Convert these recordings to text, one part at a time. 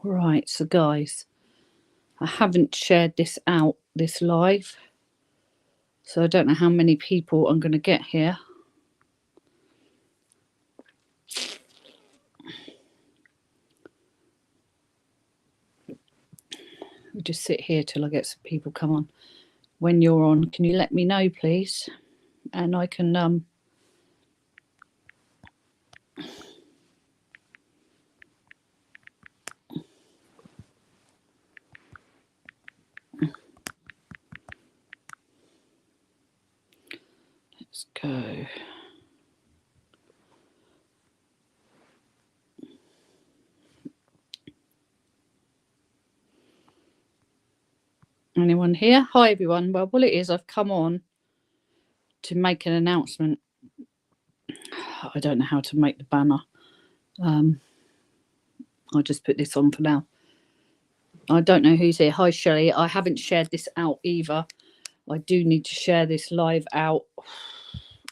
Right, so guys, I haven't shared this out, this live, so I don't know how many people I'm going to get here. I'll just sit here till I get some people come on. When you're on, can you let me know, please? And I can let's go. Anyone here? Hi everyone. Well, it is, I've come on to make an announcement. I don't know how to make the banner. I'll just put this on for now. I don't know who's here. Hi Shelley. I haven't shared this out either. I do need to share this live out.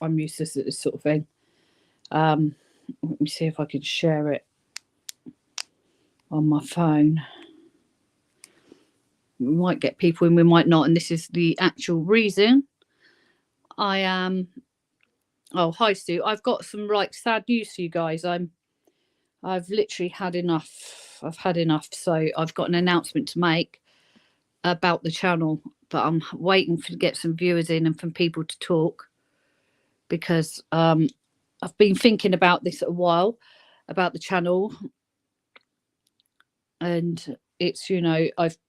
I'm useless at this sort of thing. Let me see if I can share it on my phone. We might get people in, we might not, and this is the actual reason I am. Oh, hi Stu. I've got some sad news for you guys. I've literally had enough. I've had enough. So I've got an announcement to make about the channel, but I'm waiting to get some viewers in and from people to talk, because I've been thinking about this a while, about the channel, and it's,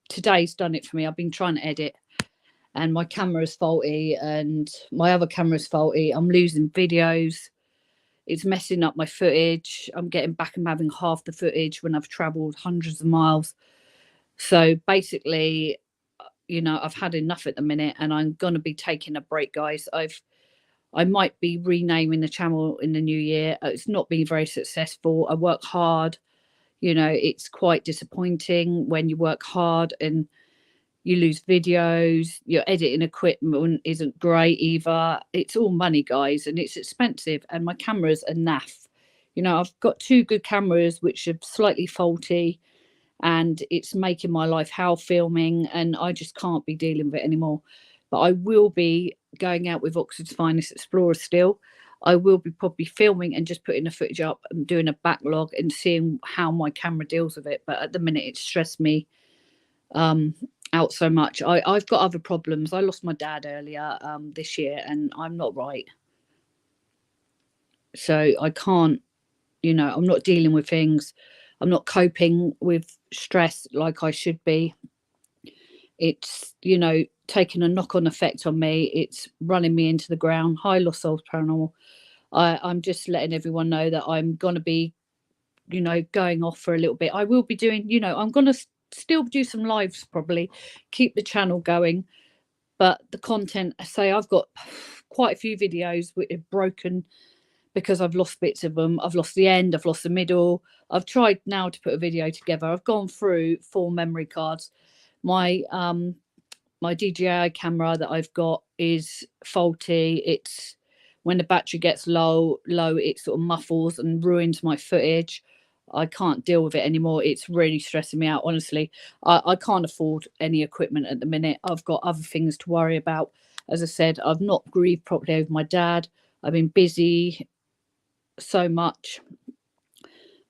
today's done it for me. I've been trying to edit and my camera is faulty and my other camera is faulty. I'm losing videos. It's messing up my footage. I'm getting back and having half the footage when I've traveled hundreds of miles. So basically, I've had enough at the minute and I'm going to be taking a break, guys. I might be renaming the channel in the new year. It's not been very successful. I work hard. It's quite disappointing when you work hard and you lose videos. Your editing equipment isn't great either. It's all money, guys, and it's expensive. And my cameras are naff. I've got two good cameras which are slightly faulty, and it's making my life hell filming, and I just can't be dealing with it anymore. But I will be going out with Oxford's Finest Explorers still. I will be probably filming and just putting the footage up and doing a backlog and seeing how my camera deals with it. But at the minute, it's stressed me out so much. I've got other problems. I lost my dad earlier this year, and I'm not right. So I can't, I'm not dealing with things. I'm not coping with stress like I should be. It's, taking a knock-on effect on me. It's running me into the ground. Hi, Lost Souls Paranormal. I'm just letting everyone know that I'm going to be, going off for a little bit. I will be doing, I'm going to still do some lives, probably keep the channel going. But the content, I say, I've got quite a few videos which are broken because I've lost bits of them. I've lost the end, I've lost the middle. I've tried now to put a video together. I've gone through 4 memory cards. My DJI camera that I've got is faulty. It's when the battery gets low, it sort of muffles and ruins my footage. I can't deal with it anymore. It's really stressing me out, honestly. I can't afford any equipment at the minute. I've got other things to worry about. As I said, I've not grieved properly over my dad. I've been busy so much.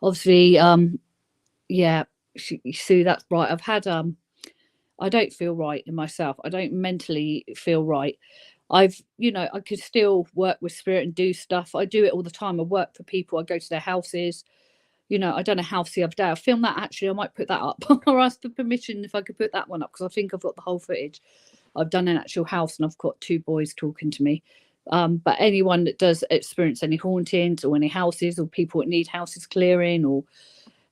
Obviously, yeah, Sue, that's right. I've had I don't feel right in myself. I don't mentally feel right. I could still work with spirit and do stuff. I do it all the time. I work for people. I go to their houses. I done a house the other day. I filmed that, actually. I might put that up or ask for permission if I could put that one up, because I think I've got the whole footage. I've done an actual house and I've got 2 boys talking to me. But anyone that does experience any hauntings or any houses or people that need houses clearing or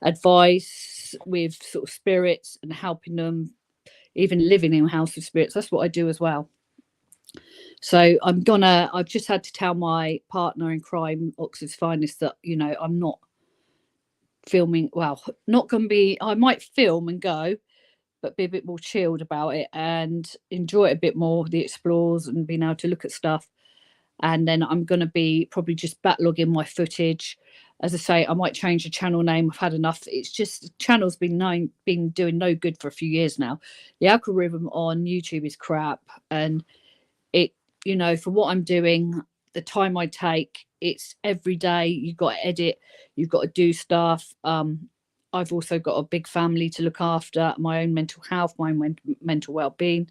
advice with sort of spirits and helping them, even living in a house with spirits, that's what I do as well. So I've just had to tell my partner in crime, Oxford's Finest, that, I'm not filming. Well, not going to be, I might film and go, but be a bit more chilled about it and enjoy it a bit more, the explores and being able to look at stuff. And then I'm going to be probably just backlogging my footage. as I say, I might change the channel name. I've had enough. It's just the channel's been doing no good for a few years now. The algorithm on YouTube is crap, and it, you know, for what I'm doing, the time I take, it's every day. You've got to edit, you've got to do stuff. I've also got a big family to look after, my own mental health, my own mental well-being.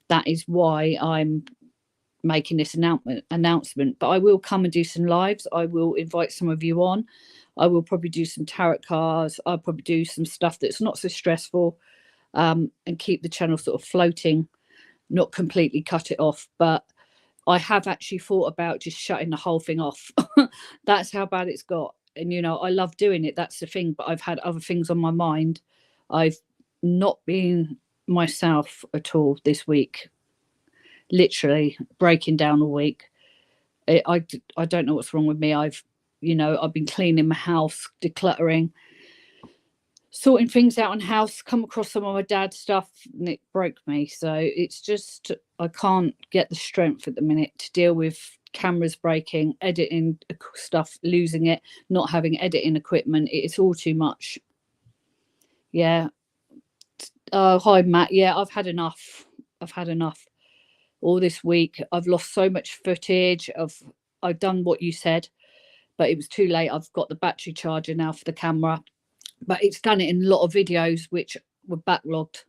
That is why I'm making this announcement. But I will come and do some lives. I will invite some of you on. I will probably do some tarot cards. I'll probably do some stuff that's not so stressful, and keep the channel sort of floating, not completely cut it off. But I have actually thought about just shutting the whole thing off. That's how bad it's got. And, you know, I love doing it. That's the thing. But I've had other things on my mind. I've not been myself at all this week. Literally breaking down all week. I don't know what's wrong with me. I've been cleaning my house, decluttering, sorting things out in house, come across some of my dad's stuff, and it broke me. So it's just, I can't get the strength at the minute to deal with cameras breaking, editing stuff, losing it, not having editing equipment. It's all too much. Yeah. Hi, Matt. Yeah, I've had enough. All this week, I've lost so much footage. I've done what you said, but it was too late. I've got the battery charger now for the camera, but it's done it in a lot of videos which were backlogged.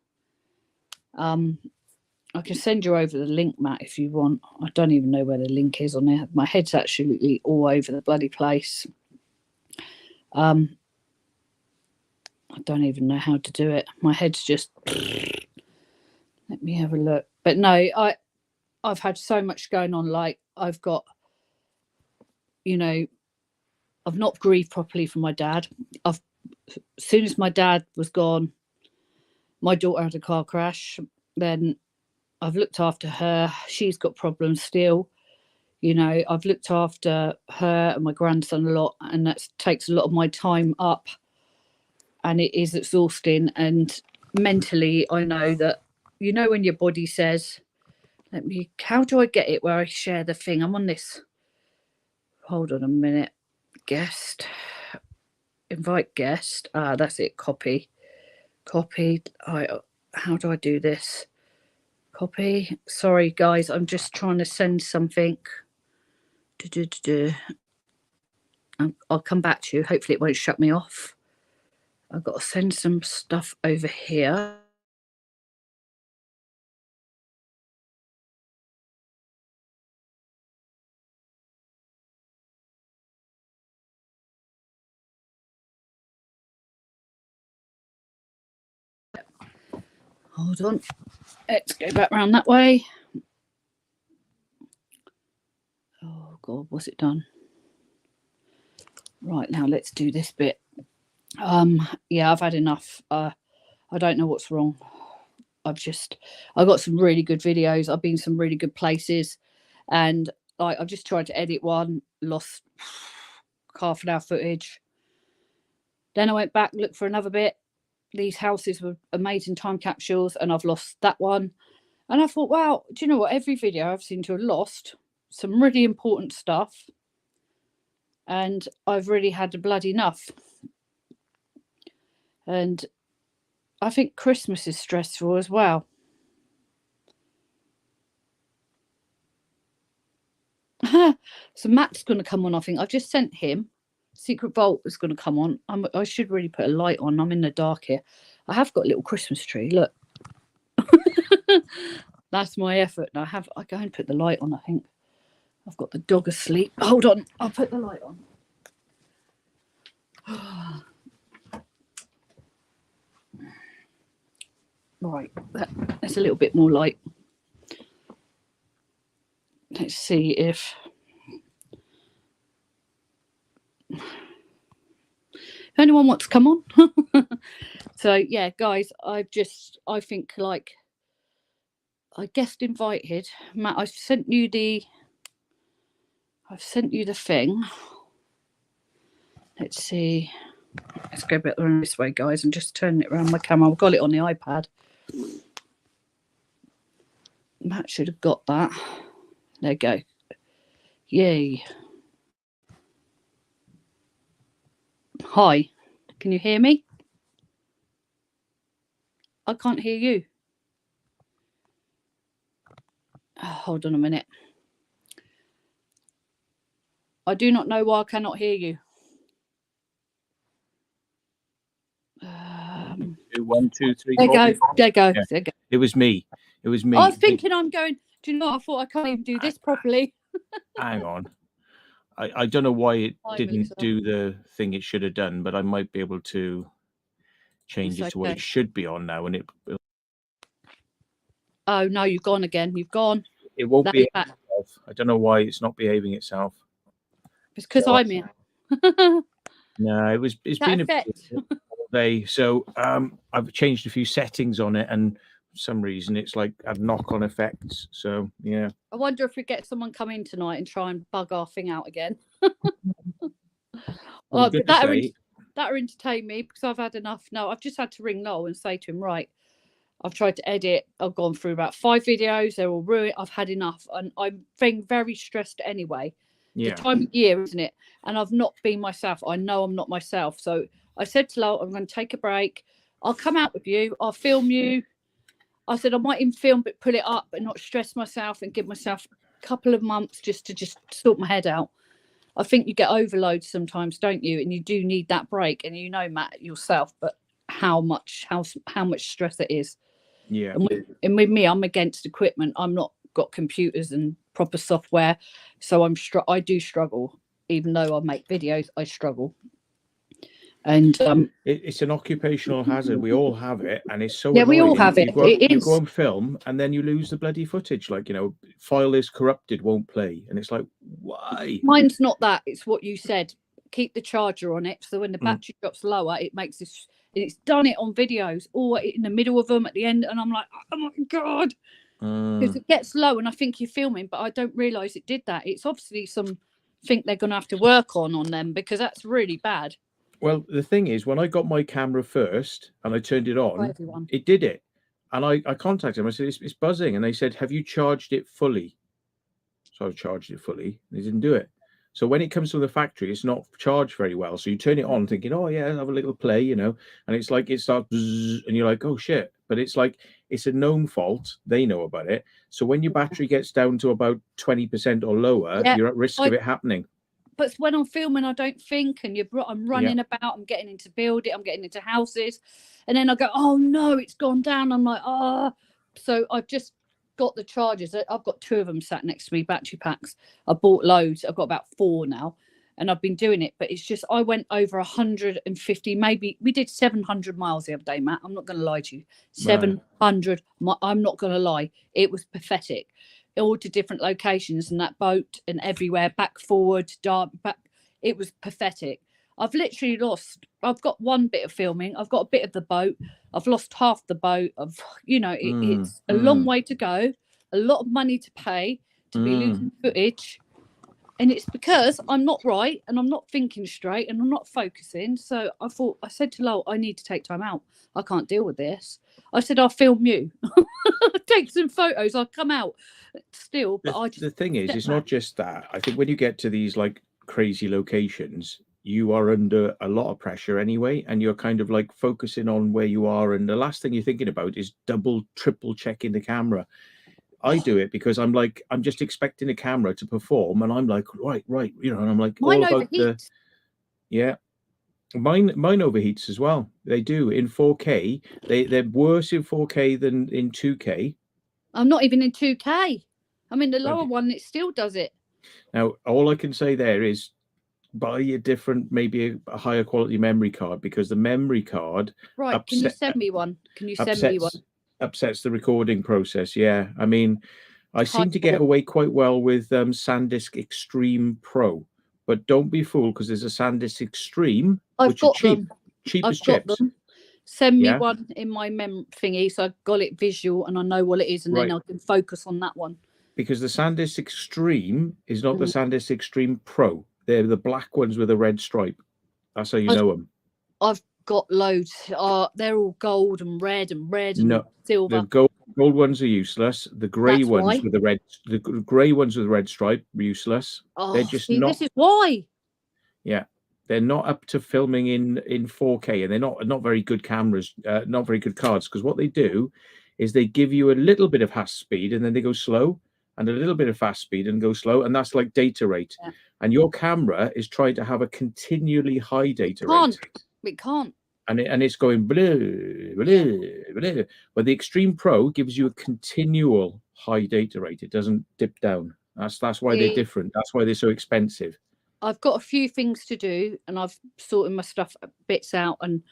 I can send you over the link, Matt, if you want. I don't even know where the link is on there. My head's absolutely all over the bloody place. I don't even know how to do it. My head's just... Let me have a look. But no, I've had so much going on. Like, I've got, you know, I've not grieved properly for my dad. As soon as my dad was gone, my daughter had a car crash. Then I've looked after her. She's got problems still. You know, I've looked after her and my grandson a lot, and that takes a lot of my time up, and it is exhausting. And mentally, I know that, you know, when your body says, how do I get it where I share the thing? I'm on this. Hold on a minute. Guest. Invite guest. That's it. Copy. How do I do this? Copy. Sorry, guys. I'm just trying to send something. I'll come back to you. Hopefully it won't shut me off. I've got to send some stuff over here. Hold on. Let's go back round that way. Oh, God, what's it done? Right, now let's do this bit. Yeah, I've had enough. I don't know what's wrong. I've got some really good videos. I've been some really good places, and I've just tried to edit one, lost half an hour footage. Then I went back, looked for another bit. These houses were amazing time capsules, and I've lost that one. And I thought, wow, do you know what? Every video I've seemed to have lost some really important stuff, and I've really had a bloody enough. And I think Christmas is stressful as well. So Matt's going to come on, I think. I've just sent him. Secret Vault is going to come on. I should really put a light on. I'm in the dark here. I have got a little Christmas tree. Look. That's my effort. And I go and put the light on, I think. I've got the dog asleep. Hold on. I'll put the light on. Right. That's a little bit more light. Let's see if anyone wants to come on. So yeah, guys, I think, like, I guest invited Matt. I've sent you the thing. Let's see. Let's go back this way, guys. I'm just turning it around my camera. I've got it on the iPad. Matt should have got that. There you go. Yay. Hi, can you hear me? I can't hear you. Oh, hold on a minute. I do not know why I cannot hear you. 1, 2, 3, There 4, go. There go. Yeah. There go. It was me. It was me. I was thinking, I'm going, do you know what? I thought I can't even do this properly. Hang on. I don't know why it Hi, didn't Melissa. do the thing it should have done, but I might be able to change It's it to what okay. it should be on now. And Oh, no, you've gone again. You've gone. it won't That behave is back. itself. I don't know why it's not behaving itself. It's because I'm in. No, it's That been a effect. all day. So I've changed a few settings on it, and for some reason it's like had knock-on effects. So yeah. I wonder if we get someone come in tonight and try and bug our thing out again. Well, But that'll entertain me because I've had enough. No, I've just had to ring Noel and say to him, right, I've tried to edit. I've gone through about 5 videos. They're all ruined. I've had enough. And I'm feeling very stressed anyway. Yeah. The time of year, isn't it? And I've not been myself. I know I'm not myself. So I said to Noel, I'm going to take a break. I'll come out with you. I'll film you. I said I might even film, but put it up and not stress myself and give myself a couple of months just to sort my head out. I think you get overload sometimes, don't you? And you do need that break. And you know, Matt, yourself, but how much stress it is. Yeah. And with me, I'm against equipment. I'm not got computers and proper software, so I do struggle. Even though I make videos, I struggle. And it's an occupational hazard. We all have it, and it's so yeah, we all annoying. have it. You go and film, and then you lose the bloody footage. Like, file is corrupted, won't play, and it's like, why? Mine's not that. It's what you said. Keep the charger on it, so when the battery drops lower, it makes this. It's done it on videos, or in the middle of them at the end, and I'm like, oh my god, because it gets low, and I think you're filming, but I don't realise it did that. It's obviously something they're going to have to work on them because that's really bad. Well, the thing is, when I got my camera first and I turned it on, Everyone. it did it. And I contacted them. I said, it's buzzing. And they said, have you charged it fully? So I've charged it fully. They didn't do it. So when it comes from the factory, it's not charged very well. So you turn it on thinking, oh, yeah, I'll have a little play, and it's like it starts, and you're like, oh, shit. But it's like it's a known fault. They know about it. So when your battery gets down to about 20% or lower, you're at risk of it happening. But when I'm filming, I don't think, and I'm running about, I'm getting into building, I'm getting into houses, and then I go, oh no, it's gone down. I'm like, oh. So I've just got the chargers. I've got 2 of them sat next to me, battery packs. I bought loads. I've got about 4 now, and I've been doing it. But it's just, I went over 150, maybe we did 700 miles the other day, Matt. I'm not going to lie to you. 700. I'm not going to lie. It was pathetic. All to different locations and that boat and everywhere, back, forward, back. It was pathetic. I've literally lost. I've got 1 bit of filming. I've got a bit of the boat. I've lost half the boat. It's a long way to go, a lot of money to pay to be losing footage. And it's because I'm not right and I'm not thinking straight and I'm not focusing. So I said to Lowell, I need to take time out. I can't deal with this. I said, I'll film you. Take some photos. I'll come out still. But the thing is, it's not just that. I think when you get to these like crazy locations, you are under a lot of pressure anyway, and you're kind of like focusing on where you are. And the last thing you're thinking about is double, triple checking the camera. I do it because I'm just expecting the camera to perform, and I'm like, right, and I'm like, mine all about overheats. Mine overheats as well. They do in 4K. They're worse in 4K than in 2K. I'm not even in 2K. I'm in the lower one. It still does it. Now, all I can say there is buy a different, maybe a higher quality memory card, because the memory card can you send me one? Upsets the recording process. Yeah, I mean, I seem to get away quite well with SanDisk Extreme Pro, but don't be fooled, because there's a SanDisk Extreme, which are cheap as chips. Send me one in my thingy, so I've got it visual and I know what it is, and then I can focus on that one. Because the SanDisk Extreme is not the SanDisk Extreme Pro. They're the black ones with a red stripe. That's how you know them. I've got loads. They're all gold and red and silver. The gold ones are useless. The grey ones with the grey ones with the red stripe, useless. Oh, they're just this is why. Yeah. they're not up to filming in 4K, and they're not very good cameras, not very good cards, because what they do is they give you a little bit of fast speed and then they go slow, and a little bit of fast speed and go slow, and that's like data rate. Yeah. And your camera is trying to have a continually high data Can't. rate. It can't. And it's going blue, blue, blue. But the Extreme Pro gives you a continual high data rate. It doesn't dip down. That's why they're different. That's why they're so expensive. I've got a few things to do, and I've sorted my stuff bits out, and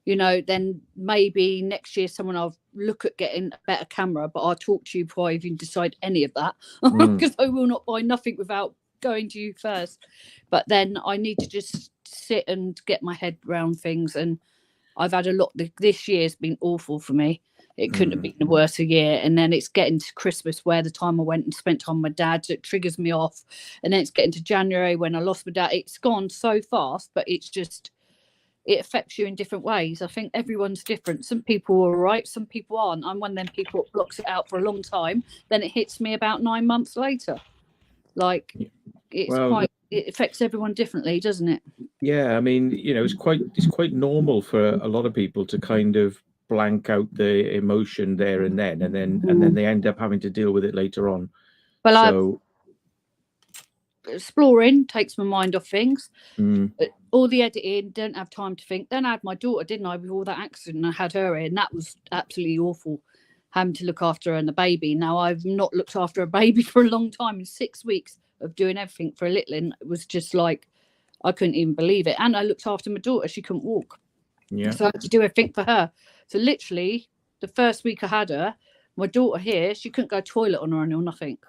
then maybe next year someone I'll look at getting a better camera, but I'll talk to you before I even decide any of that, because I will not buy nothing without going to you first. But then I need to just sit and get my head around things, and I've had a lot. This year's been awful for me. It couldn't have been a worse year. And then it's getting to Christmas, where the time I went and spent time with my dad, so it triggers me off. And then it's getting to January when I lost my dad. It's gone so fast, but it's just, it affects you in different ways. I think everyone's different. Some people are all right, some people aren't. I'm one of them people that blocks it out for a long time. Then it hits me about 9 months later. Like, it affects everyone differently, doesn't it? Yeah, I mean, it's quite normal for a lot of people to kind of blank out the emotion there and then, and then they end up having to deal with it later on. Well, exploring takes my mind off things. All the editing, don't have time to think. Then I had my daughter, didn't I, with all that accident? I had her in. That was absolutely awful, having to look after her and the baby. Now, I've not looked after a baby for a long time. In 6 weeks of doing everything for a little, and it was just like, I couldn't even believe it. And I looked after my daughter. She couldn't walk. Yeah. So I had to do everything for her. So literally, the first week I had her, my daughter here, she couldn't go to the toilet on her own or nothing.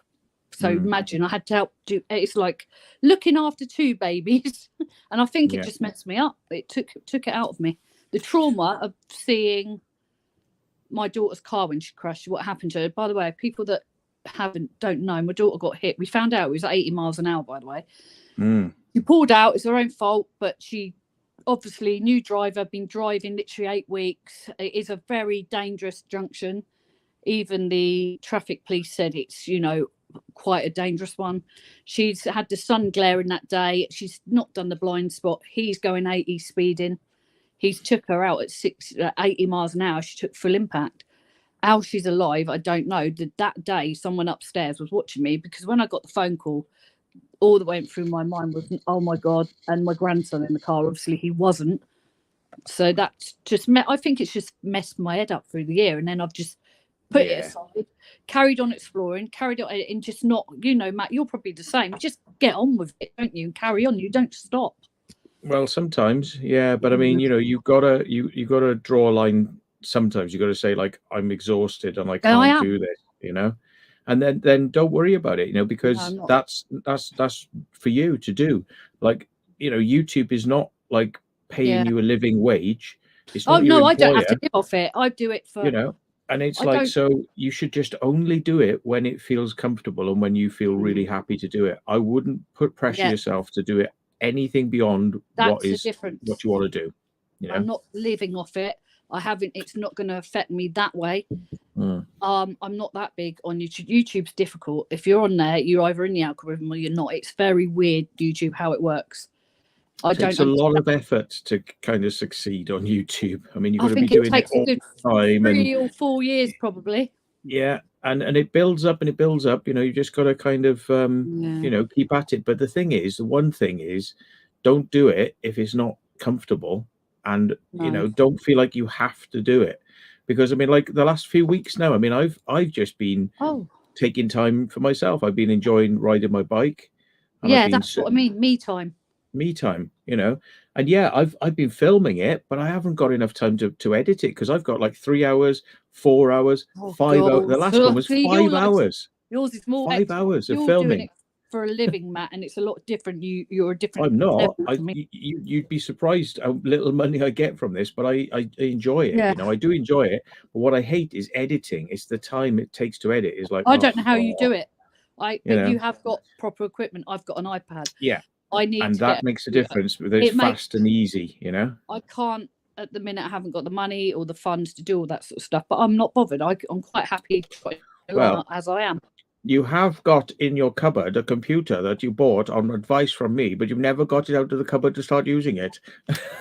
So imagine I had to help do. It's like looking after 2 babies, and I think it just messed me up. It took it out of me. The trauma of seeing my daughter's car when she crashed. What happened to her? By the way, people that don't know, my daughter got hit. We found out it was 80 miles an hour. By the way, she pulled out. It's her own fault, but she obviously new driver, been driving literally 8 weeks. It is a very dangerous junction. Even the traffic police said it's quite a dangerous one. She's had the sun glaring that day. She's not done the blind spot. He's going 80 speeding. He's took her out at 80 miles an hour. She took full impact. How she's alive, I don't know. That day, someone upstairs was watching me, because when I got the phone call, all that went through my mind was, oh my God, and my grandson in the car. Obviously, he wasn't. So that's just, I think it's just messed my head up through the year. And then I've just put it aside, carried on exploring, carried on, and just not, Matt, you're probably the same. You just get on with it, don't you? And carry on. You don't stop. Well, sometimes, yeah, but I mean, you gotta draw a line. Sometimes you got to say, like, I'm exhausted and I can't do this, and then don't worry about it, because that's for you to do. Like, YouTube is not like paying you a living wage. It's not your I don't employer, have to live off it. I do it for and it's like, so you should just only do it when it feels comfortable and when you feel really happy to do it. I wouldn't put pressure yourself to do it anything beyond what you want to do. I'm not living off it. I haven't. It's not going to affect me that way. I'm not that big on YouTube. YouTube's difficult. If you're on there, you're either in the algorithm or you're not. It's very weird, YouTube, how it works. It takes a lot of effort to kind of succeed on YouTube. I mean, you've got to be doing it all the time. 3 or 4 years, probably. Yeah, and it builds up and it builds up. You just got to kind of keep at it. But the one thing is, don't do it if it's not comfortable. And don't feel like you have to do it, because I mean, like the last few weeks now, I mean, I've just been taking time for myself. I've been enjoying riding my bike. That's what I mean. Me time, and I've been filming it, but I haven't got enough time to edit it, because I've got like 3 hours, 4 hours, 5 hours. The last one was 5 hours. Yours is more 5 hours of filming for a living, Matt, and it's a lot different. You're a different. I'm not. You'd be surprised how little money I get from this, but I enjoy it. I do enjoy it. But what I hate is editing. It's the time it takes to edit. Is like, I don't know how you do it. You have got proper equipment. I've got an iPad. Yeah, I need, and that makes a difference. It's fast and easy. I can't at the minute. I haven't got the money or the funds to do all that sort of stuff. But I'm not bothered. I'm quite happy as I am. You have got in your cupboard a computer that you bought on advice from me, but you've never got it out of the cupboard to start using it.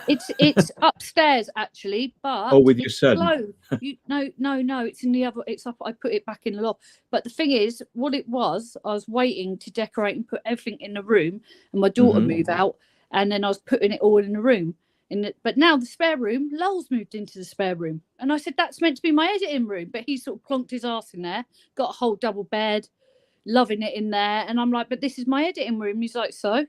It's upstairs actually, but Oh, with your it's son. slow. No, it's in the other. It's up. I put it back in the loft. But the thing is, what it was, I was waiting to decorate and put everything in the room, and my daughter move out, and then I was putting it all in the room. But now the spare room, Lowell's moved into the spare room, and I said that's meant to be my editing room, but he sort of plonked his ass in there, got a whole double bed, loving it in there, and I'm like, but this is my editing room. He's like, so.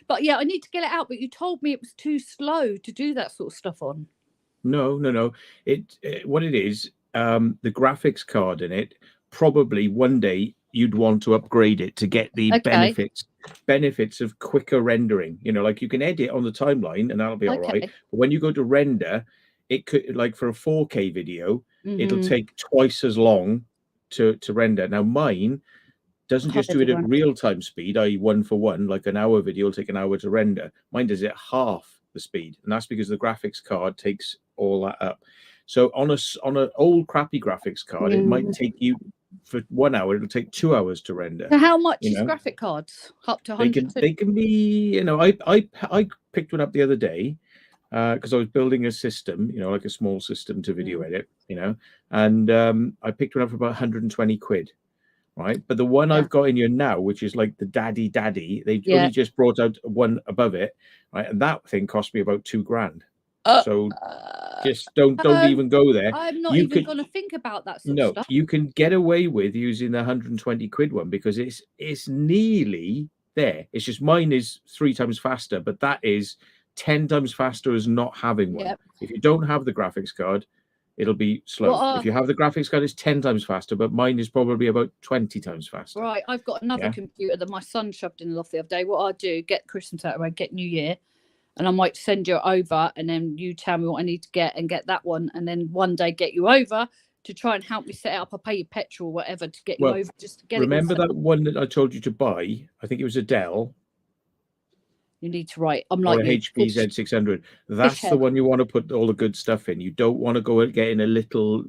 But yeah, I need to get it out. But you told me it was too slow to do that sort of stuff on. No. What it is, the graphics card in it, probably one day you'd want to upgrade it to get the benefits of quicker rendering. You know, like you can edit on the timeline and that'll be all right. But when you go to render, it could, like for a 4K video, it'll take twice as long to render. Now mine doesn't just do it at real-time speed, i.e. 1-for-1, like an hour video will take an hour to render. Mine does it half the speed, and that's because the graphics card takes all that up. So on an old crappy graphics card, it might take you, for 1 hour, it'll take 2 hours to render. So how much is graphic cards? Up to 100? They can be, you know, I picked one up the other day because I was building a system, you know, like a small system to video edit, you know, and I picked one up for about 120 quid. Right, but the one I've got in here now, which is like the daddy, they only just brought out one above it, right, and that thing cost me about $2,000. So just don't even go there. I'm not even going to think about that sort of stuff. You can get away with using the 120 quid one because it's nearly there. It's just mine is 3 times faster, but that is 10 times faster as not having one. If you don't have the graphics card, it'll be slow. If you have the graphics card, it's 10 times faster, but mine is probably about 20 times faster. Right, I've got another computer that my son shoved in the loft the other day. What I do, get Christmas out of the way, get New Year, and I might send you over, and then you tell me what I need to get and get that one, and then one day get you over to try and help me set it up. I'll pay you petrol or whatever to get you over, just to get remember that one that I told you to buy? I think it was a Dell. You need to write. I'm like or a HP Z600. That's the one you want to put all the good stuff in. You don't want to go and get in a little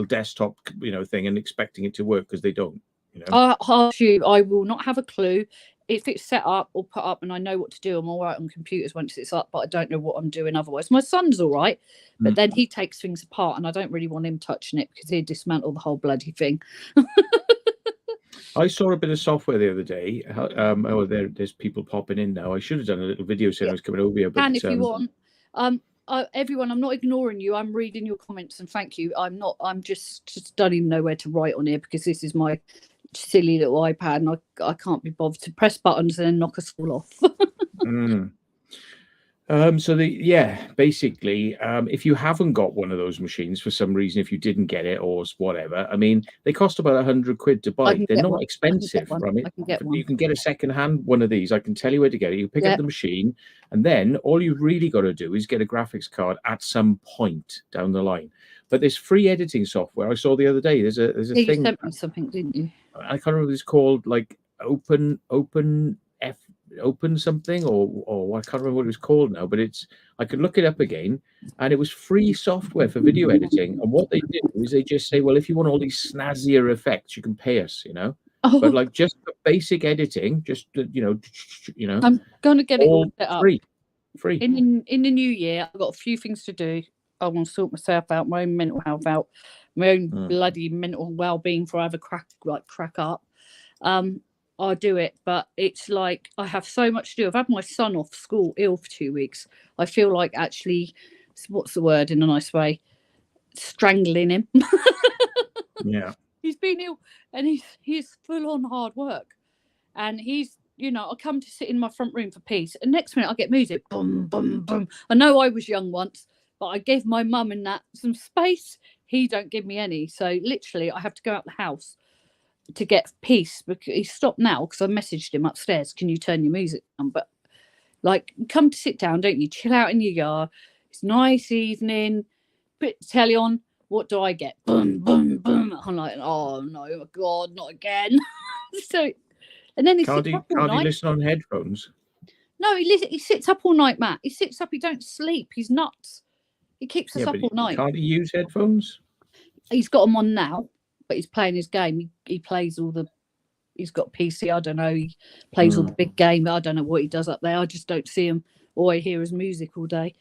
desktop, you know, thing and expecting it to work, because they don't. You know? I will not have a clue if it's set up or put up, and I know what to do. I'm all right on computers once it's up, but I don't know what I'm doing otherwise. My son's all right, but then he takes things apart, and I don't really want him touching it because he'd dismantle the whole bloody thing. I saw a bit of software the other day. There's people popping in now. I should have done a little video saying I was coming over here. But if you want, everyone, I'm not ignoring you. I'm reading your comments, and thank you. I'm just don't even know where to write on here because this is my silly little iPad, and I can't be bothered to press buttons and then knock us all off. Basically, if you haven't got one of those machines for some reason, if you didn't get it or whatever, I mean, they cost about 100 quid to buy. They're not expensive. You can get a second-hand one of these. I can tell you where to get it. You pick up the machine, and then all you've really got to do is get a graphics card at some point down the line. But there's free editing software I saw the other day. There's a thing. You sent me something, didn't you? I can't remember what it's called, like open something, or I can't remember what it was called now, but I could look it up again, and it was free software for video editing. And what they do is they just say, well, if you want all these snazzier effects, you can pay us, you know. But like just for basic editing, just you know, I'm gonna get it all set up. Free. In the new year, I've got a few things to do. I want to sort myself out, my own mental health out, my own bloody mental well-being before I have a crack up. I'll do it, but it's like I have so much to do. I've had my son off school ill for 2 weeks. I feel like actually, what's the word in a nice way? Strangling him. Yeah. He's been ill, and he's full on hard work. And he's, you know, I come to sit in my front room for peace, and next minute I get music. Boom, boom, boom. I know I was young once, but I gave my mum and that some space. He don't give me any. So literally I have to go out the house to get peace, because he's stopped now because I messaged him upstairs, can you turn your music down? But like, come to sit down, don't you? Chill out in your yard. It's a nice evening, put the telly on. What do I get? Boom, boom, boom. I'm like, oh no, my God, not again. So, and then can't he listen on headphones? No, he sits up all night, Matt. He sits up, he don't sleep. He's nuts. He keeps us up all night. Can't he use headphones? He's got them on now. but he's playing his game. He plays all the. He's got PC. I don't know. He plays all the big game. I don't know what he does up there. I just don't see him. All I hear is music all day.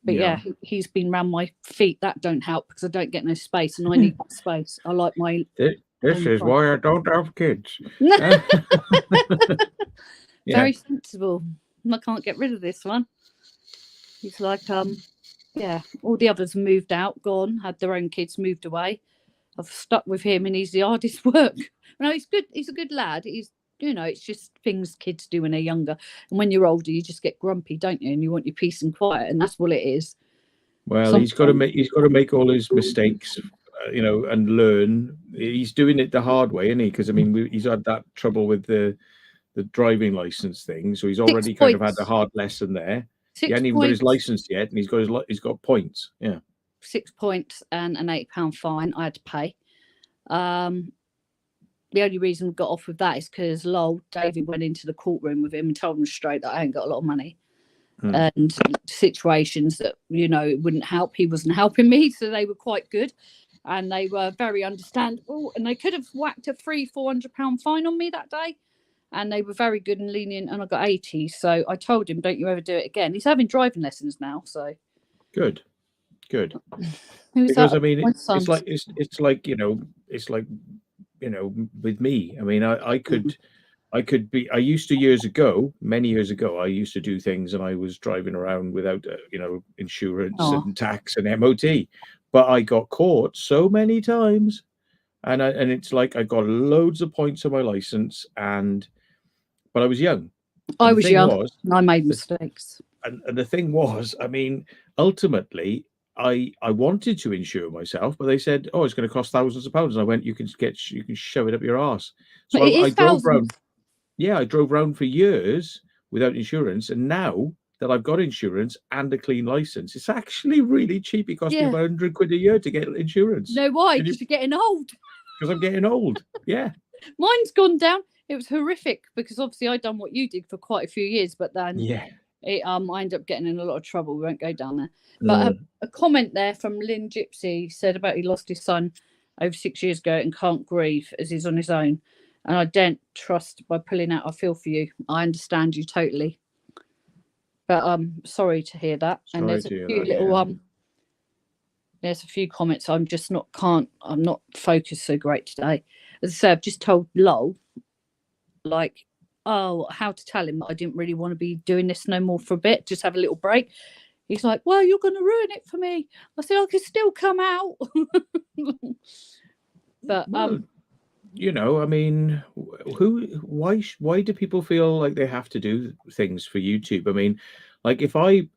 But yeah, he's been round my feet. That don't help because I don't get no space, and I need that space. I like my. This is why I don't have kids. Very sensible. I can't get rid of this one. He's like, yeah. All the others moved out, gone, had their own kids, moved away. I've stuck with him, and he's the hardest work. No, he's good. He's a good lad. He's, it's just things kids do when they're younger, and when you're older, you just get grumpy, don't you? And you want your peace and quiet, and that's what it is. Well, sometimes. He's got to make all his mistakes, and learn. He's doing it the hard way, isn't he? Because I mean, he's had that trouble with the driving license thing, so he's already kind of had a hard lesson there. He hasn't even got his license yet, and he's got points. Yeah, 6 points and an £8 fine I had to pay. The only reason we got off with that is because David went into the courtroom with him and told him straight that I ain't got a lot of money. And situations that, it wouldn't help. He wasn't helping me, so they were quite good. And they were very understandable. And they could have whacked a £400 fine on me that day. And they were very good and lenient, and I got 80. So I told him, don't you ever do it again. He's having driving lessons now, so. Good. Because, I mean, it's like with me. I mean, I used to many years ago, I used to do things and I was driving around without, insurance and tax and MOT, but I got caught so many times. And it's like, I got loads of points on my license but I was young. I was young and I made mistakes. And the thing was, I mean, ultimately, I wanted to insure myself, but they said, "Oh, it's going to cost thousands of pounds." And I went, "You can shove it up your arse." So I drove around. Yeah, I drove around for years without insurance, and now that I've got insurance and a clean license, it's actually really cheap. It costs me about £100 a year to get insurance. No, why? Because you're getting old. Because I'm getting old. Yeah. Mine's gone down. It was horrific because obviously I'd done what you did for quite a few years, but then I ended up getting in a lot of trouble. We won't go down there. But a comment there from Lynn Gypsy said about he lost his son over 6 years ago and can't grieve as he's on his own. And I don't trust by pulling out. I feel for you. I understand you totally. But sorry to hear that. And there's a few little there's a few comments. I'm not focused so great today. As I say, I've just told Lowell, like, how to tell him that I didn't really want to be doing this no more for a bit, just have a little break. He's like, well, you're going to ruin it for me. I said, I can still come out. But I mean, why do people feel like they have to do things for YouTube? I mean, like if I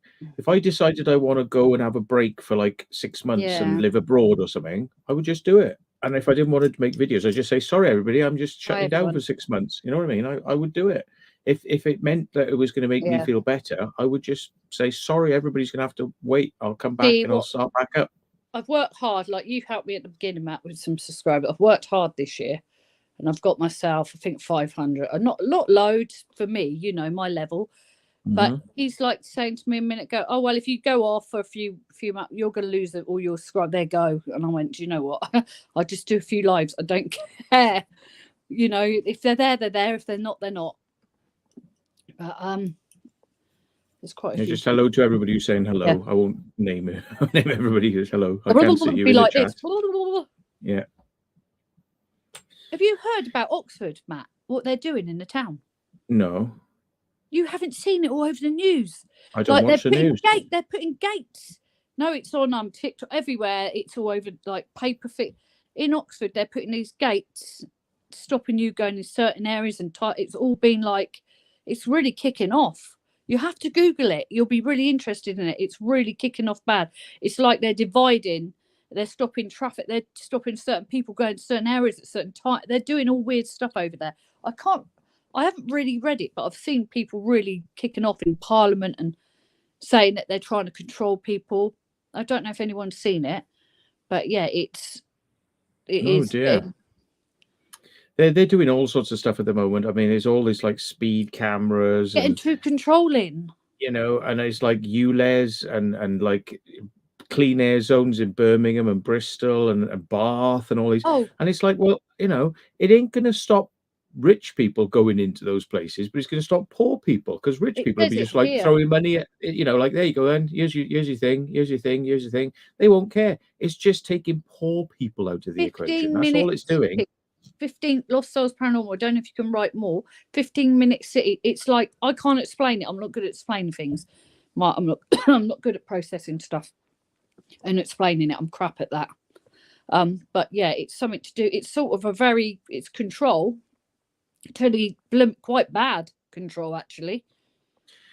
decided I want to go and have a break for like 6 months and live abroad or something, I would just do it. And if I didn't want to make videos, I'd just say, sorry, everybody, I'm just shutting down for 6 months. You know what I mean? I would do it. If it meant that it was going to make me feel better, I would just say, sorry, everybody's going to have to wait. I'll come back and I'll start back up. I've worked hard. Like you've helped me at the beginning, Matt, with some subscribers. I've worked hard this year and I've got myself, I think 500, not loads for me, my level. But he's like saying to me a minute ago, oh, well, if you go off for a few months, you're going to lose all your subscribers. There go. And I went, do you know what? I just do a few lives. I don't care. If they're there, they're there. If they're not, they're not. But there's quite a few. Just hello to everybody who's saying hello. Yeah. I won't name it. I'll name everybody who's hello. I can't see you in the chat. Yeah. Have you heard about Oxford, Matt? What they're doing in the town? No. You haven't seen it all over the news. I don't watch the news. They're putting gates. No, it's on TikTok everywhere. It's all over like paper fit. In Oxford, they're putting these gates, stopping you going in certain areas, and it's all been like, it's really kicking off. You have to Google it. You'll be really interested in it. It's really kicking off bad. It's like they're dividing. They're stopping traffic. They're stopping certain people going to certain areas at certain times. They're doing all weird stuff over there. I haven't really read it, but I've seen people really kicking off in Parliament and saying that they're trying to control people. I don't know if anyone's seen it, but yeah, it is. Dear. They're doing all sorts of stuff at the moment. I mean, there's all this like speed cameras. Getting too controlling. And it's like ULEZ and like clean air zones in Birmingham and Bristol and Bath and all these. Oh, And it's like, well, it ain't going to stop rich people going into those places, but it's going to stop poor people, because rich it people will says be it just like here. throwing money at, like, there you go, then here's your thing, here's your thing, here's your thing. They won't care. It's just taking poor people out of the equation. 15 That's all minutes. it's doing. 15 Lost Souls Paranormal. I don't know if you can write more. 15-minute city. It's like, I can't explain it. I'm not good at explaining things. I'm not I'm not good at processing stuff and explaining it. I'm crap at that. But yeah, it's something to do. It's sort of it's control, totally quite bad control, actually.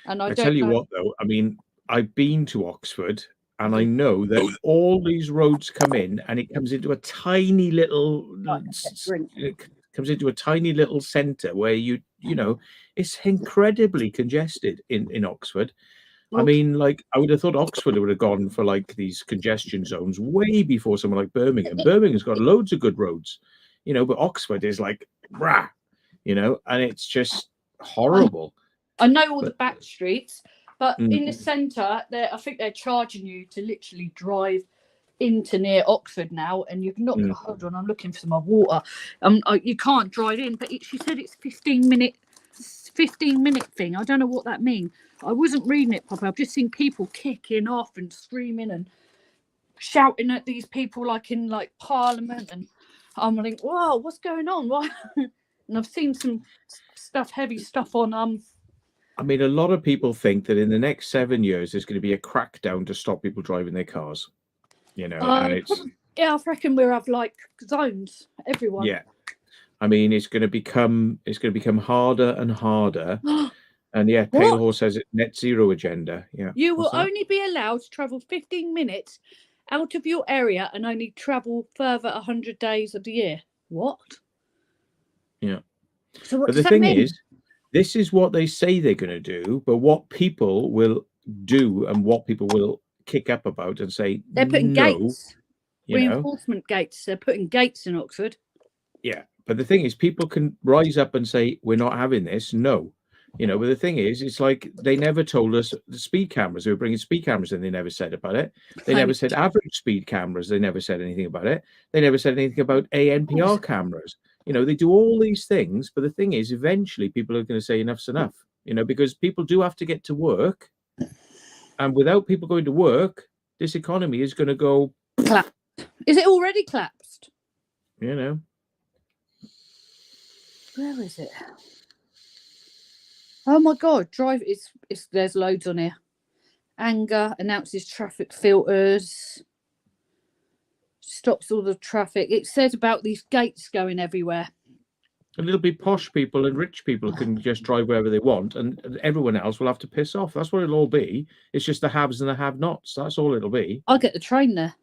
And I tell don't you know. what, though, I mean, I've been to Oxford, and I Yeah. know that all these roads come in, and it comes into a tiny little centre where it's incredibly congested in Oxford. I mean, like, I would have thought Oxford would have gone for like these congestion zones way before someone like Birmingham. Birmingham's got loads of good roads, but Oxford is like, rah, and it's just horrible. I know all the back streets, but Mm. in the centre, I think they're charging you to literally drive into near Oxford now, and you've not. Hold on, I'm looking for some more water. You can't drive in, but she said it's 15-minute thing. I don't know what that means. I wasn't reading it properly. I've just seen people kicking off and screaming and shouting at these people like in Parliament, and I'm like, wow, what's going on? Why? And I've seen some heavy stuff on I mean, a lot of people think that in the next 7 years there's going to be a crackdown to stop people driving their cars. And it's I reckon we'll have like zones, everyone. Yeah, I mean, it's going to become harder and harder. And yeah, Pale Horse says it's net zero agenda. Yeah, you will only be allowed to travel 15 minutes out of your area and only travel further 100 days of the year. What? Yeah. So what but does the that thing mean? is, this is what they say they're going to do, but what people will do and what people will kick up about and say, they're putting no, gates, reinforcement gates. They're putting gates in Oxford. Yeah, but the thing is, people can rise up and say, we're not having this. No. But the thing is, it's like they never told us the speed cameras. They were bringing speed cameras and they never said about it. They never said average speed cameras. They never said anything about it. They never said anything about ANPR cameras. They do all these things. But the thing is, eventually people are going to say enough's enough, because people do have to get to work. And without people going to work, this economy is going to go. Collapsed. Is it already collapsed? Where is it? Oh my God! There's loads on here. Anger announces traffic filters. Stops all the traffic. It says about these gates going everywhere. And it'll be posh people and rich people who can just drive wherever they want, and everyone else will have to piss off. That's what it'll all be. It's just the haves and the have-nots. That's all it'll be. I'll get the train there.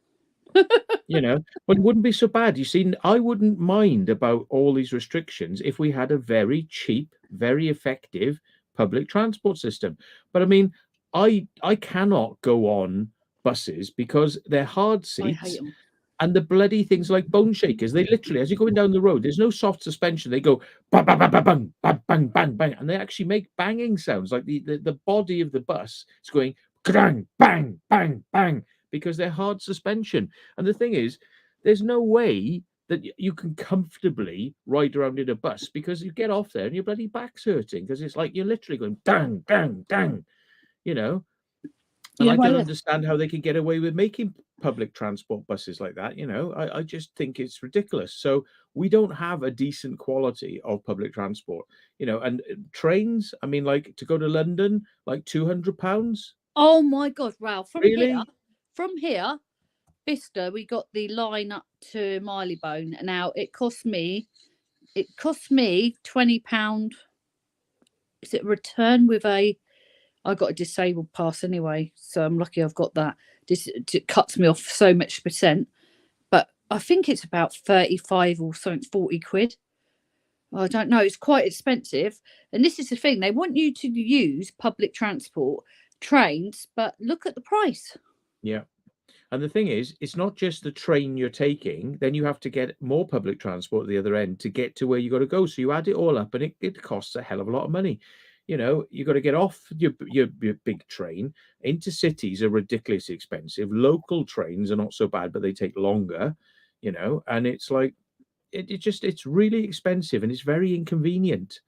But it wouldn't be so bad. You see, I wouldn't mind about all these restrictions if we had a very cheap, very effective public transport system. But I mean, I cannot go on buses because they're hard seats. I hate them. And the bloody things like bone shakers, they literally, as you're going down the road, there's no soft suspension. They go bang, bang, bang, bang, bang, bang, bang, bang, bang, and they actually make banging sounds. Like the body of the bus is going bang, bang, bang, bang, because they're hard suspension. And the thing is, there's no way that you can comfortably ride around in a bus, because you get off there and your bloody back's hurting, because it's like you're literally going dang, dang, dang, And I don't understand how they can get away with making public transport buses like that. I just think it's ridiculous. So we don't have a decent quality of public transport, and trains. I mean, like to go to London, like £200. Oh my God! Wow, from here, Bicester, we got the line up to Marylebone. Now it cost me £20. Is it return with I got a disabled pass anyway, so I'm lucky I've got that. It cuts me off so much percent, but I think it's about 35 or something, 40 quid. I don't know. It's quite expensive. And this is the thing. They want you to use public transport, trains, but look at the price. Yeah. And the thing is, it's not just the train you're taking. Then you have to get more public transport at the other end to get to where you got to go. So you add it all up and it costs a hell of a lot of money. You know, you got to get off your big train. Intercities are ridiculously expensive. Local trains are not so bad, but they take longer. You know, and it's like it's really expensive and it's very inconvenient.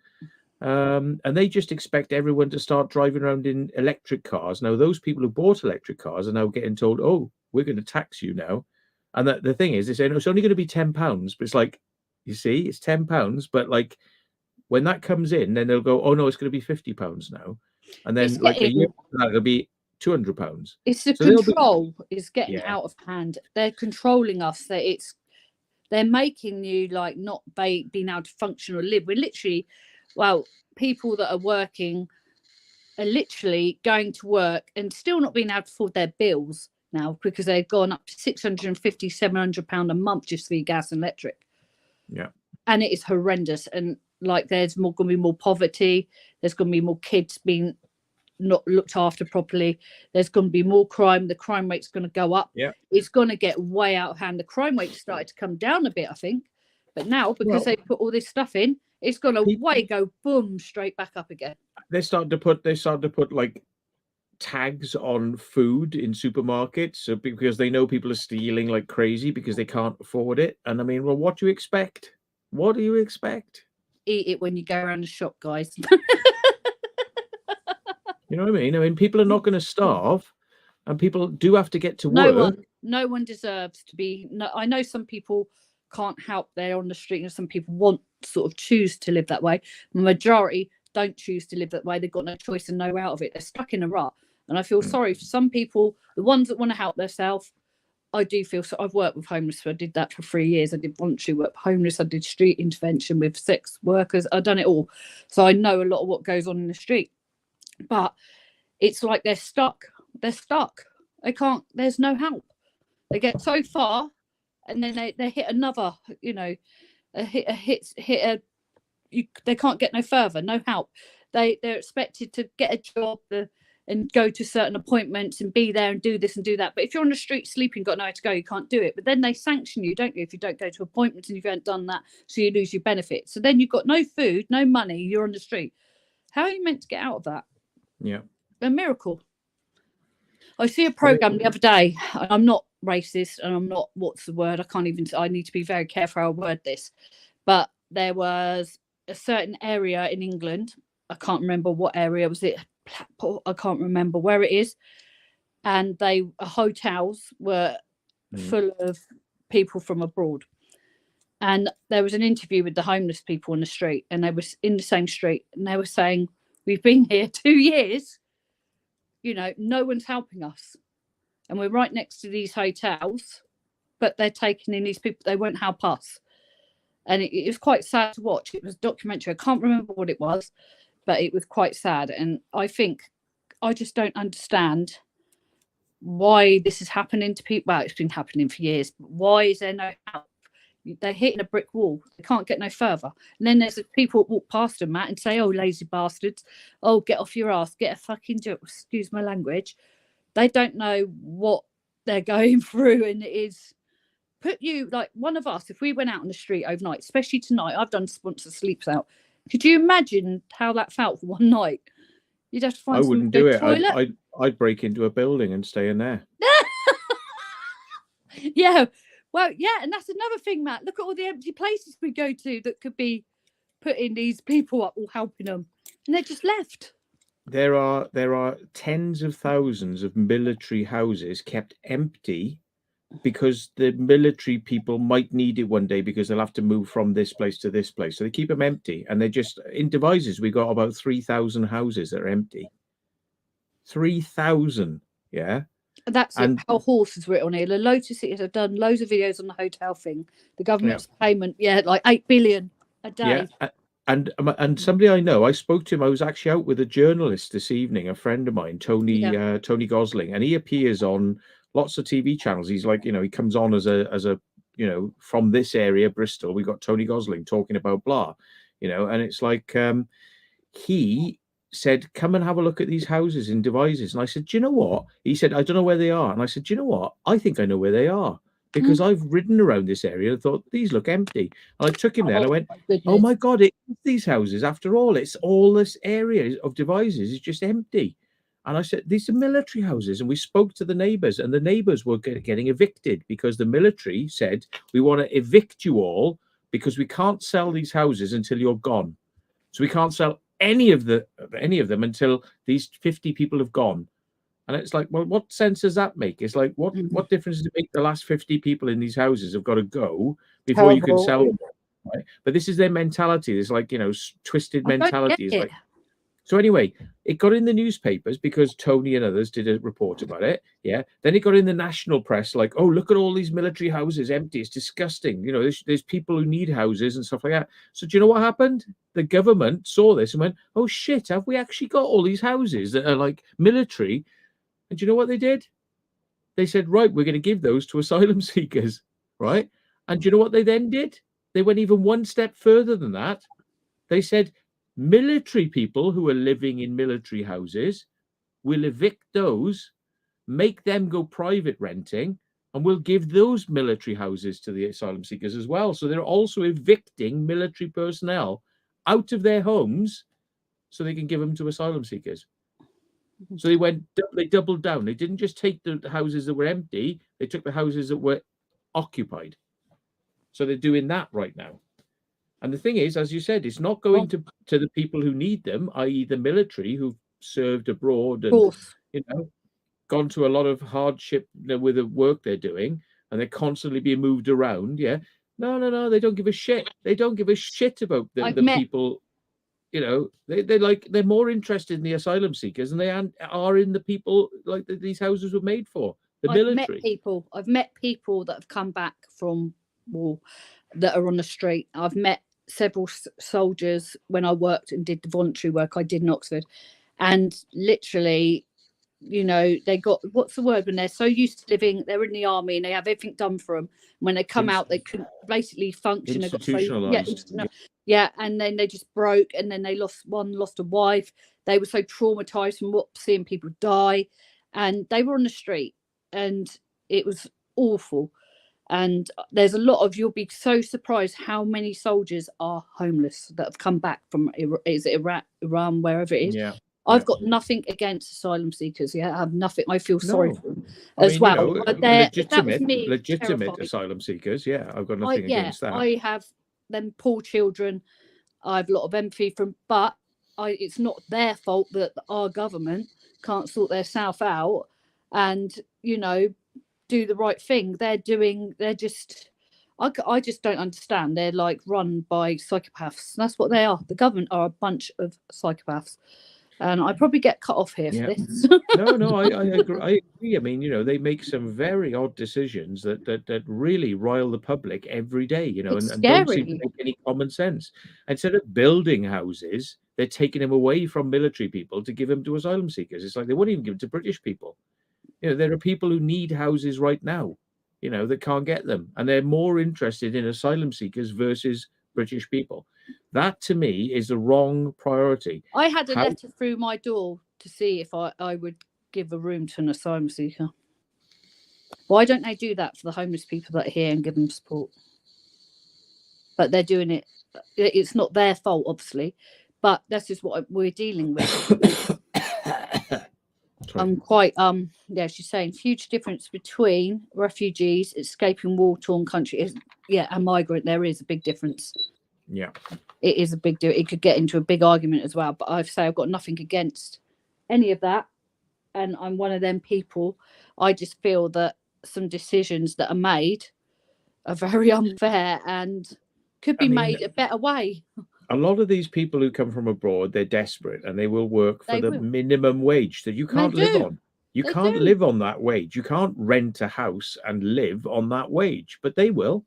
And they just expect everyone to start driving around in electric cars. Now, those people who bought electric cars are now getting told, "Oh, we're going to tax you now." And the thing is, they say, "No, it's only going to be £10." But it's like, you see, it's £10, but like when that comes in, then they'll go, "Oh no, it's going to be £50 now," and then It's like a year getting, after that, it'll be £200. it's the So they'll be, control is getting yeah, out of hand. They're controlling us. They're making you like not being able to function or live. We're literally, well, people that are working are literally going to work and still not being able to afford their bills now because they've gone up to £650, £700 a month just for your gas and electric. yeah. And it is horrendous. And like there's going to be more poverty. There's going to be more kids being not looked after properly. There's going to be more crime. The crime rate's going to go up. Yeah. It's going to get way out of hand. The crime rate started to come down a bit, I think, but now because they put all this stuff in, it's going to go boom straight back up again. They started to put like tags on food in supermarkets, so because they know people are stealing like crazy because they can't afford it. And I mean, well, what do you expect? What do you expect? Eat it when you go around the shop, guys. You know what I mean? I mean, people are not going to starve, and people do have to get to work. No one deserves to be. No, I know some people can't help they're on the street, and some people want sort of choose to live that way. The majority don't choose to live that way. They've got no choice and no out of it. They're stuck in a rut, and I feel sorry for some people. The ones that want to help themselves, I do feel so. I've worked with homeless. So I did that for 3 years. I did voluntary work for homeless. I did street intervention with sex workers. I've done it all, so I know a lot of what goes on in the street. But it's like they're stuck. They're stuck. They can't. There's no help. They get so far, and then they hit another. You know, they can't get no further. No help. They're expected to get a job and go to certain appointments and be there and do this and do that. But if you're on the street sleeping, got nowhere to go, you can't do it. But then they sanction you, don't you, if you don't go to appointments and you haven't done that, so you lose your benefits. So then you've got no food, no money. You're on the street. How are you meant to get out of that? Yeah. A miracle. I see a program the other day. I'm not racist and I'm not, what's the word? I need to be very careful how I word this. But there was a certain area in England. I can't remember what area. Was it Blackpool? I can't remember where it is. And hotels were full of people from abroad. And there was an interview with the homeless people on the street, and they were in the same street, and they were saying, "We've been here 2 years. You know, no one's helping us. And we're right next to these hotels, but they're taking in these people. They won't help us." And it was quite sad to watch. It was a documentary. I can't remember what it was, but it was quite sad. And I think I just don't understand why this is happening to people. Well, it's been happening for years. But why is there no help? They're hitting a brick wall. They can't get no further. And then there's people that walk past them, Matt, and say, "Oh, lazy bastards. Oh, get off your ass. Get a fucking job." Excuse my language. They don't know what they're going through. And it is put you like one of us, if we went out on the street overnight, especially tonight, I've done sponsor sleeps out. Could you imagine how that felt for one night? You'd have to find I wouldn't do it. I'd break into a building and stay in there. Yeah. Well, yeah, and that's another thing, Matt. Look at all the empty places we go to that could be putting these people up or helping them, and they're just left. There are tens of thousands of military houses kept empty because the military people might need it one day because they'll have to move from this place to this place. So they keep them empty, and they're just in Devizes. We got about 3,000 houses that are empty. 3,000, yeah. That's how horses were on here. The Lotus Cities have done loads of videos on the hotel thing. The government's payment, like 8 billion a day. Yeah, and somebody I know, I spoke to him. I was actually out with a journalist this evening, a friend of mine, Tony Gosling, and he appears on lots of TV channels. He's like, he comes on as a from this area, Bristol. We got Tony Gosling talking about blah, and it's like he said, "Come and have a look at these houses in Devizes." And I said, "Do you know what?" He said, "I don't know where they are." And I said, "Do you know what? I think I know where they are." because I've ridden around this area and thought these look empty. And I took him there and I went, my oh goodness. my God, it's these houses after all. It's all this area of Devizes is just empty. And I said, these are military houses. And we spoke to the neighbours, and the neighbours were getting evicted because the military said, we want to evict you all because we can't sell these houses until you're gone. So we can't sell any of them until these 50 people have gone. And it's like, well, what sense does that make? It's like, what difference does it make? The last 50 people in these houses have got to go before you can sell them. Right? But this is their mentality. It's like, twisted mentality. It's like, so anyway, it got in the newspapers because Tony and others did a report about it. Yeah. Then it got in the national press, like, oh, look at all these military houses empty. It's disgusting. There's people who need houses and stuff like that. So do you know what happened? The government saw this and went, oh shit, have we actually got all these houses that are like military? And do you know what they did? They said, right, we're going to give those to asylum seekers, right? And do you know what they then did? They went even one step further than that. They said, military people who are living in military houses, will evict those, make them go private renting, and we'll give those military houses to the asylum seekers as well. So they're also evicting military personnel out of their homes so they can give them to asylum seekers. So they doubled down. They didn't just take the houses that were empty, they took the houses that were occupied. So they're doing that right now. And the thing is, as you said, it's not going to the people who need them, i.e. the military who've served abroad and, gone to a lot of hardship with the work they're doing, and they're constantly being moved around. Yeah. No, they don't give a shit. They don't give a shit about the people. They're more interested in the asylum seekers than they are in the people like these houses were made for. Military. I've met people that have come back from war that are on the street. I've met several soldiers when I worked and did the voluntary work I did in Oxford, and literally, they got, what's the word, when they're so used to living, they're in the army and they have everything done for them. When they come out, they couldn't basically function. Institutionalized. Yeah, and then they just broke, and then they lost a wife. They were so traumatized from seeing people die, and they were on the street, and it was awful. And there's a lot of, you'll be so surprised how many soldiers are homeless that have come back from Iran, wherever it is. Yeah. I've got nothing against asylum seekers. Yeah, I have nothing. I feel sorry for them as well. But legitimate asylum seekers. Yeah, I've got nothing against that. I have them poor children. I have a lot of empathy from, but it's not their fault that our government can't sort their self out and do the right thing. I just don't understand. They're like run by psychopaths. That's what they are. The government are a bunch of psychopaths. And I probably get cut off here for this. No, I agree. I mean, they make some very odd decisions that really rile the public every day, and don't seem to make any common sense. Instead of building houses, they're taking them away from military people to give them to asylum seekers. It's like they wouldn't even give them to British people. There are people who need houses right now, that can't get them. And they're more interested in asylum seekers versus British people. That to me is the wrong priority. I had a letter through my door to see if I would give a room to an asylum seeker. Why don't they do that for the homeless people that are here and give them support? But they're doing it. It's not their fault, obviously, but this is what we're dealing with. I'm quite she's saying huge difference between refugees escaping war-torn countries and migrant. There is a big difference. Yeah, it is a big deal. It could get into a big argument as well, but I've got nothing against any of that, and I'm one of them people. I just feel that some decisions that are made are very unfair and could be made a better way. A lot of these people who come from abroad, they're desperate and they will work for the minimum wage that you can't live on. You can't live on that wage. You can't rent a house and live on that wage, but they will.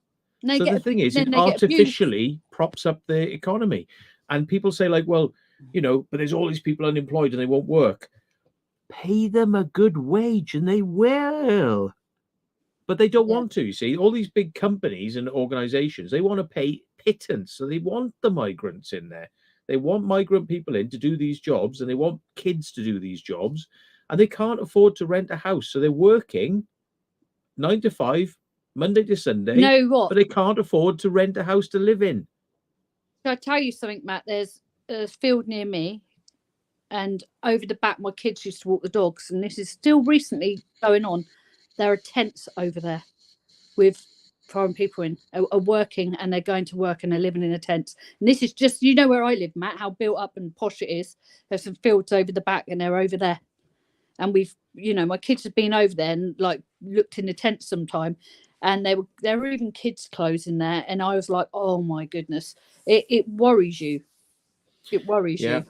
So the thing is, it artificially props up the economy. And people say like, well, but there's all these people unemployed and they won't work. Pay them a good wage and they will. But they don't want to. You see, all these big companies and organizations, they want to pay pittance. So they want the migrants in there. They want migrant people in to do these jobs, and they want kids to do these jobs. And they can't afford to rent a house. So they're working 9 to 5 Monday to Sunday, You know what? but they can't afford to rent a house to live in. Shall I tell you something, Matt? There's a field near me, and over the back, my kids used to walk the dogs, and this is still recently going on. There are tents over there with foreign people in, are working, and they're going to work and they're living in a tent. And this is just, you know where I live, Matt, how built up and posh it is. There's some fields over the back, and they're over there. And we've, you know, my kids have been over there and like looked in the tent sometime, and there were even kids' clothes in there. And I was like, oh my goodness, it worries you. It worries you.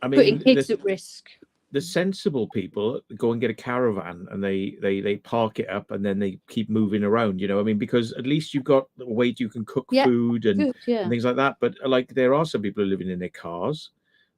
I Putting mean, kids at risk. the sensible people go and get a caravan and they park it up and then they keep moving around, you know. I mean, because at least you've got a way you can cook food and, Good, and things like that. But like there are some people who are living in their cars,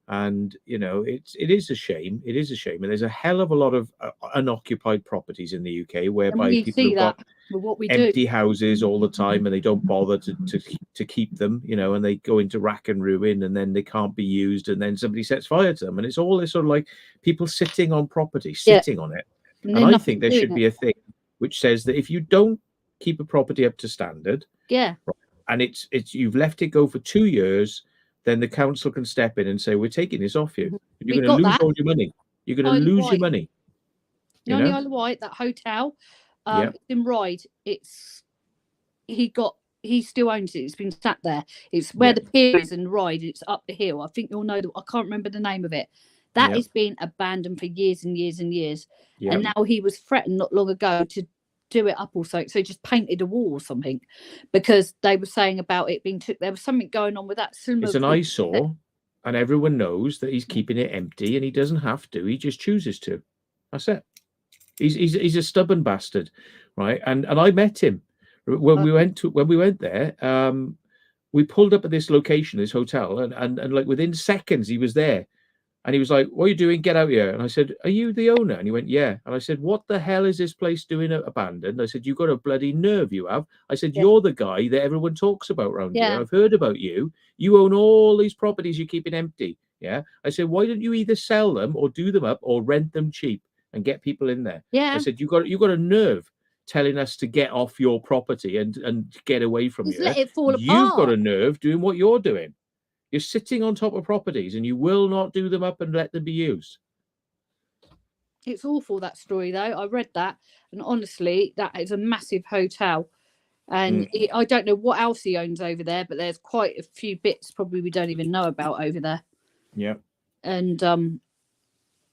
and you know, it is a shame. It is a shame, and there's a hell of a lot of unoccupied properties in the UK whereby people have got what we empty do. houses all the time, and they don't bother to keep them, you know, and they go into rack and ruin, and then they can't be used, and then somebody sets fire to them, and it's all this sort of like people sitting on property, sitting on it. And I think there should be a thing which says that if you don't keep a property up to standard, and it's you've left it go for 2 years, then the council can step in and say, we're taking this off you. You're going to lose all your money. You're going to lose your money. You know, the Isle of Wight, that hotel, it's in Ryde. He still owns it. It's been sat there. It's where the pier is in Ryde. It's up the hill. I think you'll know I can't remember the name of it. That has been abandoned for years and years and years. And now he was threatened not long ago to do it up also. So he just painted a wall or something, because they were saying about it being there was something going on with that. It's an eyesore, and everyone knows that he's keeping it empty, and he doesn't have to. He just chooses to. That's it. He's a stubborn bastard, right? And I met him when we went there. We pulled up at this location, this hotel, and like within seconds he was there. And he was like, what are you doing? Get out here. And I said, are you the owner? And he went, yeah. And I said, what the hell is this place doing abandoned? I said, you've got a bloody nerve, you have. I said, you're the guy that everyone talks about around here. I've heard about you. You own all these properties you're keeping empty. Yeah. I said, why don't you either sell them or do them up or rent them cheap and get people in there? I said, you got a nerve telling us to get off your property and get away from you. Let it fall apart. You've got a nerve doing what you're doing. You're sitting on top of properties and you will not do them up and let them be used. It's awful, that story, though. I read that, and honestly, that is a massive hotel. And I don't know what else he owns over there, but there's quite a few bits probably we don't even know about over there. Yeah. And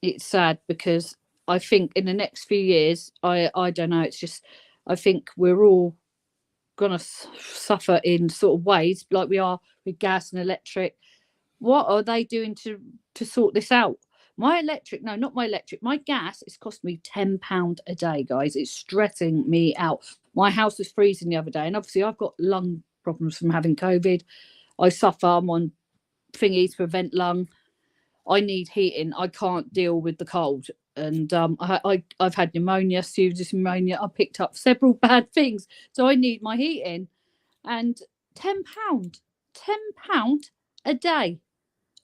it's sad, because I think in the next few years, I don't know, it's just, I think we're all going to suffer in sort of ways like we are with gas and electric. What are they doing to sort this out? My gas is costing me £10 a day, guys. It's stressing me out. My house was freezing the other day, and obviously I've got lung problems from having COVID. I suffer. I'm on thingies to prevent lung. I need heating. I can't deal with the cold. And I've had pneumonia, serious pneumonia. I picked up several bad things, so I need my heating. And £10 a day.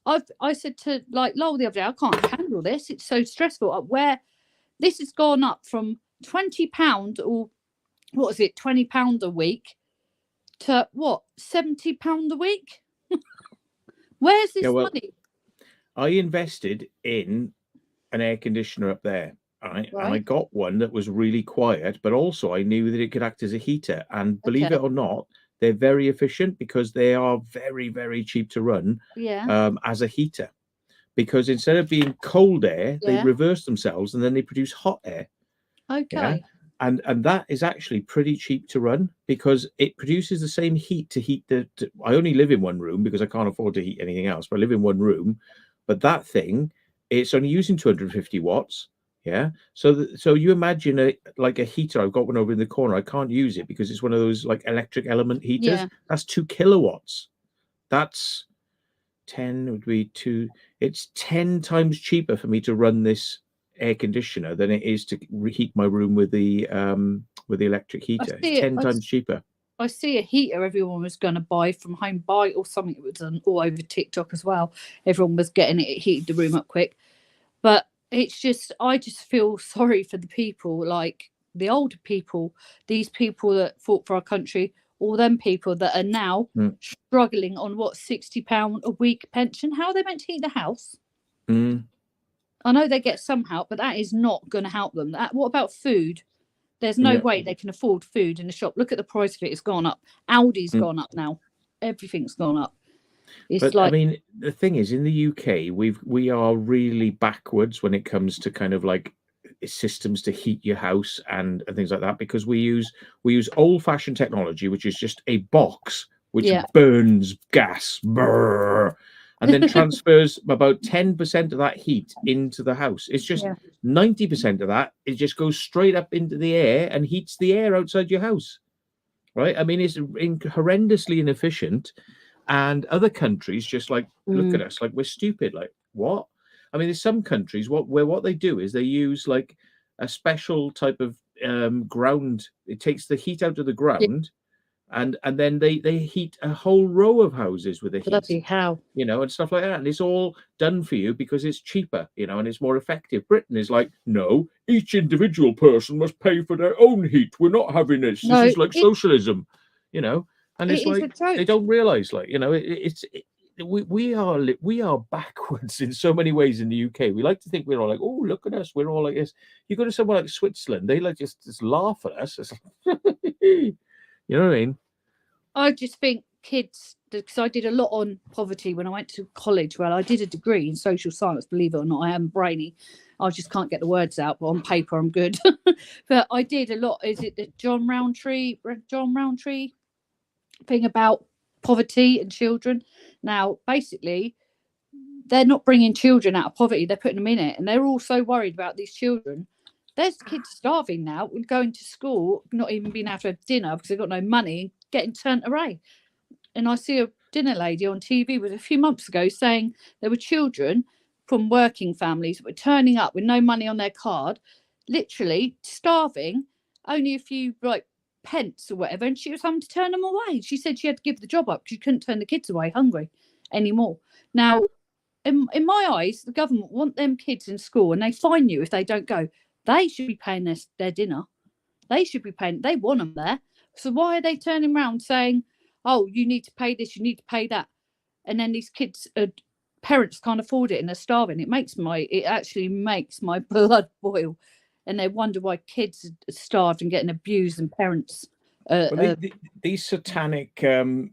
I said to like Lowell the other day, I can't handle this. It's so stressful. Where this has gone up from £20 or what is it, £20 a week to what, £70 a week? Where's this money? I invested in an air conditioner up there, right? And I got one that was really quiet, but also I knew that it could act as a heater. And believe it or not, they're very efficient because they are very, very cheap to run as a heater. Because instead of being cold air, they reverse themselves and then they produce hot air. Okay. And that is actually pretty cheap to run because it produces the same heat to heat I only live in one room because I can't afford to heat anything else, but I live in one room. But that thing, it's only using 250 watts. Yeah. So you imagine like a heater. I've got one over in the corner. I can't use it because it's one of those like electric element heaters. That's 2 kilowatts. That's 10 would be 2. It's 10 times cheaper for me to run this air conditioner than it is to reheat my room with the electric heater. It's 10 times cheaper. I see a heater everyone was going to buy from Home Buy or something. It was all over TikTok as well. Everyone was getting it. It heated the room up quick. But it's just, I just feel sorry for the people like the older people, these people that fought for our country, all them people that are now struggling on what, £60 a week pension. How are they meant to heat the house? I know they get some help, but that is not going to help them. What about food? There's no way they can afford food in the shop. Look at the price of it. It's gone up. Aldi's gone up now. Everything's gone up. It's But like, I mean, the thing is, in the UK, we are really backwards when it comes to kind of like systems to heat your house and things like that, because we use old-fashioned technology, which is just a box which burns gas, brrr, and then transfers about 10% of that heat into the house. It's just 90% of that, it just goes straight up into the air and heats the air outside your house, right? I mean, it's horrendously inefficient. And other countries just like look at us like we're stupid. Like, what? I mean, there's some countries where what they do is they use like a special type of ground. It takes the heat out of the ground, and then they heat a whole row of houses with the heat. bloody hell. You know, and stuff like that. And it's all done for you because it's cheaper, you know, and it's more effective. Britain is like, no, each individual person must pay for their own heat. We're not having this. No, This is like socialism, you know. And it's It is a like joke. they don't realize, like, you know, we are backwards in so many ways in the UK. We like to think we're all like, oh, look at us, we're all like this. You go to somewhere like Switzerland, they like just laugh at us. It's like, you know what I mean? I just think kids, because I did a lot on poverty when I went to college. Well, I did a degree in social science, believe it or not. I am brainy. I just can't get the words out, but on paper I'm good. But I did a lot. Is it the John Rowntree thing about poverty and children? Now, basically, they're not bringing children out of poverty. They're putting them in it. And they're all so worried about these children. There's kids starving now, going to school, not even being able to have dinner because they've got no money, getting turned away. And I see a dinner lady on TV a few months ago saying there were children from working families that were turning up with no money on their card, literally starving, only a few like pence or whatever, and she was having to turn them away. She said she had to give the job up because she couldn't turn the kids away hungry anymore. Now, in my eyes, the government want them kids in school and they fine you if they don't go. They should be paying their dinner. They should be paying. They want them there. So why are they turning around saying, oh, you need to pay this, you need to pay that? And then these kids, parents can't afford it and they're starving. It actually makes my blood boil. And they wonder why kids are starved and getting abused and parents. These satanic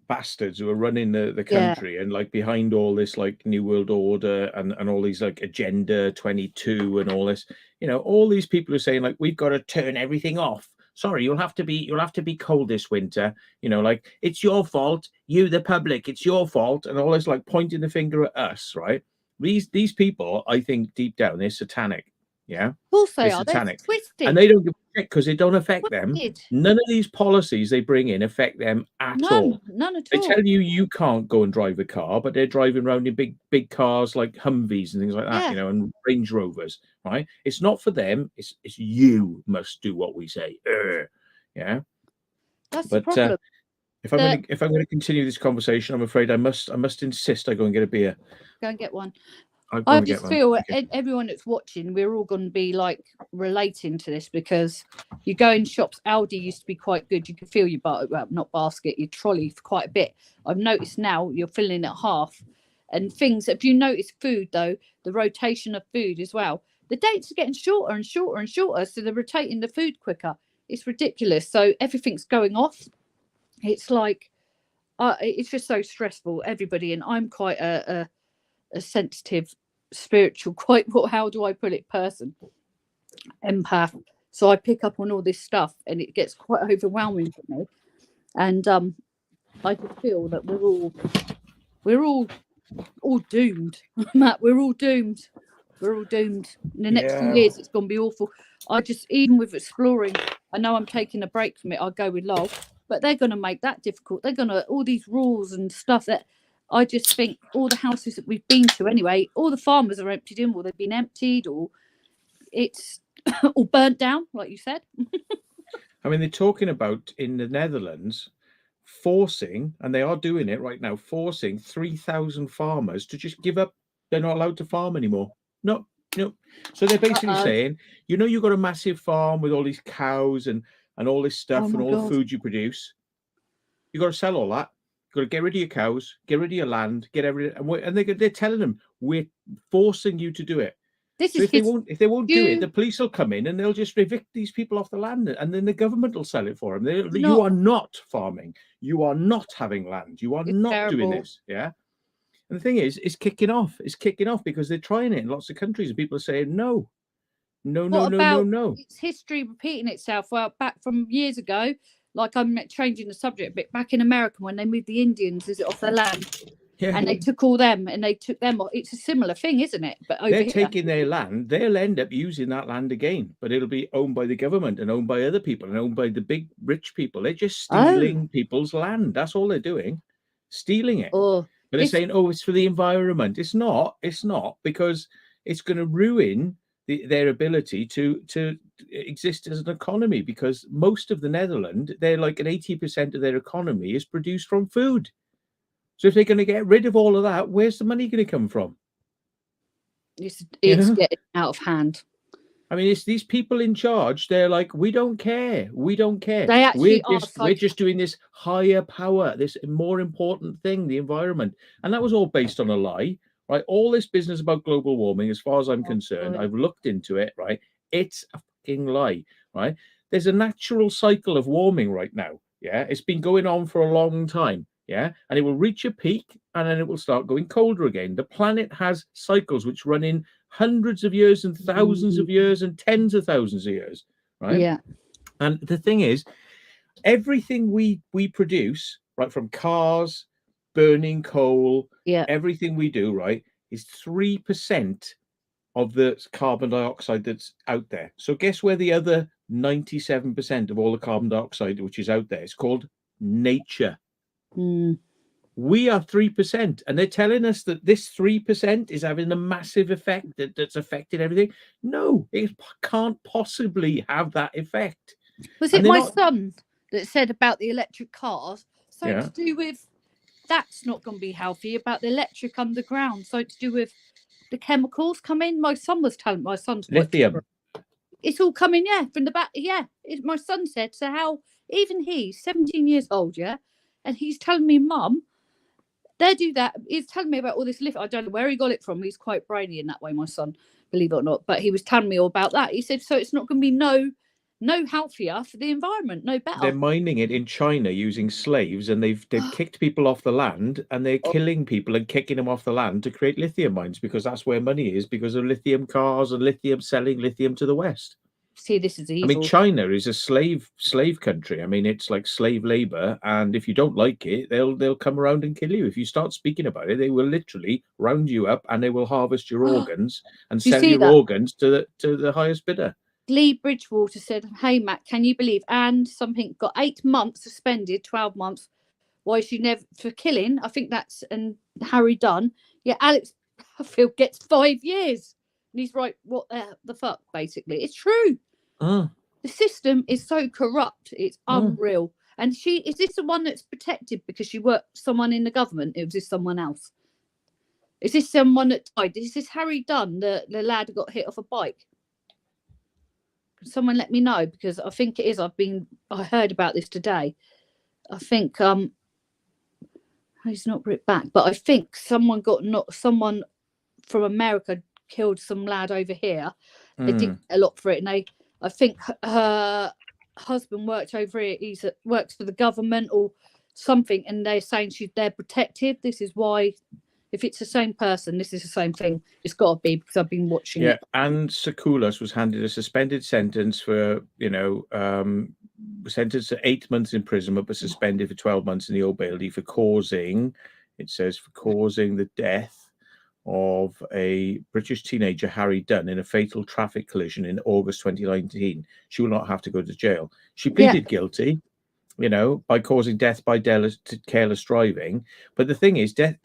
bastards who are running the country and like behind all this like New World Order and all these like Agenda 22 and all this, you know, all these people are saying like, we've got to turn everything off. Sorry, you'll have to be cold this winter. You know, like, it's your fault. You, the public, it's your fault. And all this like pointing the finger at us, right? These people, I think deep down, they're satanic. Yeah. Of course they are. Satanic. They're twisted. And they don't give a shit because it don't affect them. None of these policies they bring in affect them at all. None at They all. tell you can't go and drive a car, but they're driving around in big cars like Humvees and things like that, you know, and Range Rovers, right? It's not for them. It's you must do what we say. Yeah. That's the problem. If I'm going to continue this conversation, I'm afraid I must insist I go and get a beer. Go and get one. I just feel everyone that's watching, we're all going to be like relating to this because you go in shops. Aldi used to be quite good. You could fill your your trolley for quite a bit. I've noticed now you're filling it half. And things, if you notice food though, the rotation of food as well, the dates are getting shorter and shorter and shorter. So they're rotating the food quicker. It's ridiculous. So everything's going off. It's like, it's just so stressful, everybody. And I'm quite a sensitive, spiritual, how do I put it, person, empath. So I pick up on all this stuff and it gets quite overwhelming for me. And I just feel that we're all doomed. Matt, we're all doomed. We're all doomed. In the next few years, it's going to be awful. Even with exploring, I know I'm taking a break from it. I'll go with Lol, but they're going to make that difficult. They're going to, all these rules and stuff that I just think all the houses that we've been to anyway, all the farmers are emptied in, or they've been emptied, or it's all burnt down, like you said. I mean, they're talking about in the Netherlands forcing, and they are doing it right now, forcing 3,000 farmers to just give up. They're not allowed to farm anymore. No, So they're basically Uh-oh. saying, you've got a massive farm with all these cows and all this stuff Oh and my all the God. food you produce. You've got to sell all that. You've got to get rid of your cows, get rid of your land, get everything. And they're telling them, we're forcing you to do it. This So is if they won't do it, you- the police will come in and they'll just evict these people off the land, and then the government will sell it for them. You not- are not farming. You are not having land. You are It's not doing terrible. this. Yeah. And the thing is, it's kicking off. It's kicking off because they're trying it in lots of countries, and people are saying no. It's history repeating itself. Well, back from years ago, like I'm changing the subject a bit. Back in America, when they moved the Indians, is it off their land? Yeah. And they took all them, and they took them off. It's a similar thing, isn't it? But over They're here, taking their land. They'll end up using that land again, but it'll be owned by the government and owned by other people and owned by the big rich people. They're just stealing people's land. That's all they're doing, stealing it. Oh, But they're saying, it's for the environment. It's not, because it's going to ruin their ability to exist as an economy, because most of the Netherlands, they're like 80% of their economy is produced from food. So if they're going to get rid of all of that, where's the money going to come from? it's getting out of hand. I mean, it's these people in charge. They're like, we don't care. We don't care. They actually we're just doing this higher power, this more important thing, the environment. And that was all based on a lie, right? All this business about global warming, as far as I'm concerned, I've looked into it, right? It's a fucking lie, right? There's a natural cycle of warming right now. Yeah. It's been going on for a long time. Yeah. And it will reach a peak and then it will start going colder again. The planet has cycles which run in hundreds of years and thousands of years and tens of thousands of years, right? Yeah. And the thing is, everything we produce, right, from cars, burning coal, everything we do, right, is 3% of the carbon dioxide that's out there. So guess where the other 97% of all the carbon dioxide which is out there is? Called nature. We are 3%, and they're telling us that this 3% is having a massive effect that's affected everything. No, it can't possibly have that effect. Was it my son that said about the electric cars? So to do with that's not going to be healthy, about the electric underground. So to do with the chemicals coming. My son was telling my son's lithium. It's all coming, from the back. My son said, so how even he's 17 years old, and he's telling me, Mum, they do that. He's telling me about all this lithium. I don't know where he got it from. He's quite brainy in that way, my son, believe it or not. But he was telling me all about that. He said, so it's not going to be no healthier for the environment, no better. They're mining it in China using slaves, and they've kicked people off the land, and they're killing people and kicking them off the land to create lithium mines, because that's where money is, because of lithium cars and lithium, selling lithium to the West. See, this is evil. I mean, China is a slave country. I mean, it's like slave labor, and if you don't like it, they'll come around and kill you. If you start speaking about it, they will literally round you up and they will harvest your organs and sell your organs to the highest bidder. Lee Bridgewater said, hey, Matt, can you believe Anne something got 8 months suspended, 12 months. Why she never for killing? I think that's and Harry Dunn. Yeah, Alex Huffield gets 5 years. And he's right, what the fuck, basically. It's true. The system is so corrupt. It's unreal. And is this the one that's protected because she worked someone in the government? Or was this someone else? Is this someone that died? Is this Harry Dunn, the lad who got hit off a bike? Can someone let me know? Because I think it is. I heard about this today. I think he's not brought back, but I think someone from America killed some lad over here. They did a lot for it, and I think her husband worked over here. He works for the government or something, and they're saying they're protected. This is why. If it's the same person, this is the same thing. It's got to be, because I've been watching it. And Sakoulas was handed a suspended sentence for, sentenced to 8 months imprisonment, but suspended for 12 months in the Old Bailey for causing the death of a British teenager, Harry Dunn, in a fatal traffic collision in August 2019. She will not have to go to jail. She pleaded guilty, by causing death by careless driving. But the thing is, death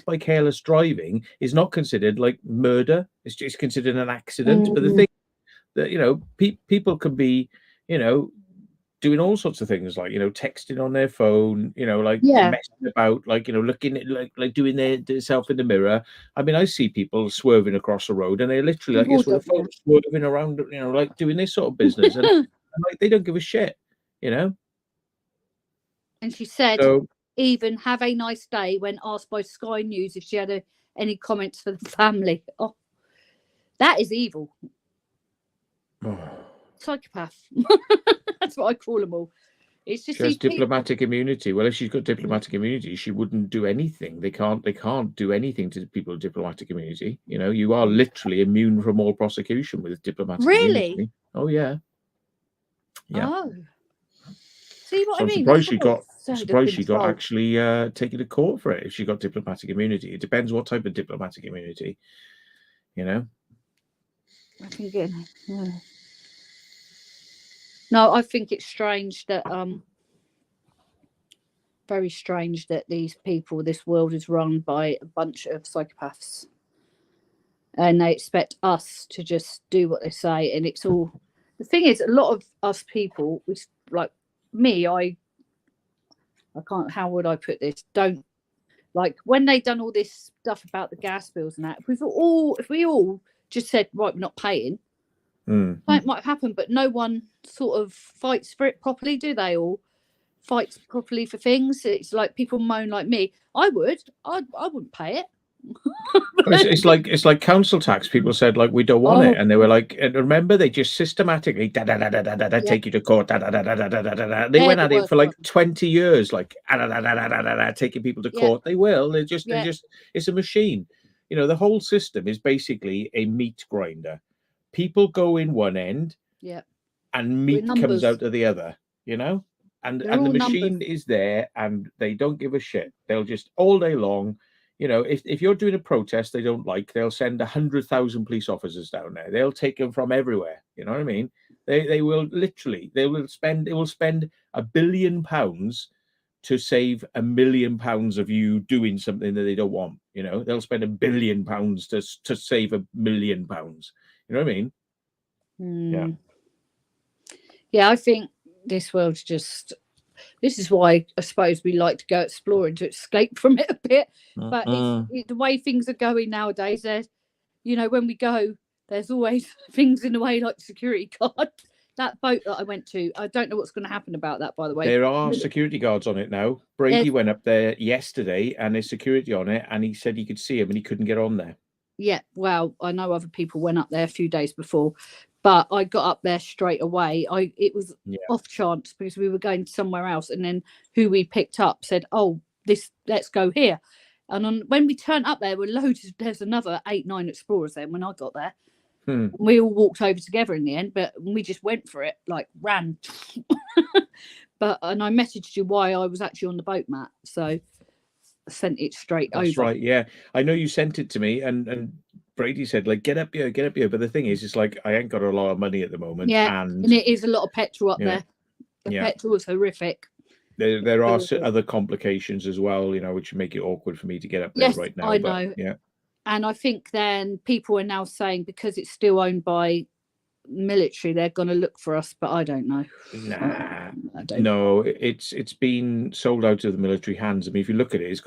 by careless driving is not considered like murder. It's just considered an accident. But the thing that, people can be, doing all sorts of things, like, texting on their phone, like Yeah. messing about, like, looking at, like doing their self in the mirror. I mean, I see people swerving across the road and they're literally like We've this all with a phone done swerving around, like doing this sort of business, and that. like they don't give a shit, And she said, So even have a nice day when asked by Sky News if she had any comments for the family. Oh, that is evil. Psychopath. That's what I call them all. It's just she has these people. diplomatic immunity. Well, if she's got diplomatic immunity, she wouldn't do anything. They can't do anything to people with diplomatic immunity. You are literally immune from all prosecution with diplomatic Really? immunity. Oh yeah. Yeah. Oh. See what So I I'm mean? surprised she That's got so she got actually taken to court for it if she got diplomatic immunity. It depends what type of diplomatic immunity, I think No, I think it's strange that very strange that this world is run by a bunch of psychopaths. And they expect us to just do what they say, and it's all. The thing is, a lot of us people, which like me, I can't. How would I put this? Don't like when they done all this stuff about the gas bills and that. If we all just said, right, we're not paying, that might happen. But no one sort of fights for it properly, do they? Or fights properly for things. It's like people moan like me. I wouldn't pay it. It's like council tax. People said, like, we don't want it, and they were like, and remember, they just systematically take you to court. They went at it for like 20 years, like taking people to court. They will. They're just it's a machine. The whole system is basically a meat grinder. People go in one end, and meat comes out of the other. And the machine is there, and they don't give a shit. They'll just all day long. If you're doing a protest they don't like, they'll send 100,000 police officers down there. They'll take them from everywhere. You know what I mean? They will spend £1 billion to save £1 million of you doing something that they don't want. They'll spend £1 billion to save £1 million. You know what I mean? Yeah, I think this world's just. This is why I suppose we like to go exploring to escape from it a bit. But the way things are going nowadays, there's, when we go, there's always things in the way, like security guard. That boat that I went to, I don't know what's going to happen about that, by the way. There are security guards on it now. Brady went up there yesterday and there's security on it, and he said he could see him and he couldn't get on there. Yeah, well, I know other people went up there a few days before, but I got up there straight away. It was off chance because we were going somewhere else, and then who we picked up said, "Oh, let's go here." And when we turned up there, there's another 8-9 explorers there. When I got there, we all walked over together in the end, but we just went for it, like ran. And I messaged you why I was actually on the boat, Matt. So I sent it straight over. That's right. Yeah, I know you sent it to me, and Brady said, like, get up here. But the thing is, it's like I ain't got a lot of money at the moment. Yeah, and it is a lot of petrol up there. The petrol is horrific. There are other complications as well, which make it awkward for me to get up there right now. I know. Yeah. And I think then people are now saying because it's still owned by military, they're going to look for us, but I don't know. Nah, no, it's been sold out of the military hands. I mean, if you look at it, it's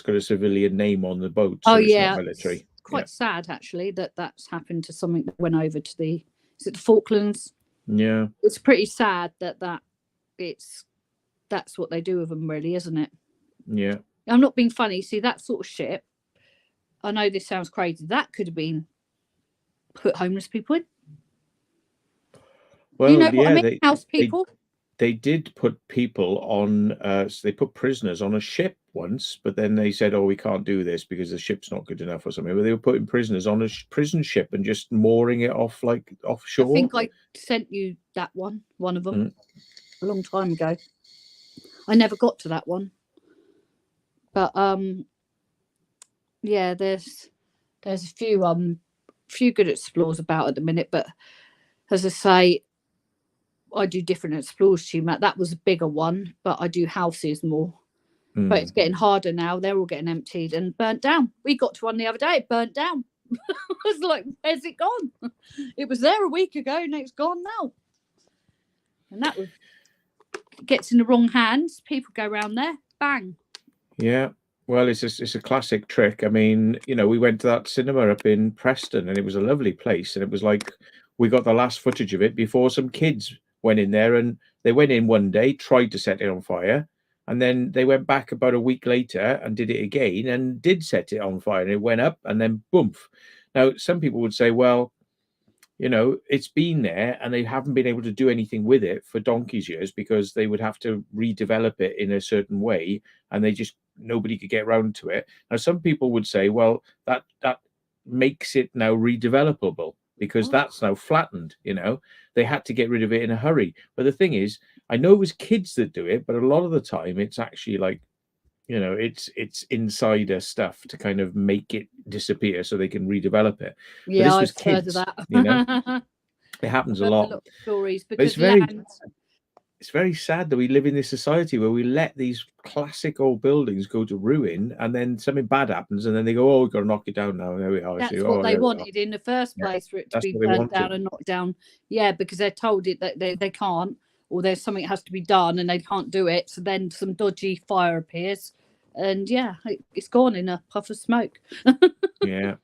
got a civilian name on the boat. So it's not military. It's quite sad actually that's happened to something that went over to the Falklands. Yeah, it's pretty sad that's what they do with them, really, isn't it? Yeah, I'm not being funny. See, that sort of shit, I know this sounds crazy, that could have been put homeless people in. Well, what I mean? House people. They did put people on. They put prisoners on a ship once, but then they said, "Oh, we can't do this because the ship's not good enough or something." But they were putting prisoners on a prison ship and just mooring it off, like offshore. I think I sent you that one of them, a long time ago. I never got to that one, but yeah, there's a few good explorers about at the minute, but as I say, I do different explorers to you, Matt. That was a bigger one, but I do houses more. But it's getting harder now. They're all getting emptied and burnt down. We got to one the other day, it burnt down. I was like, where's it gone? It was there a week ago and it's gone now. And that was gets in the wrong hands, people go around there, bang. Yeah. Well, it's a classic trick. I mean, you know, we went to that cinema up in Preston, and it was a lovely place, and it was like we got the last footage of it before some kids went in there, and they went in one day, tried to set it on fire, and then they went back about a week later and did it again and did set it on fire, and it went up, and then boom. Now, some people would say, well, you know, it's been there and they haven't been able to do anything with it for donkey's years because they would have to redevelop it in a certain way, and they just nobody could get around to it. Now, some people would say, well, that makes it now redevelopable because that's now flattened. You know, they had to get rid of it in a hurry. But the thing is, I know it was kids that do it, but a lot of the time it's actually like, you know, it's insider stuff to kind of make it disappear so they can redevelop it. Yeah, this was I've heard of kids, that. you know. It happens a Heard lot. of stories But because it's very sad that we live in this society where we let these classic old buildings go to ruin, and then something bad happens, and then they go, "Oh, we've got to knock it down now." There we are. that's So, what oh, they there we are. wanted in the first Yeah, place, for it to that's be what they burnt down wanted. and knocked down. Yeah, because they're told it that they can't, or there's something has to be done and they can't do it. So then some dodgy fire appears, and yeah, it's gone in a puff of smoke. Yeah.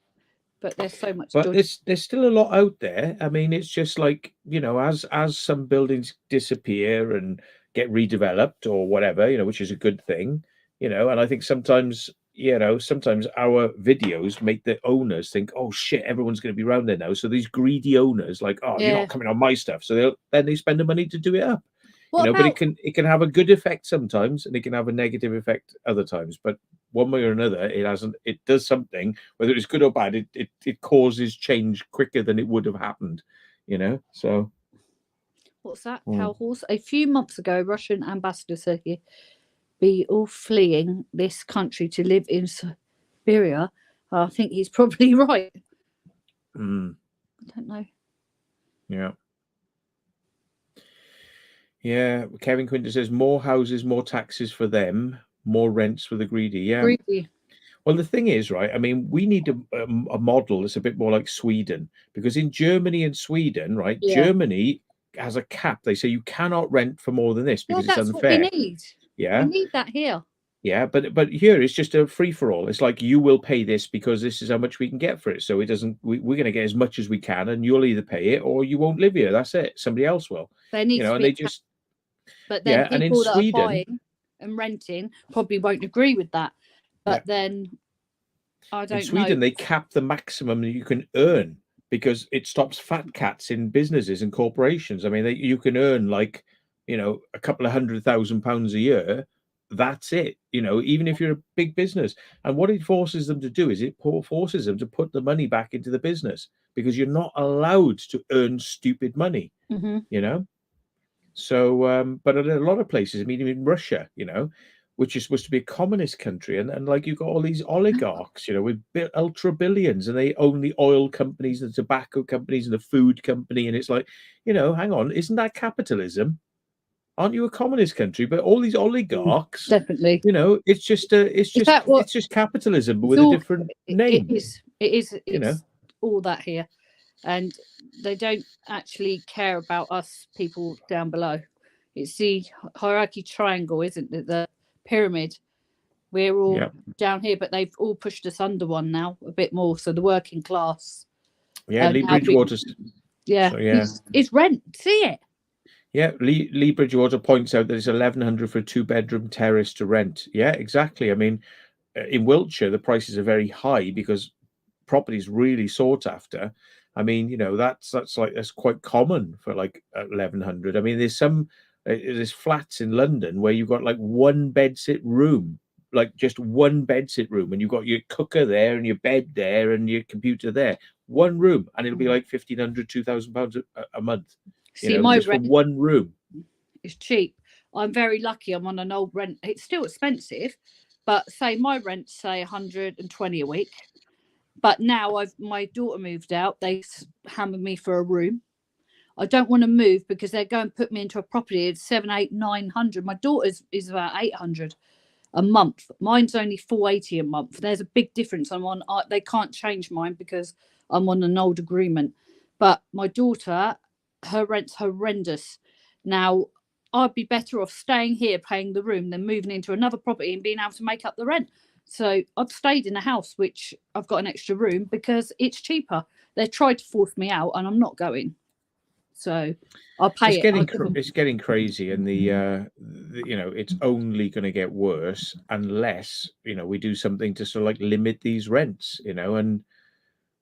But there's so much But dodgy. there's still a lot out there. I mean, it's just like, you know, as some buildings disappear and get redeveloped or whatever, you know, which is a good thing, you know. And I think sometimes, you know, sometimes our videos make the owners think, oh shit, everyone's going to be around there now. So these greedy owners, like, oh, you're Yeah. not coming on my stuff. So then they spend the money to do it up. What You know, but about it can have a good effect sometimes, and it can have a negative effect other times. But one way or another, it does something, whether it's good or bad, it causes change quicker than it would have happened, you know. So what's that? Mm. Cow horse? A few months ago, Russian ambassador said he'd be all fleeing this country to live in Siberia. I think he's probably right. mm, I don't know. yeah. Yeah, Kevin Quinter says more houses, more taxes for them, more rents for the greedy. Yeah. Greedy. Well, the thing is, right? I mean, we need a model that's a bit more like Sweden, because in Germany and Sweden, right? Yeah. Germany has a cap. They say you cannot rent for more than this Well, because it's that's unfair. what we need. Yeah. We need that here. Yeah, but here it's just a free for all. It's like you will pay this because this is how much we can get for it. So it doesn't. We're going to get as much as we can, and you'll either pay it or you won't live here. That's it. Somebody else will. There needs You know, to and be they just but then yeah. And in people that are Sweden, buying and renting probably won't agree with that. But then I don't know. in Sweden they cap the maximum that you can earn because it stops fat cats in businesses and corporations. I mean, you can earn like, you know, a couple of £100,000 a year. That's it, you know, even if you're a big business. And what it forces them to do is it forces them to put the money back into the business because you're not allowed to earn stupid money, Mhm. you know. So, but in a lot of places, I mean, in Russia, you know, which is supposed to be a communist country, and like you've got all these oligarchs, you know, with ultra billions, and they own the oil companies, the tobacco companies, and the food company, and it's like, you know, hang on, isn't that capitalism? Aren't you a communist country? But all these oligarchs, Definitely. you know, it's just capitalism, but with a different name. It is. You know, It's all that here, and they don't actually care about us people down below. It's the hierarchy triangle, isn't it? The pyramid. We're all down here, but they've all pushed us under one now a bit more. So the working class. Yeah, Lee Bridgewater. It's rent. See it. Yeah, Lee Bridgewater points out that it's 1,100 for a 2-bedroom terrace to rent. Yeah, exactly. I mean, in Wiltshire, the prices are very high because property is really sought after. I mean, you know, that's quite common for like 1,100. I mean, there's flats in London where you've got like one bedsit room, like just one bedsit room, and you've got your cooker there and your bed there and your computer there, one room, and it'll be like £1,500, £2,000 a month. See, you know, my just rent for one room. It's cheap. I'm very lucky. I'm on an old rent. It's still expensive, but say my rent's say 120 a week. But now my daughter moved out. They hammered me for a room. I don't want to move because they're going to put me into a property. It's 700, 800, 900. My daughter's is about 800 a month. Mine's only 480 a month. There's a big difference. They can't change mine because I'm on an old agreement. But my daughter, her rent's horrendous. Now, I'd be better off staying here paying the room than moving into another property and being able to make up the rent. So I've stayed in a house which I've got an extra room because it's cheaper. They tried to force me out and I'm not going. So I'll pay It's it. getting it's getting crazy, and the it's only going to get worse unless we do something to sort of like limit these rents, and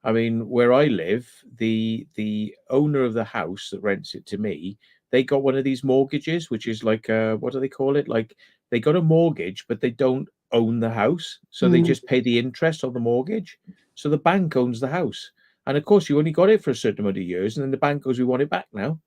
I mean, where I live, the owner of the house that rents it to me, they got one of these mortgages, which is like what do they call it? Like they got a mortgage, but they don't own the house, so they just pay the interest on the mortgage. So the bank owns the house, and of course, you only got it for a certain amount of years, and then the bank goes, "We want it back now,"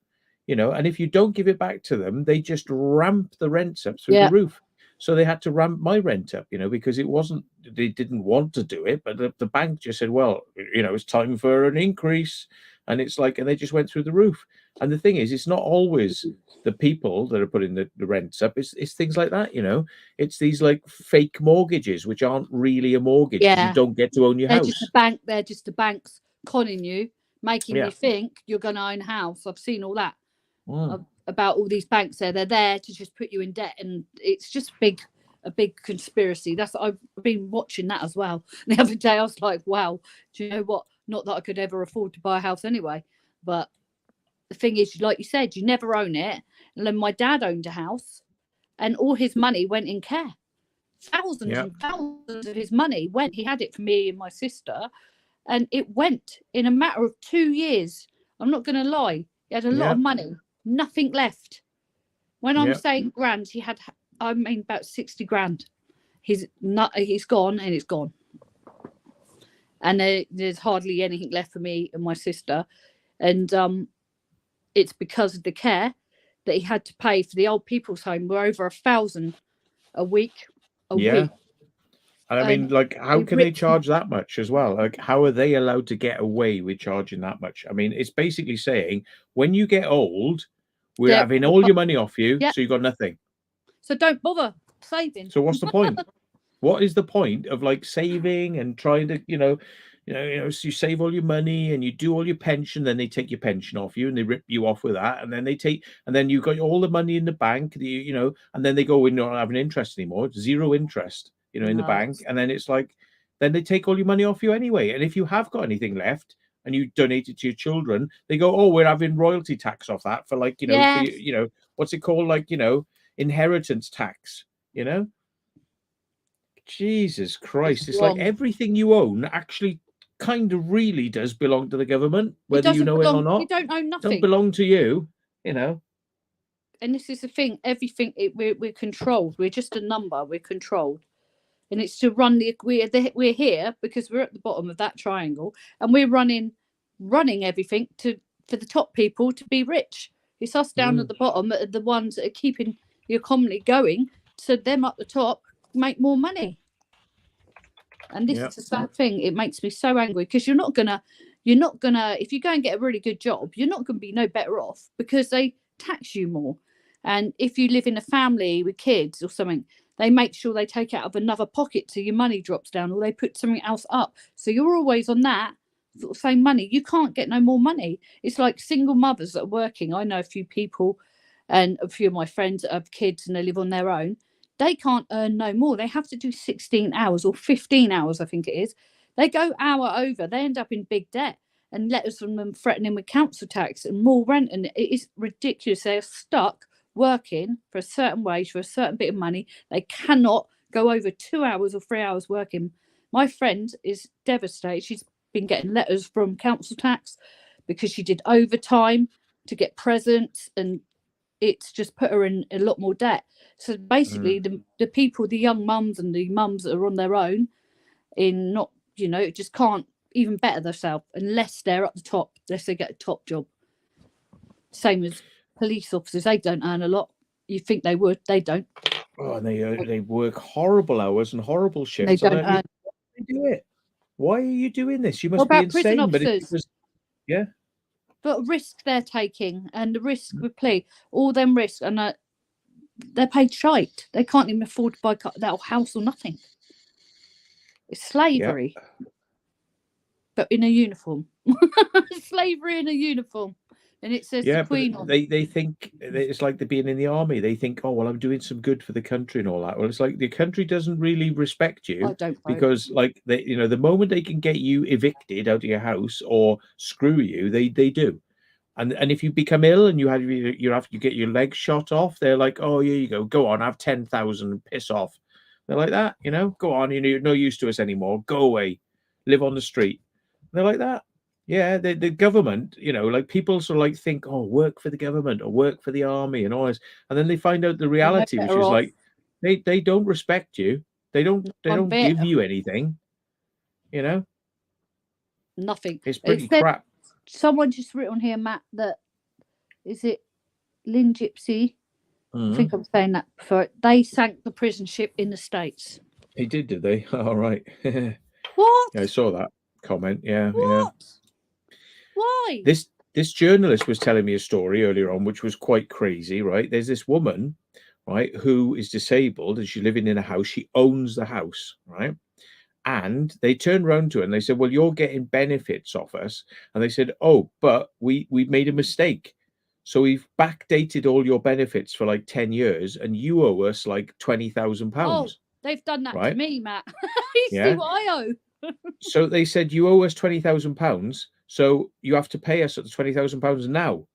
And if you don't give it back to them, they just ramp the rents up through the roof. So they had to ramp my rent up, because they didn't want to do it, but the bank just said, well, it's time for an increase. And it's like, and they just went through the roof. And the thing is, it's not always the people that are putting the rents up. It's things like that, It's these like fake mortgages, which aren't really a mortgage. Yeah. You don't get to own your house. They're just the banks conning you, making you think you're going to own a house. I've seen all that. About all these banks they're there to just put you in debt, and it's just a big conspiracy. I've been watching that as well. The other day I was like, wow, do you know what? Not that I could ever afford to buy a house anyway, but the thing is, like you said, you never own it. And then my dad owned a house and all his money went in care. Thousands and thousands of his money went. He had it for me and my sister, and it went in a matter of 2 years. I'm not going to lie. He had a lot of money. Nothing left. When I'm saying grand, he had, about 60 grand. He's gone, and it's gone. And there's hardly anything left for me and my sister. And it's because of the care that he had to pay for the old people's home. We're over 1,000 a week. Week. And I mean, like, how can they charge that much as well? Like, how are they allowed to get away with charging that much? I mean, it's basically saying when you get old, we're having all your money off you, so you got nothing. So don't bother saving. So what's the point? What is the point of like saving and trying to, so you save all your money and you do all your pension, then they take your pension off you and they rip you off with that, and then you've got all the money in the bank, and then they go, we're not having interest anymore, 0 interest. In the bank, and then it's like, then they take all your money off you anyway. And if you have got anything left and you donate it to your children, they go, oh, we're having royalty tax off that for like, for, what's it called? Like, inheritance tax, Jesus Christ. It's like everything you own actually kind of really does belong to the government, whether you know it or not. You don't own nothing. Don't belong to you, And this is the thing, everything, we're controlled. We're just a number, we're controlled. And it's to run we're here because we're at the bottom of that triangle, and we're running everything for the top people to be rich. It's us down at the bottom, the ones that are keeping the economy going, so them up the top make more money. And this is the sad thing. It makes me so angry because you're not gonna if you go and get a really good job, you're not gonna be no better off because they tax you more. And if you live in a family with kids or something, they make sure they take out of another pocket so your money drops down, or they put something else up. So you're always on that sort of same money. You can't get no more money. It's like single mothers that are working. I know a few people and a few of my friends that have kids and they live on their own. They can't earn no more. They have to do 16 hours or 15 hours, I think it is. They go hour over. They end up in big debt, and letters from them threatening with council tax and more rent. And it is ridiculous. They're stuck working for a certain wage for a certain bit of money. They cannot go over 2 hours or 3 hours working. My friend is devastated. She's been getting letters from council tax because she did overtime to get presents, and it's just put her in a lot more debt. So basically the people, the young mums and the mums that are on their own, in not, just can't even better themselves unless they're at the top, unless they get a top job. Same as police officers, they don't earn a lot. You think they would, they don't. Oh, and they work horrible hours and horrible shifts. They don't earn. They do it. Why are you doing this? You must What about be insane. prison officers? But But risk they're taking, and the risk with plea, all them risks, and they're paid shite. They can't even afford to buy that house or nothing. It's slavery, but in a uniform. Slavery in a uniform. and it says Yeah, the Queen but on. they think it's like they're being in the army. They think, oh well, I'm doing some good for the country and all that. Well, it's like the country doesn't really respect I you don't vote. because, like, they, you know, the moment they can get you evicted out of your house or screw you, they do. And if you become ill and you get your legs shot off, they're like, oh, here you go on, have 10,000 and piss off. They're like that, you know, go on, you know, you're no use to us anymore. Go away, live on the street. They're like that. Yeah, the government, you know, like people sort of like think, oh, work for the government or work for the army and all this, and then they find out the You're no reality, which better is off. like they don't respect you. They One don't bit. give you anything. You know, Nothing. it's It pretty said crap. someone just written on here, Matt, that is it Lynn Gypsy? I think I'm saying that before. They sank the prison ship in the States. He did they? All right. What? Yeah, I saw that comment. Yeah, yeah. What? Why? This journalist was telling me a story earlier on, which was quite crazy, right? There's this woman, right, who is disabled and she's living in a house. She owns the house, right? And they turned around to her and they said, well, you're getting benefits off us. And they said, oh, but we made a mistake. So we've backdated all your benefits for like 10 years and you owe us like £20,000. Oh, they've done that right? to me, Matt. You Yeah. see what I owe? So they said, you owe us £20,000. So you have to pay us at the £20,000 now.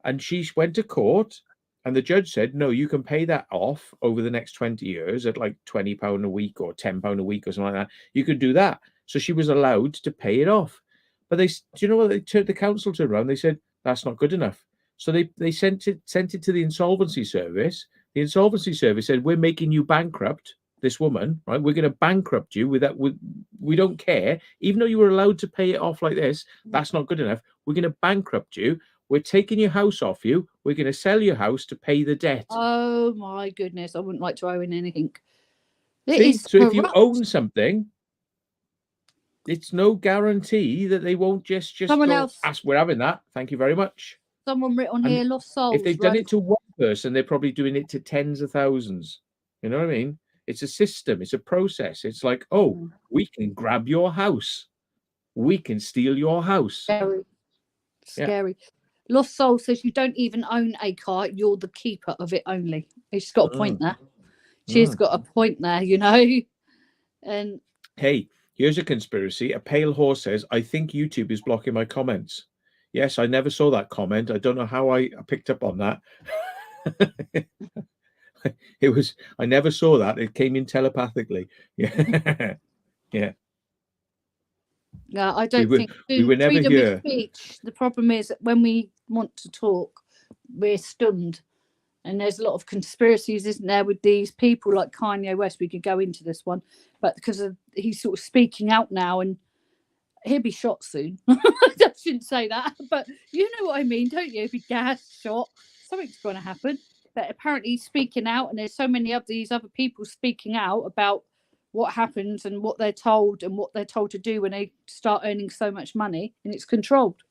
And she went to court and the judge said, no, you can pay that off over the next 20 years at like £20 a week or £10 a week or something like that. You could do that. So she was allowed to pay it off. But do you know what the council turned around? They said, that's not good enough. So they sent it to the insolvency service. The insolvency service said, we're making you bankrupt, this woman, right? We're going to bankrupt you with that. We don't care. Even though you were allowed to pay it off like this, that's not good enough. We're going to bankrupt you. We're taking your house off you. We're going to sell your house to pay the debt. Oh my goodness. I wouldn't like to own anything. See? So if you own something, it's no guarantee that they won't just Someone go, else, we're having that. Thank you very much. someone written on And here, lost souls. if they've done it to one person, they're probably doing it to tens of thousands. You know what I mean? It's a system. It's a process. It's like, oh, we can grab your house. We can steal your house. Scary. Lost Soul says you don't even own a car. You're the keeper of it only. She's got a point there. She's got a point there, you know. And hey, here's a conspiracy. A pale horse says, I think YouTube is blocking my comments. Yes, I never saw that comment. I don't know how I picked up on that. I never saw that. It came in telepathically. Yeah. Yeah. Yeah, I don't think we were never freedom here. of speech. The problem is that when we want to talk, we're stunned. And there's a lot of conspiracies, isn't there, with these people like Kanye West? We could go into this one, but because he's sort of speaking out now and he'll be shot soon. I shouldn't say that, but you know what I mean, don't you? If he gas shot, something's going to happen. But apparently he's speaking out, and there's so many of these other people speaking out about what happens and what they're told and what they're told to do when they start earning so much money, and it's controlled.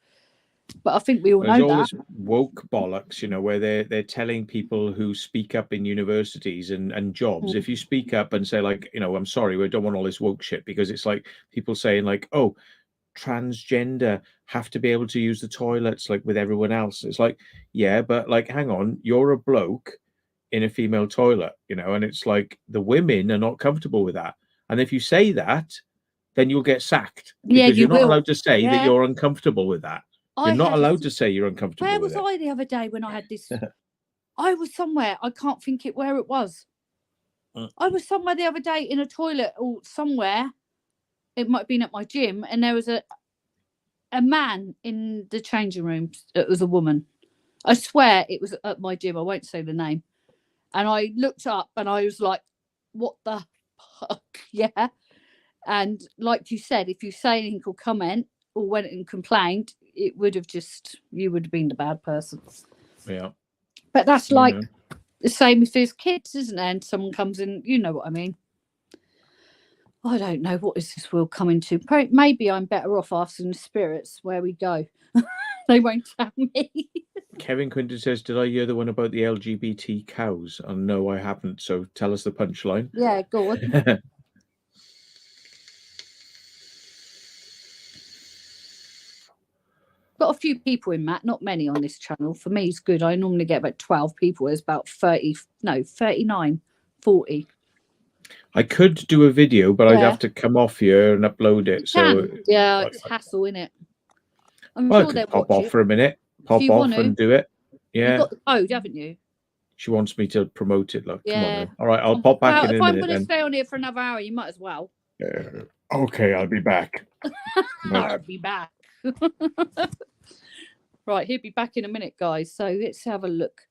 But I think we all know that. This woke bollocks, you know, where they're telling people who speak up in universities and jobs, if you speak up and say like, you know, I'm sorry, we don't want all this woke shit, because it's like people saying like, oh, transgender have to be able to use the toilets like with everyone else. It's like, yeah, but like, hang on, you're a bloke in a female toilet, you know, and it's like the women are not comfortable with that. And if you say that, then you'll get sacked, because you're not allowed to say that you're uncomfortable with that. You're not allowed to say you're uncomfortable with it. Where was I the other day when I had this? I was somewhere. I can't think where it was. I was somewhere the other day in a toilet or somewhere. It might have been at my gym, and there was a man in the changing room. It was a woman. I swear it was at my gym. I won't say the name. And I looked up and I was like, what the fuck? Yeah. And like you said, if you say anything or comment or went and complained, it would have you would have been the bad person. Yeah. But that's like the same if there's kids, isn't there? And someone comes in, you know what I mean? I don't know. What is this world coming to? Maybe I'm better off asking the spirits where we go. They won't tell me. Kevin Quinton says, did I hear the one about the LGBT cows? And no, I haven't. So tell us the punchline. Yeah, go on. got a few people in, Matt, not many on this channel. For me, it's good. I normally get about 12 people. There's about 39, 40. I could do a video, but I'd Yeah. have to come off here and upload it. So yeah, it's hassle, innit? I'm well, I sure they'll could pop watch off it. for a minute, pop you off want to. and do it. You've Yeah, got the code, haven't you? she wants me to promote it. Look, come on Yeah. then. All right, I'll pop back in If a I'm minute going to then. stay on here for another hour, you might as well. Okay, I'll be back. I'll be back. Right, he'll be back in a minute, guys. So let's have a look.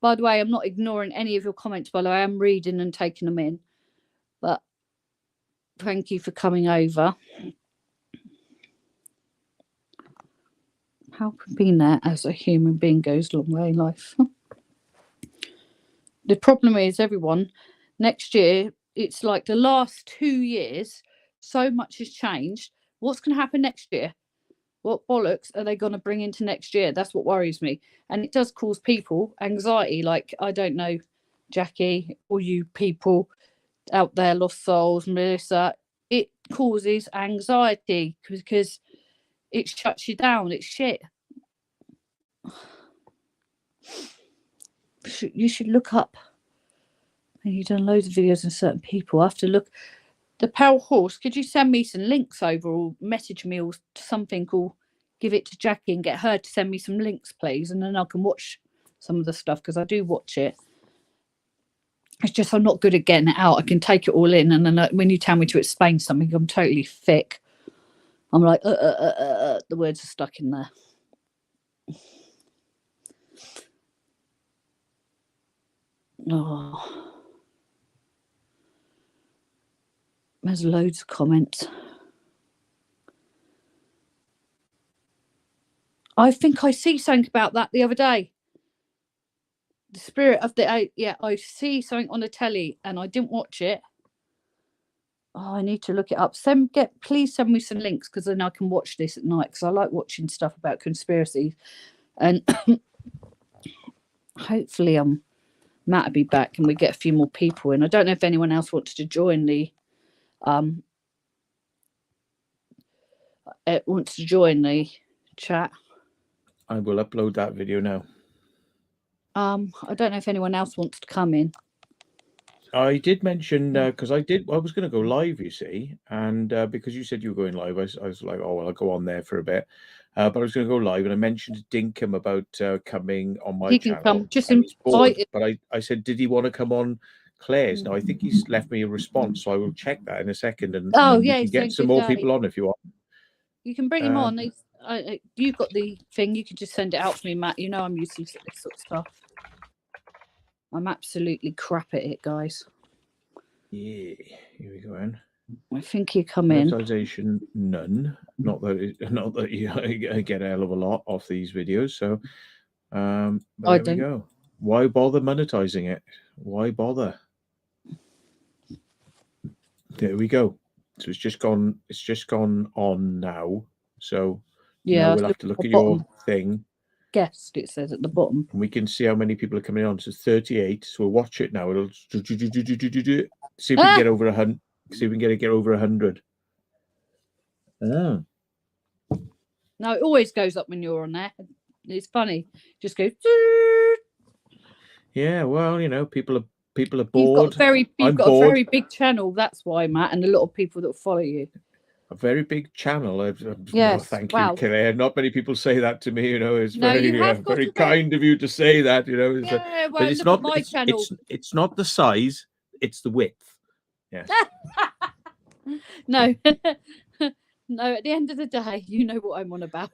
By the way, I'm not ignoring any of your comments, by the way. I am reading and taking them in. But thank you for coming over. How can being there as a human being goes a long way in life? The problem is, everyone, next year, it's like the last 2 years, so much has changed. What's going to happen next year? What bollocks are they going to bring into next year? That's what worries me. And it does cause people anxiety. Like, I don't know, Jackie, or you people out there, Lost Souls, Melissa, it causes anxiety because it shuts you down. It's shit. You should look up. You've done loads of videos on certain people. I have to look. The Pale Horse, could you send me some links over or message me or something, or give it to Jackie and get her to send me some links, please, and then I can watch some of the stuff, because I do watch it. It's just I'm not good at getting it out. I can take it all in, and then when you tell me to explain something, I'm totally thick. I'm like, the words are stuck in there. Oh. There's loads of comments. I think I see something about that the other day. The spirit of the I see something on the telly and I didn't watch it. Oh, I need to look it up. Please send me some links, because then I can watch this at night, because I like watching stuff about conspiracies. And hopefully Matt will be back and we get a few more people in. I don't know if anyone else wants to join the chat. I will upload that video now. I don't know if anyone else wants to come in. I did mention, because I was going to go live, you see, and because you said you were going live, I was like, oh, well, I'll go on there for a bit. But I was going to go live, and I mentioned to Dinkum about coming on my channel. He can come, just invite it. But I said, did he want to come on Claire's? Now, I think he's left me a response, so I will check that in a second, and we can get some more people on if you want. You can bring him on. You've got the thing. You can just send it out to me, Matt. You know I'm useless at this sort of stuff. I'm absolutely crap at it, guys. Yeah, here we go, Anne. I think you come in. Monetization, none. Not that you get a hell of a lot off these videos. So, there we go. Why bother monetizing it? Why bother? There we go. So it's just gone. It's just gone on now. So yeah, we'll have to look at your thing. Guest, it says at the bottom. And we can see how many people are coming on. So 38. So we'll watch it now. It'll see if we can get over 100. See if we can get over 100. Oh. No, it always goes up when you're on there. It's funny. Just goes. Yeah, well, you know, people are bored. You've got a very big channel. That's why, Matt, and a lot of people that follow you. A very big channel. Yes. Thank you, Claire. Not many people say that to me. You know, it's very kind of you to say that. You know, yeah, well, but it's not my channel. It's not the size; it's the width. Yeah. No. No, at the end of the day, you know what I'm on about.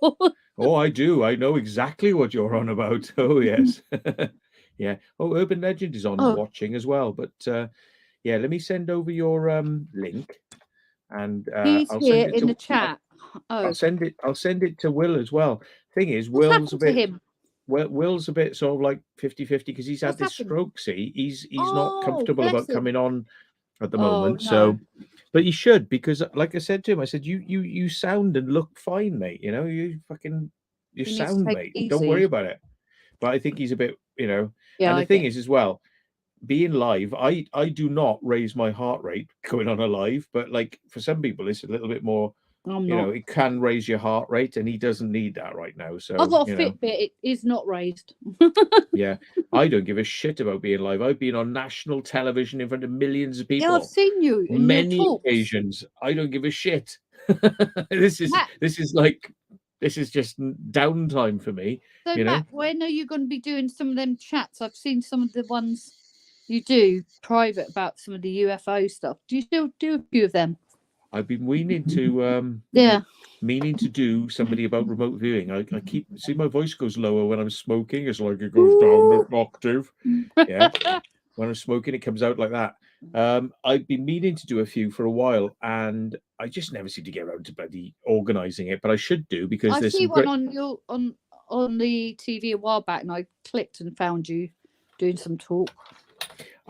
Oh, I do. I know exactly what you're on about. Oh, yes. Yeah. Oh, Urban Legend is on watching as well. But yeah, let me send over your link, and he's I'll here send it in the chat. I'll send it to Will as well. Thing is, Will's a bit sort of like 50-50 because he's had this stroke. See, he's not comfortable about coming on at the moment. No. So, but he should, because like I said to him, I said, you sound and look fine, mate. You know, you sound, mate. Don't worry about it. But I think he's a bit, you know. Yeah, and the thing is, as well, being live, I do not raise my heart rate going on a live, but like for some people, it's a little bit more I'm You know, not. it can raise your heart rate, and he doesn't need that right now. So I've got a you know, Fitbit. It is not raised. yeah, I don't give a shit about being live. I've been on national television in front of millions of Yeah, I've people seen you in your many talks. occasions. I don't give a shit. this is Matt, this is like this is just downtime for me. so You know, Matt, when are you going to be doing some of them chats? I've seen some of the ones you do private about some of the UFO stuff. Do you still do a few of them? I've been meaning to Yeah. do somebody about remote viewing. I keep see my voice goes lower when I'm smoking. It's like it goes down an octave. Yeah. When I'm smoking, it comes out like that. I've been meaning to do a few for a while, and I just never seem to get around to bloody organising it. But I should do, because I there's see some one great. on your on the TV a while back, and I clicked and found you doing some talk.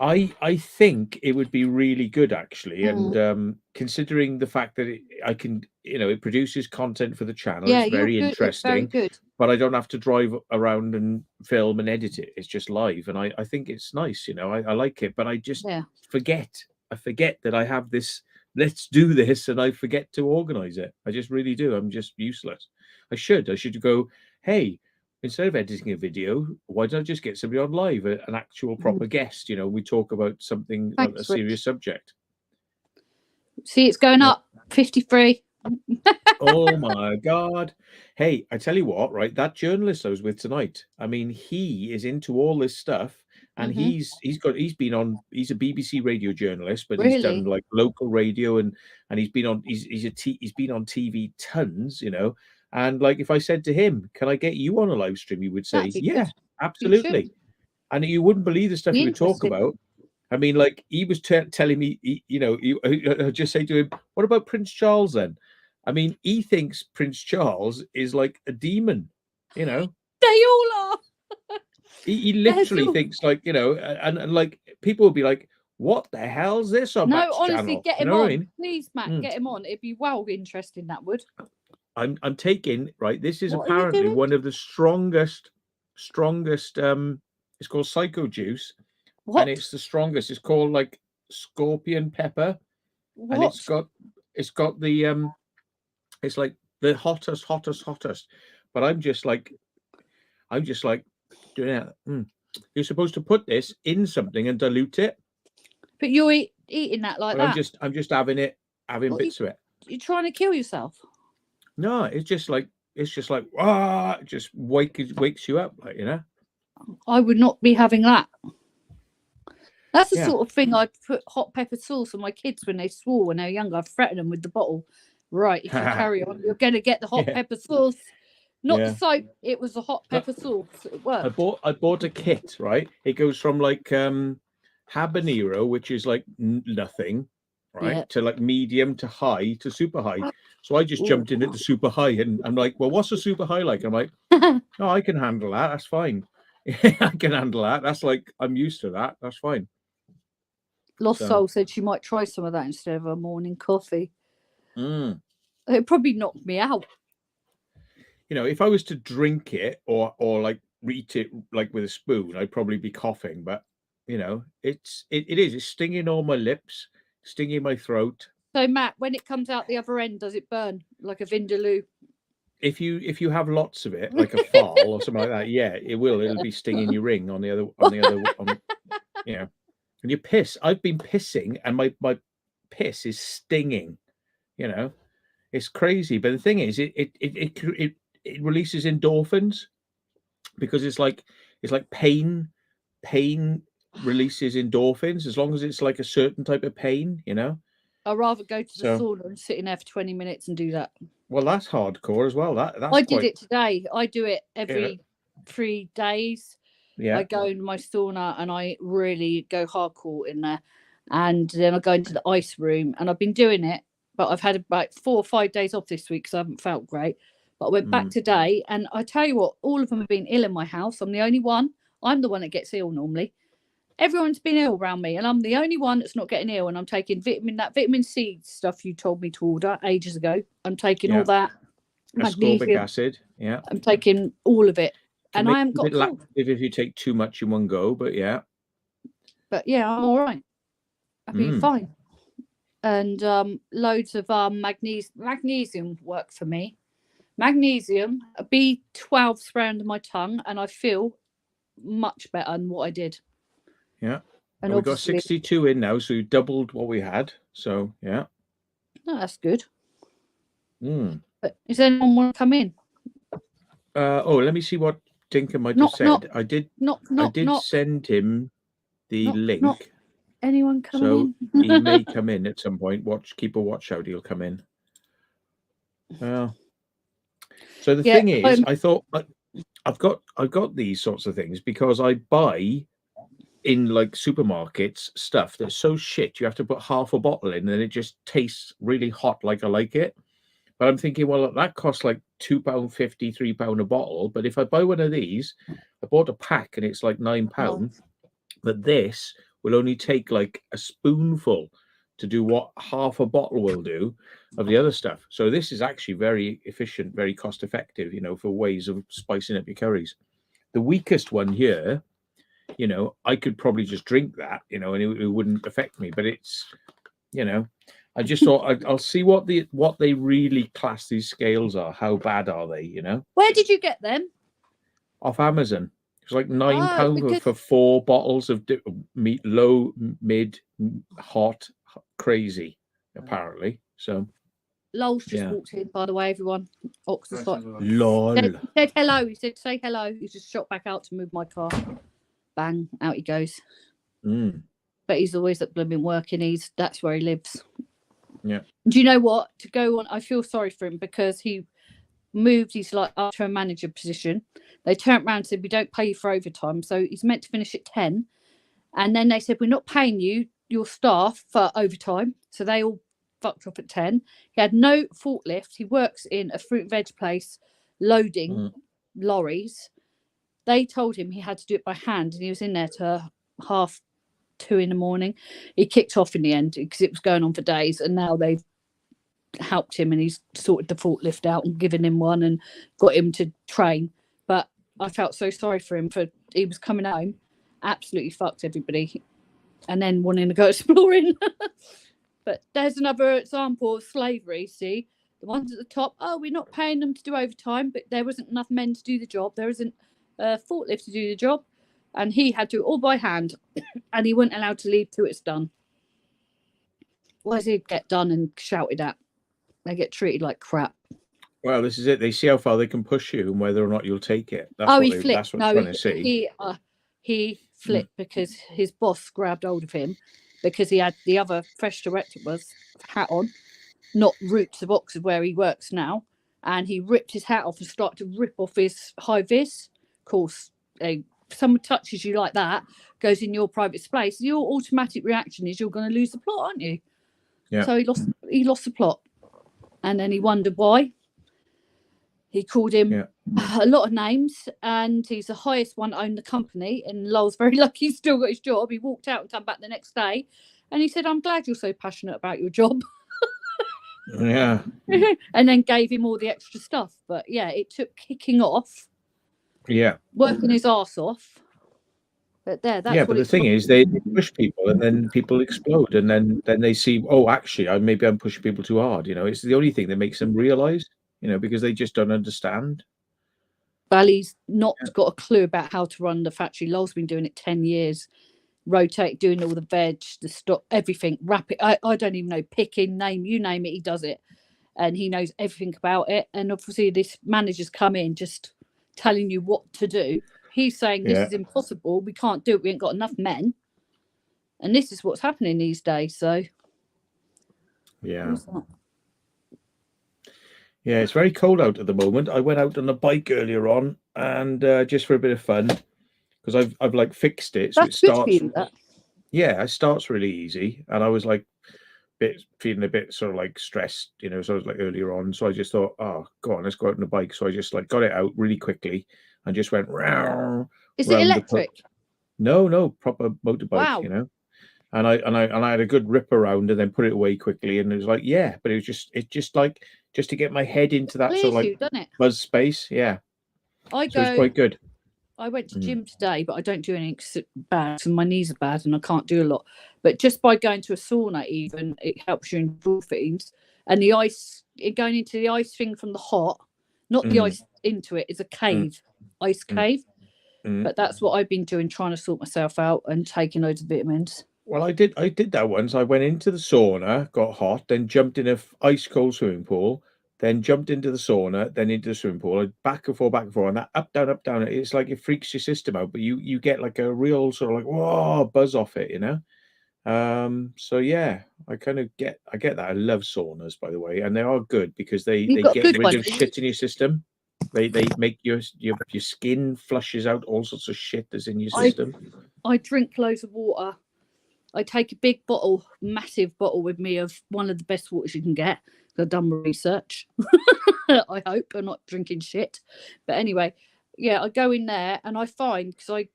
I think it would be really good, actually, Mm. and considering the fact that I can, you know, it produces content for the channel. Yeah, It's you're very good. It's very interesting, good. but I don't have to drive around and film and edit it. It's just live, and I think it's nice. You know, I like it, but I just Yeah. forget. I forget that I have this. Let's do this, and I forget to organize it. I just really do. I'm just useless. I should go. Hey, instead of editing a video, why don't I just get somebody on live, an actual proper guest? You know, we talk about something, a Thanks, Rich. serious subject. See, it's going Yeah. up 53. Oh my God. Hey, I tell you what, right? That journalist I was with tonight, I mean, he is into all this stuff, and Mhm. he's a BBC radio journalist, but he's done Really? like local radio, and he's been on he's been on TV tons, you know. And like, if I said to him, "Can I get you on a live stream?" He would say, That'd be "Yeah, good. You absolutely." should. And you wouldn't believe the stuff Be he would talk interesting. about. I mean, like, he was telling me, you know, I just say to him, "What about Prince Charles then?" I mean, he thinks Prince Charles is like a demon, you know. They all are. He There's literally all... thinks, like, you know, and like, people would be like, "What the hell's this on No, Matt's honestly, channel?" get You him know what I on. mean? Please, Matt, Mm. get him on. It'd be well interesting, that would. I'm taking, right. This is What are you apparently doing? one of the strongest. It's called Psycho Juice, What? and it's the strongest. It's called like scorpion pepper, and What? it's got the it's like the hottest. But I'm just like doing it. You're supposed to put this in something and dilute it, But you're eating that like but that. I'm just having What, bits of it. you're trying to kill yourself. No, it's just like it just wakes you up, like, you know. I would not be having that. That's the Yeah. sort of thing I'd put hot pepper sauce on my kids when they swore when they were younger. I'd threaten them with the bottle. Right, if you carry on, you're going to get the hot Yeah. pepper sauce. Not Yeah. the soap, it was the hot pepper sauce. It worked. I bought a kit, right? It goes from like habanero, which is like nothing, right, Yeah. to like medium to high to super high. So I just jumped in at the super high, and I'm like, "Well, what's a super high like?" I'm like, "Oh, I can handle that. That's fine. I can handle that. That's like, I'm used to that. That's fine." Lost So, Soul said she might try some of that instead of her morning coffee. mm. It probably knocked me out. You know, if I was to drink it or like eat it like with a spoon, I'd probably be coughing. But you know, it's stinging all my lips, stinging my throat. So Matt, when it comes out the other end, does it burn like a vindaloo? If you have lots of it, like a fowl or something like that, yeah, it will. It'll be stinging your ring on the other, you know. And you piss. I've been pissing, and my piss is stinging. You know, it's crazy. But the thing is, it releases endorphins, because it's like pain releases endorphins, as long as it's like a certain type of pain, you know. I'd rather go to the So, sauna and sit in there for 20 minutes and do that. well, that's hardcore as well. That's I did quite, it today. I do it yeah. every 3 days. Yeah. I go in my sauna and I really go hardcore in there. And then I go into the ice room, and I've been doing it, but I've had about 4 or 5 days off this week because I haven't felt great. But I went back today, and I tell you what, all of them have been ill in my house. I'm the only one. I'm the one that gets ill normally. Everyone's been ill around me, and I'm the only one that's not getting ill. And I'm taking vitamin C stuff you told me to order ages ago. I'm taking all that. Ascorbic Magnesium. acid. Yeah. I'm taking all of it. Can And I haven't got a bit laxative if you take too much in one go, but yeah. But yeah, I'm all right. I'll be fine. and loads of magnesium work for me. Magnesium, a B12 spray under my tongue, and I feel much better than what I did. Yeah. And we've got obviously, 62 in now, so you doubled what we had. So yeah. no, that's good. Mm. But does anyone want to come in? Oh, let me see what Tinker might Knock, have said. knock. I did Knock. send him the Knock, link. knock. Anyone coming So in? he may come in at some point. Keep a watch out. He'll come in. Well, so the thing is, I thought I've got these sorts of things because I buy in like supermarkets stuff that's so shit you have to put half a bottle in and it just tastes really hot like I like it. But I'm thinking, well, that costs like £2.50, £3 a bottle. But if I buy one of these, I bought a pack and it's like £9. But this will only take like a spoonful to do what half a bottle will do of the other stuff. So this is actually very efficient, very cost effective, for ways of spicing up your curries. The weakest one here, I could probably just drink that, and it wouldn't affect me. But it's, I just thought I'll see what they really class these scales are. How bad are they? Where did you get them? Off Amazon. It's like £9 for 4 bottles of meat, low, mid, hot, crazy, apparently. So Lol's just walked in, by the way, everyone. Oxford's like, lol. He said hello. He said, say hello. He just shot back out to move my car. Bang, out he goes. But he's always at blooming work, and that's where he lives. Yeah. Do you know what? To go on, I feel sorry for him because he moved. He's like up to a manager position. They turned around and said, we don't pay you for overtime. So he's meant to finish at 10. And then they said, we're not paying you, your staff, for overtime. So they all fucked off at 10. He had no forklift. He works in a fruit and veg place loading lorries. They told him he had to do it by hand, and he was in there to 2:30 in the morning. He kicked off in the end because it was going on for days, and now they've helped him and he's sorted the forklift out and given him one and got him to train. But I felt so sorry for him. He was coming home, absolutely fucked everybody, and then wanting to go exploring. But there's another example of slavery. See, the ones at the top, we're not paying them to do overtime, but there wasn't enough men to do the job. There isn't a forklift to do the job, and he had to do it all by hand, and he wasn't allowed to leave till it's done. Why does he get done and shouted at? They get treated like crap. Well, this is it. They see how far they can push you and whether or not you'll take it. That's he flipped. That's what I'm trying to see. He flipped because his boss grabbed hold of him because he had the other fresh director hat on, not roots of Oxford where he works now, and he ripped his hat off and started to rip off his high vis. Of course, if someone touches you like that, goes in your private space, your automatic reaction is you're going to lose the plot, aren't you? Yeah. So he lost the plot, and then he wondered why. He called him a lot of names, and he's the highest one to own the company. And Lol's very lucky he's still got his job. He walked out and come back the next day, and he said, "I'm glad you're so passionate about your job." Yeah. And then gave him all the extra stuff. But yeah, it took kicking off. Yeah. Working his arse off. But that's but the thing is, they push people, and then people explode, and then they see, actually, maybe I'm pushing people too hard. It's the only thing that makes them realize. Because they just don't understand. Well, he's not got a clue about how to run the factory. Lol's been doing it 10 years, doing all the veg, the stock, everything, wrap it. I don't even know, picking, you name it, he does it. And he knows everything about it. And obviously this manager's come in just telling you what to do. He's saying this is impossible. We can't do it. We ain't got enough men. And this is what's happening these days. So, yeah. Yeah, it's very cold out at the moment. I went out on a bike earlier on, and just for a bit of fun, because I've like fixed it, so it starts. Yeah, it starts really easy, and I was like, feeling a bit sort of like stressed, so I was like earlier on. So I just thought, go on, let's go out on a bike. So I just like got it out really quickly and just went. Is it electric? No, proper motorbike. Wow. And I had a good rip around and then put it away quickly, and it was like, but it just like just to get my head into that sort of like buzz space. Yeah. It's quite good. I went to gym today, but I don't do anything bad, so my knees are bad and I can't do a lot. But just by going to a sauna, even, it helps you endorphins. And the ice, going into the ice thing from the hot, not the ice into it, is a cave, ice cave. But that's what I've been doing, trying to sort myself out and taking loads of vitamins. Well, I did that once. I went into the sauna, got hot, then jumped in a ice cold swimming pool, then jumped into the sauna, then into the swimming pool, back and forth, and that up, down. It's like it freaks your system out, but you get like a real sort of like, whoa, buzz off it, you know? So yeah, I get that. I love saunas, by the way, and they are good because they get rid of shit in your system. They make your skin flushes out all sorts of shit that's in your system. I drink loads of water. I take a big bottle, massive bottle with me of one of the best waters you can get. I've done my research. I hope I'm not drinking shit. But anyway, yeah, I go in there and I find, because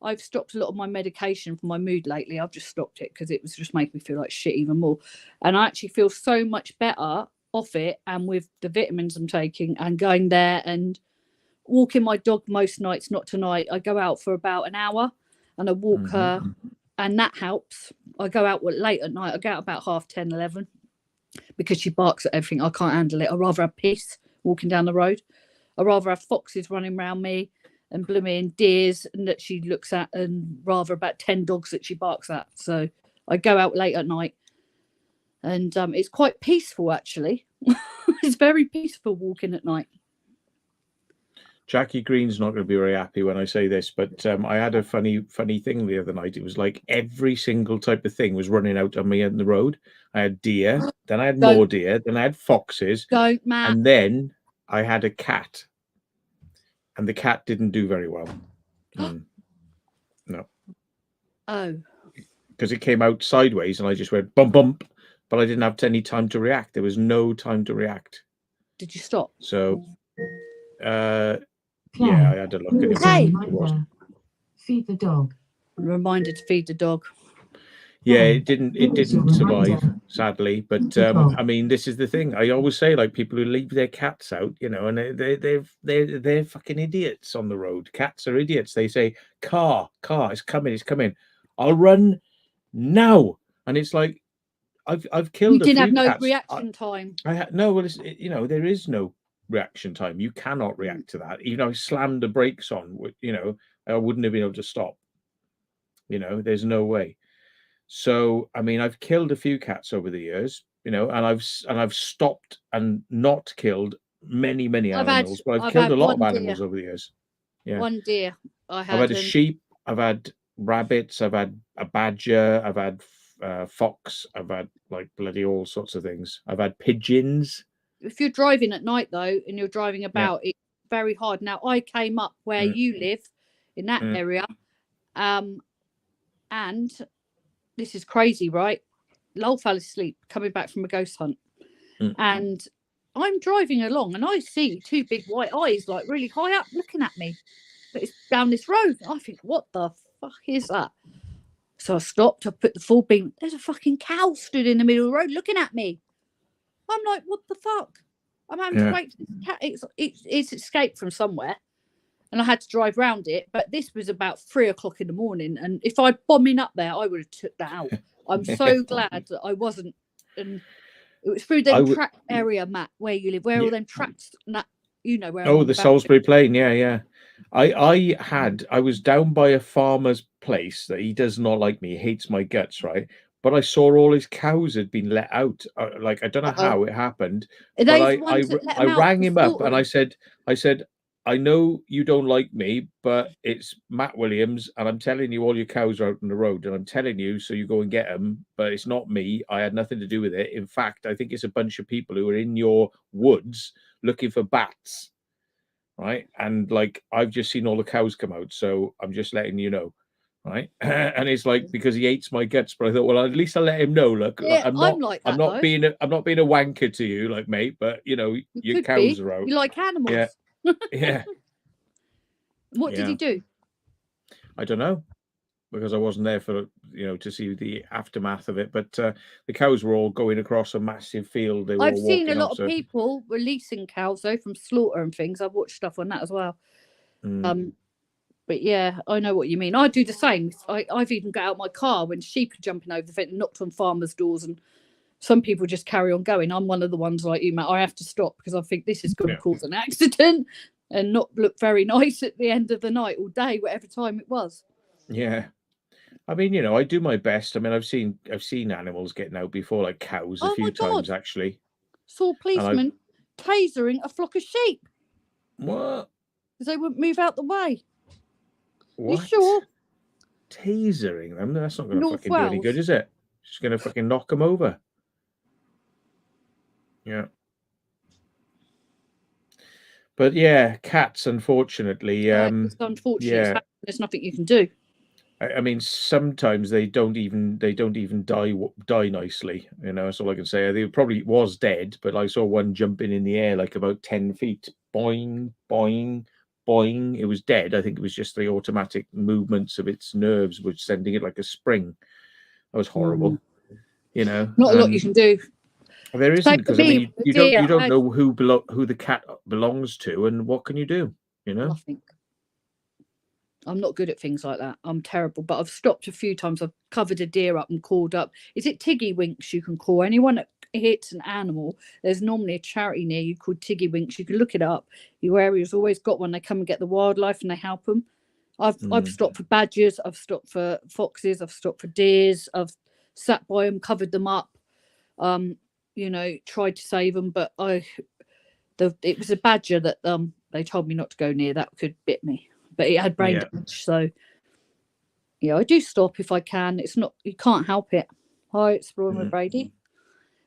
I've stopped a lot of my medication for my mood lately. I've just stopped it because it was just making me feel like shit even more. And I actually feel so much better off it, and with the vitamins I'm taking, and going there and walking my dog most nights. Not tonight. I go out for about an hour and I walk her, and that helps. I go out late at night. I go out about 10:30, 11, because she barks at everything. I can't handle it. I'd rather have peace walking down the road. I'd rather have foxes running around me and blooming deers and that she looks at, and rather about 10 dogs that she barks at. So I go out late at night, and it's quite peaceful, actually. It's very peaceful walking at night. Jackie Green's not going to be very happy when I say this, but I had a funny thing the other night. It was like every single type of thing was running out on me on the road. I had deer, then I had more deer, then I had foxes, and then I had a cat, and the cat didn't do very well. No. Oh. Because it came out sideways, and I just went bump bump, but I didn't have any time to react. There was no time to react. Did you stop? So, yeah, I had to look at it. Hey, feed the dog. Reminder to feed the dog. Yeah, it didn't survive, sadly. But I mean, this is the thing. I always say, like, people who leave their cats out, you know, and they're fucking idiots on the road. Cats are idiots. They say, car, it's coming. I'll run now, and it's like, I've killed. You didn't have no cats. reaction time. I had no. Well, you know, there is no reaction time. You cannot react to that. Even though I slammed the brakes on, you know, I wouldn't have been able to stop. You know, there's no way. So, I mean, I've killed a few cats over the years, you know, and I've stopped and not killed many animals, but I've killed a lot of animals over the years. Yeah, one deer. I've had a sheep. I've had rabbits. I've had a badger. I've had fox. I've had like bloody all sorts of things. I've had pigeons. If you're driving at night though, and you're driving about, it's very hard. Now I came up where you live in that area, and this is crazy, right? Lol fell asleep coming back from a ghost hunt, and I'm driving along, and I see two big white eyes, like really high up, looking at me. But it's down this road. I think, what the fuck is that? So I stopped. I put the full beam. There's a fucking cow stood in the middle of the road looking at me. I'm like, what the fuck? I'm having to wait for this cat. It's escaped from somewhere, and I had to drive round it. But this was about 3 o'clock in the morning, and if I'd bombing up there, I would have took that out. I'm so glad that I wasn't. And it was through the track area, Matt, where you live, where all them tracks, you know where. Oh, the Salisbury Plain, yeah. I was down by a farmer's place that he does not like me. He hates my guts, right? But I saw all his cows had been let out. Like, I don't know how it happened. But I rang him up and I said, I know you don't like me, but it's Matt Williams, and I'm telling you all your cows are out on the road, and I'm telling you so you go and get them, but it's not me. I had nothing to do with it. In fact, I think it's a bunch of people who are in your woods looking for bats, right? And like, I've just seen all the cows come out, so I'm just letting you know. Right, and it's like, because he hates my guts, but I thought, well, at least I'll let him know. Look, I'm not being a wanker to you, like, mate, but you know, your cows are out. You like animals? Yeah. What did he do? I don't know, because I wasn't there for, you know, to see the aftermath of it. But the cows were all going across a massive field. I've seen a lot of people releasing cows though from slaughter and things. I've watched stuff on that as well. But But yeah, I know what you mean. I do the same. I've even got out my car when sheep are jumping over the fence and knocked on farmers' doors, and some people just carry on going. I'm one of the ones like you, Matt. I have to stop because I think this is going to cause an accident and not look very nice at the end of the night or day, whatever time it was. Yeah. I mean, you know, I do my best. I mean, I've seen animals getting out before, like cows, a Oh few my God. times actually. Saw a policeman tasering a flock of sheep What? because they wouldn't move out the way. What? You sure? Tasering them? That's not going to North fucking do any good, Wales. is it? It's just going to fucking knock them over. Yeah. But yeah, cats, unfortunately. It's unfortunate. Yeah. There's nothing you can do. I mean, sometimes they don't even die nicely. You know, that's all I can say. They probably was dead, but I saw one jumping in the air like about 10 feet. Boing, boing, boing. It was dead. I think it was just the automatic movements of its nerves which sending it like a spring. That was horrible. You know, Not a lot you can do. There isn't, because I mean, you deer, don't know who the cat belongs to, and what can you do? You know, nothing. I'm not good at things like that. I'm terrible. But I've stopped a few times. I've covered a deer up and called up. Is it Tiggywinks you can call? Anyone that hits an animal, there's normally a charity near you called Tiggywinks. You can look it up. Your area's always got one. They come and get the wildlife and they help them. I've stopped for badgers. I've stopped for foxes. I've stopped for deers. I've sat by them, covered them up. You know, tried to save them, but it was a badger that they told me not to go near. That could bit me. But it had brain damage, so yeah, I do stop if I can. It's not, you can't help it. Hi, it's Roy with Brady.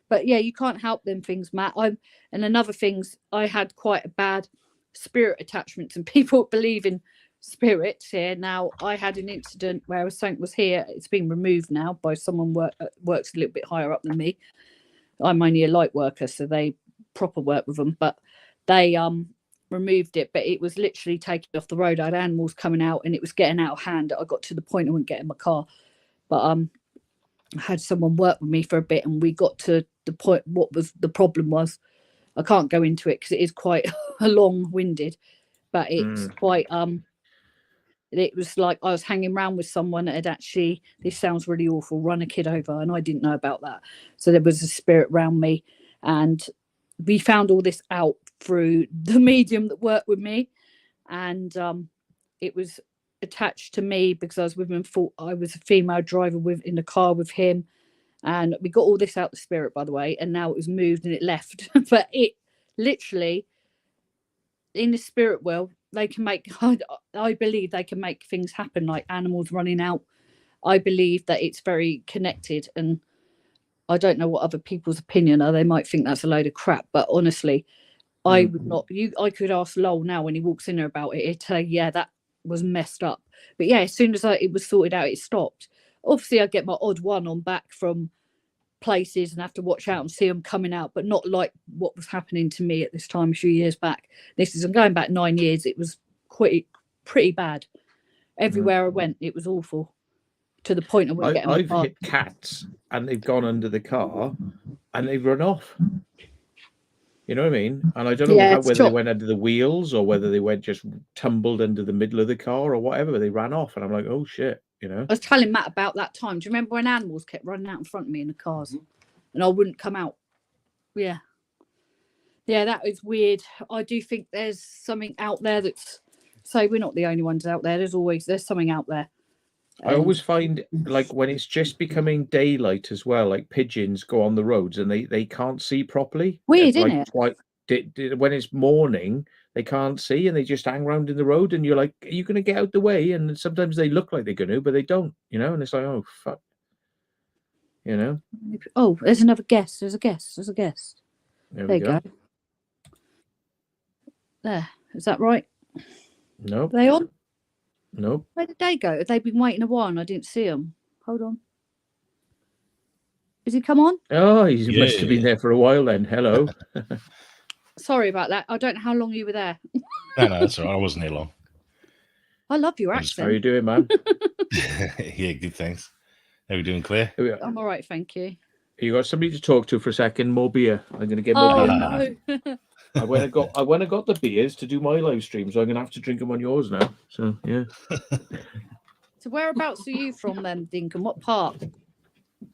But yeah, you can't help them things, Matt. And another things, I had quite a bad spirit attachment, and people believe in spirits here. Now, I had an incident where something was here. It's been removed now by someone works a little bit higher up than me. I'm only a light worker, so they proper work with them, but they removed it, but it was literally taken off the road. I had animals coming out and it was getting out of hand. I got to the point I wouldn't get in my car, but I had someone work with me for a bit, and we got to the point what was the problem was. I can't go into it because it is quite long-winded, but it's quite it was like I was hanging around with someone that had actually, this sounds really awful, run a kid over, and I didn't know about that. So there was a spirit around me, and we found all this out through the medium that worked with me, and it was attached to me because I was with him. I was a female driver in the car with him, and we got all this out the spirit, by the way, and now it was moved and it left. But it literally, in the spirit world, they can make, I believe they can make things happen, like animals running out. I believe that it's very connected, and I don't know what other people's opinion are. They might think that's a load of crap, but honestly, I would not. I could ask Lowell now when he walks in there about it. He'd tell you, yeah, that was messed up. But yeah, as soon as it was sorted out, it stopped. Obviously, I get my odd one on back from places and have to watch out and see them coming out, but not like what was happening to me at this time a few years back. I'm going back 9 years. It was pretty bad. Everywhere I went, it was awful, to the point I wouldn't get in my car. I've hit cats and they've gone under the car and they've run off. You know what I mean? And I don't know whether they went under the wheels or whether they went just tumbled under the middle of the car or whatever, but they ran off. And I'm like, oh shit, you know? I was telling Matt about that time. Do you remember when animals kept running out in front of me in the cars and I wouldn't come out? Yeah. Yeah, that is weird. I do think there's something out there that's, say we're not the only ones out there. There's something out there. I always find, like, when it's just becoming daylight as well, like pigeons go on the roads and they can't see properly. Weird, like, isn't it? When it's morning, they can't see and they just hang around in the road and you're like, are you going to get out the way? And sometimes they look like they're going to, but they don't, you know? And it's like, oh, fuck. You know? Oh, there's another guest. There's a guest. There you go. There. Is that right? No. Are they on? Nope. Where did they go? Have they been waiting a while and I didn't see them? Hold on. Has he come on? Oh, he must have been there for a while then. Hello. Sorry about that. I don't know how long you were there. No, that's all right. I wasn't here long. I love your accent. How are you doing, man? Yeah, good, thanks. How are you doing, Claire? I'm all right, thank you. You got somebody to talk to for a second. More beer. I'm going to get more Oh beer. no. I went and got the beers to do my live stream, so I'm going to have to drink them on yours now. So yeah. So whereabouts are you from then, Dinkum? What part?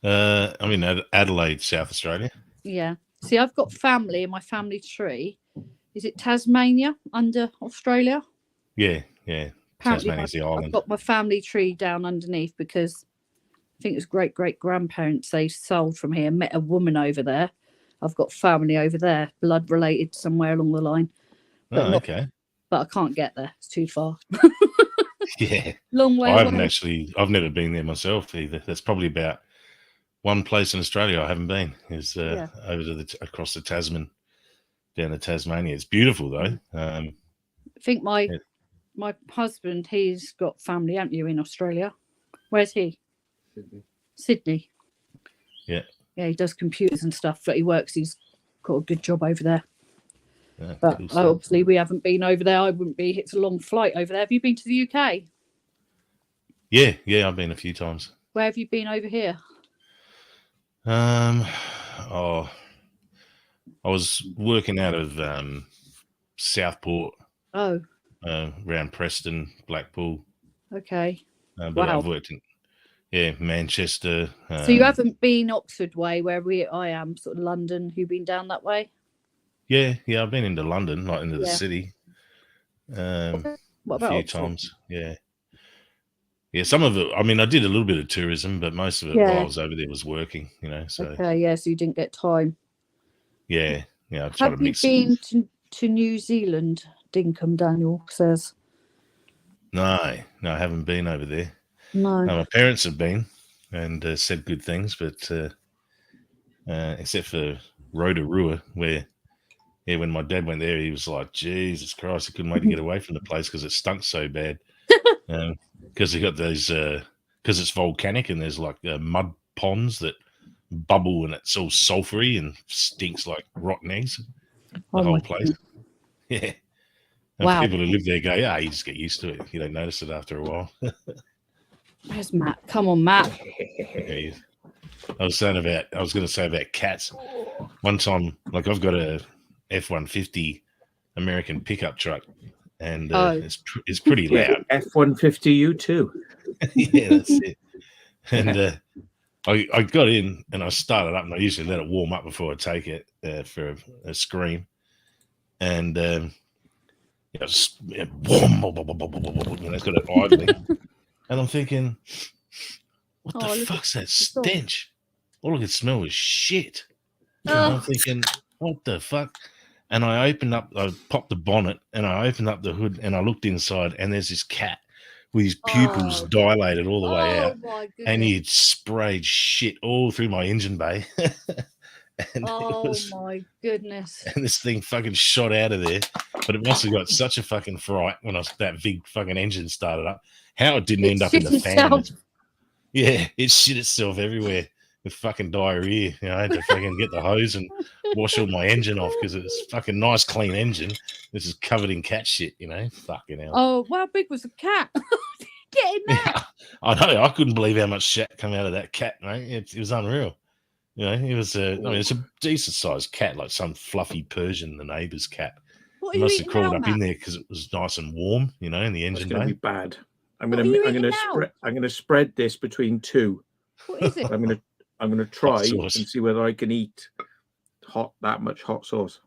I'm in Adelaide, South Australia. Yeah. See, I've got family in my family tree. Is it Tasmania under Australia? Yeah. Apparently, Tasmania's the I've island. got my family tree down underneath because I think it was great grandparents they sold from here. Met a woman over there. I've got family over there, blood related somewhere along the line. But Oh, not, okay. but I can't get there. It's too far. Yeah. Long way I away. haven't I've never been there myself either. That's probably about one place in Australia I haven't been is over to across the Tasman, down to Tasmania. It's beautiful though. I think my husband, he's got family, haven't you, in Australia? Where's he? Sydney. Yeah. Yeah, he does computers and stuff, but he's got a good job over there. Yeah, But cool stuff. obviously we haven't been over there. I wouldn't be. It's a long flight over there. Have you been to the UK? Yeah, I've been a few times. Where have you been over here? I was working out of Southport, Oh, around Preston, Blackpool. okay. But Wow. I've worked in Manchester. So you haven't been Oxford way, where I am, sort of London. You've been down that way? Yeah, I've been into London, not into the Yeah. city. What A about few Oxford? times, yeah. Some of it. I mean, I did a little bit of tourism, but most of it while I was over there was working. So Okay, yeah. So you didn't get time. yeah. I try to Have you mix. been to New Zealand? Dinkum Daniel says. No, I haven't been over there. No. My parents have been and said good things, but except for Rotorua, where when my dad went there, he was like, Jesus Christ, he couldn't wait to get away from the place because it stunk so bad. Because they got those, because it's volcanic and there's like mud ponds that bubble and it's all sulfury and stinks like rotten eggs. The Oh whole my place. Yeah. And Wow. people who live there go, yeah, you just get used to it. You don't notice it after a while. Where's Matt? Come on, Matt. Yeah. I was going to say about cats. One time, like I've got a F-150 American pickup truck, and it's pretty loud. F-150 you too. Yeah, that's it. And I got in and I started up, and I usually let it warm up before I take it for a scream. And it's got it idling, and I'm thinking, what the fuck's that stench? All I could smell was shit. And I'm thinking, what the fuck? And I popped the bonnet, and I opened up the hood, and I looked inside, and there's this cat with his pupils dilated all the way out, and he had sprayed shit all through my engine bay. And my goodness. And this thing fucking shot out of there. But it must have got such a fucking fright when that big fucking engine started up. How it didn't end up in the fan. Yeah, it shit itself everywhere with fucking diarrhea. I had to fucking get the hose and wash all my engine off because it's fucking nice, clean engine. This is covered in cat shit, Fucking hell. Oh, how big was the cat? Get in there. Yeah, I know. I couldn't believe how much shit came out of that cat, mate. It was unreal. It was it's a decent sized cat, like some fluffy Persian, the neighbour's cat. What It must have crawled up in there because it was nice and warm, in the engine bay. It's going to be bad. I'm going to spread this between two. What is it? I'm going to try and see whether I can eat that much hot sauce.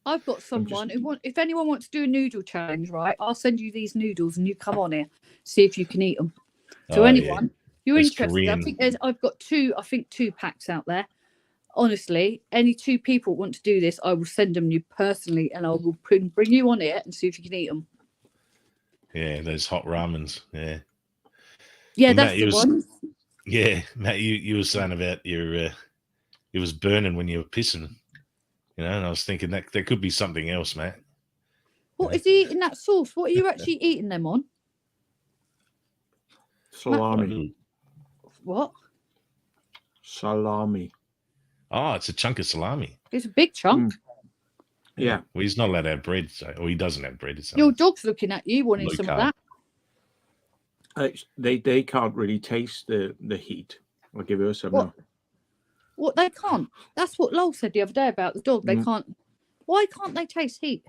I've got someone if anyone wants to do a noodle challenge, right? I'll send you these noodles and you come on here, see if you can eat them. So anyone, you're interested? Korean. I think I've got two packs out there. Honestly, any two people want to do this, I will send them you personally, and I will bring you on it and see if you can eat them. Yeah, those hot ramens. Yeah. Yeah, well, that's Matt, the one. Yeah, Matt, you were saying about your it was burning when you were pissing, and I was thinking that there could be something else, Matt. What is he eating that sauce? What are you actually eating them on? Salami. What? Salami. Oh, it's a chunk of salami. It's a big chunk. Yeah. Well, he's not allowed to have bread, or he doesn't have bread. Your dog's looking at you, wanting some of that. They can't really taste the heat. I'll give you some now. What they can't. That's what Lowell said the other day about the dog. They Mm. can't. Why can't they taste heat?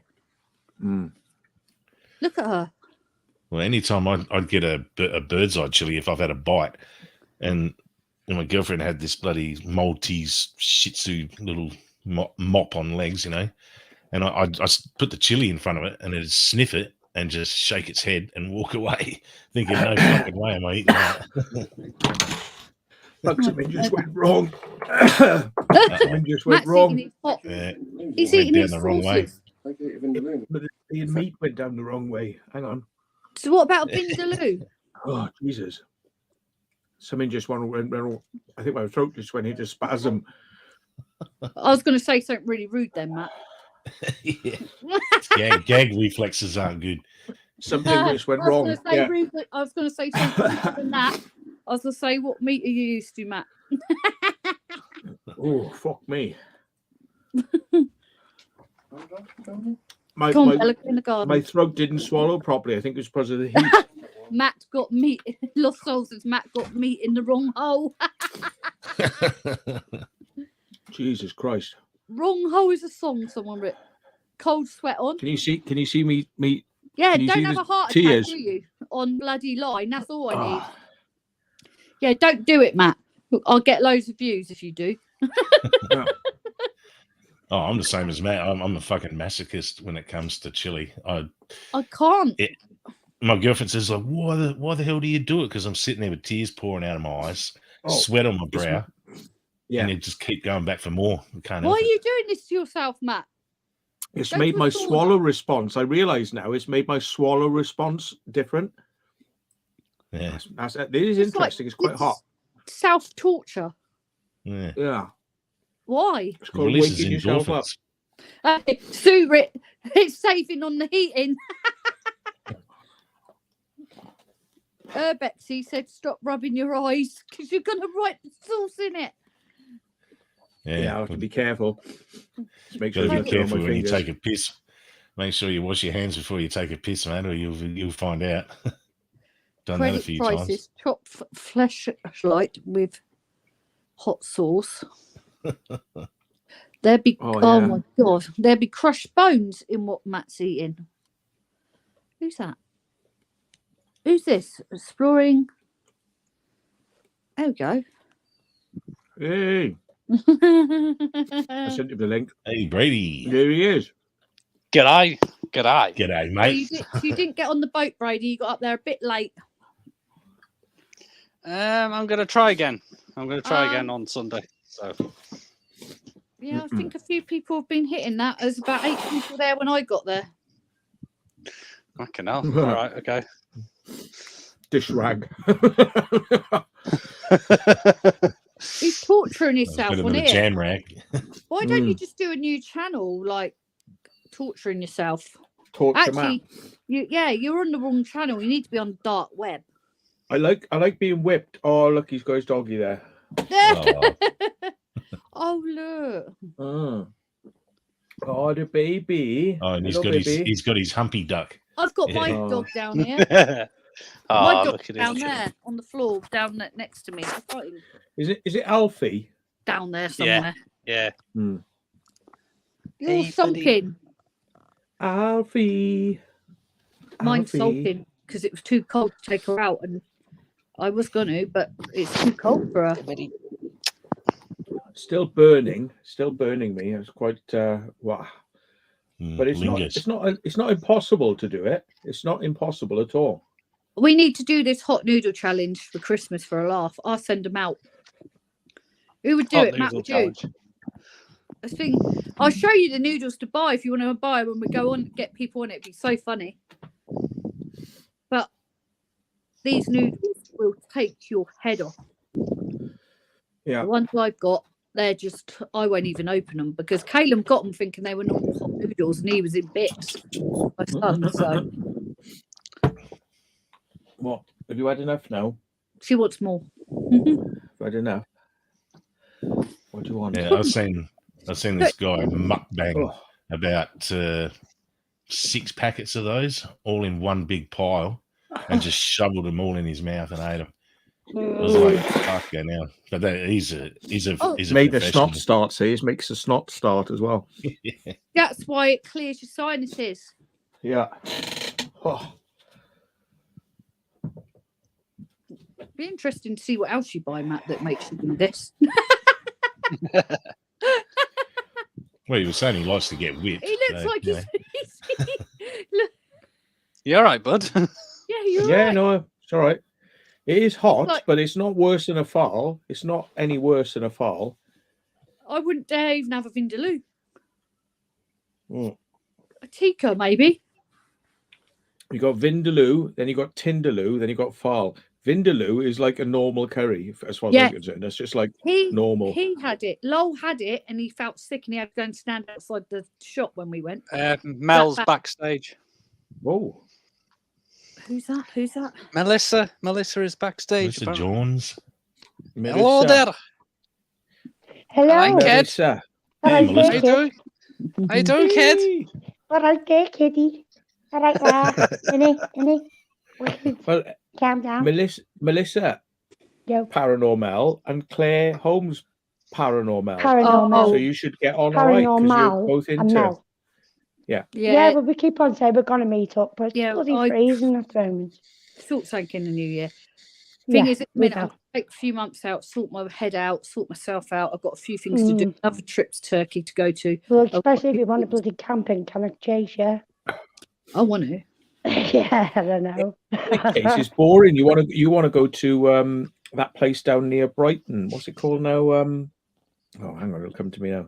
Mm. Look at her. Well, anytime I'd get a bird's eye chili if I've had a bite, and my girlfriend had this bloody Maltese Shih Tzu little mop on legs, you know, and I put the chili in front of it, and it'd sniff it and just shake its head and walk away, thinking, no fucking way am I eating that. Fuck, something just went wrong. Something just went Matt's wrong. eating his hot. Yeah, He's went eating down his the wrong way. sauces. But the meat went down the wrong way. Hang on. So what about a Vindaloo? Oh, Jesus. Something just went wrong. I think my throat just went into spasm. I was going to say something really rude then, Matt. Yeah. Gag reflexes aren't good. Something just went I was wrong. gonna say Yeah. rude, I was going to say something ruder than that. I was going to say, what meat are you used to, Matt? Oh, fuck me. Come on, Bella, in the garden. my throat didn't swallow properly. I think it was because of the heat. Matt got meat. Lost Souls says Matt got meat in the wrong hole. Jesus Christ. Wrong hole is a song someone wrote. Cold sweat on. Can you see me? Yeah, Can you don't see have the a heart tears? attack, do you? On bloody line. That's all I need. Ah, Yeah, don't do it, Matt. I'll get loads of views if you do. yeah. Oh, I'm the same as Matt. I'm a fucking masochist when it comes to chili. I can't. My girlfriend says, like, why the hell do you do it? Because I'm sitting there with tears pouring out of my eyes, Oh, sweat on my brow, yeah. and you just keep going back for more. I can't Why help are it. you doing this to yourself, Matt? It's Go made to a my sauna. swallow response. I realise now it's made my swallow response different. Yeah, This is It's like- interesting. It's quite it's hot. Self torture. yeah. Yeah. Why? It's called Releases waking yourself up. endorphins. Sue, it's saving on the heating. Betsy said, "Stop rubbing your eyes because you're going to write the sauce in it." Yeah, I have to be careful. Just make Got sure to you be don't careful on my when you fingers. take a piss. Make sure you wash your hands before you take a piss, man, or you'll find out. Done that a Credit few times. prices: chop fleshlight with hot sauce. There'd be Oh, yeah. my god, there'd be crushed bones in what Matt's eating. Who's that? Who's this? Exploring. There we go. Hey, I sent you the link. Hey, Brady. There he is. G'day. G'day. G'day, you, mate. you didn't get on the boat, Brady. You got up there a bit late. I'm going to try again. I'm going to try again Um, on Sunday. So Yeah, I think a few people have been hitting that. There's about 8 people there when I got there. fucking hell. All right. Okay. Dish rag. He's torturing Bit himself of on a it. jam rack. Why don't you just do a new channel, like torturing yourself? Torture man. Actually, you're on the wrong channel. You need to be on the dark web. I like being whipped. Oh, look, he's got his doggy there. Oh, Oh, look. Oh, oh the baby. oh, and Hello, baby. he's got his humpy duck. I've got my Yeah. dog down here. my oh, dog look at down him. there on the floor, next to me. I've got him Is it Alfie? down there Yeah. somewhere. Yeah. You're Hey, buddy. sulking. Alfie. Mine's Alfie. sulking because it was too cold to take her out, and I was going to, but it's too cold for her. Still burning me. It's quite wow. But it's Lingers. not impossible to do it. It's not impossible at all. We need to do this hot noodle challenge for Christmas for a laugh. I'll send them out. Who would do Hot it, Matt? noodle Would you? challenge. I think I'll show you the noodles to buy if you want to buy when we go on. Get people on it. It'd be so funny. But these noodles will take your head off. Yeah. The ones I've got, they're just, I won't even open them because Caleb got them thinking they were normal hot noodles and he was in bits. My son, so What? Have you had enough now? she wants more. Have you had enough? What do you want? Yeah, I've seen this guy mukbang Oh, about 6 packets of those all in one big pile and just shoveled them all in his mouth and ate them. I was like, fuck yeah, now. But he's a Made a professional. snot start, see, it makes a snot start as well. That's why it clears your sinuses. Yeah. Oh. Be interesting to see what else you buy, Matt, that makes you do this. Well, he was saying he likes to get whipped. He looks so, like you he's. know. Look, You all right, bud? yeah, you're Yeah, right. no, it's all right. It is hot, Like- but it's not worse than a foul. It's not any worse than a foul. I wouldn't dare even have a Vindaloo. Mm. A tikka, maybe. You got Vindaloo, then you got Tindaloo, then you got foul. Vindaloo is like a normal curry, as far as Yeah. I'm concerned. That's just like He normal. he had it. Lowell had it, and he felt sick, and he had to go and stand outside the shop when we went. Mel's That- backstage. Whoa. Who's that? Who's that? Melissa is backstage. Mr. apparently. Jones. Hello there. Hello. Hi, kid. Melissa. All Hey, right, How Melissa. you there, doing? How you doing, kid? all right there, kitty. All right there. Innie. Well, Calm down. Melissa Yo. Paranormal and Claire Holmes Paranormal. Paranormal. So you should get on all right because you're Paranormal both and into. Mel. Yeah, Yeah, but we keep on saying we're going to meet up, but it's Yeah, bloody I- freezing at the moment. thought something in the new year. Thing Yeah, is, at the we minute, I'm have. gonna take a few months out, sort my head out, sort myself out. I've got a few things to do. Another trip to Turkey to go to. Well, especially if you want to bloody camping, can I chase you? I want to. Yeah, I don't know. Case is boring. You want to go to that place down near Brighton. What's it called now? Oh, hang on, it'll come to me now.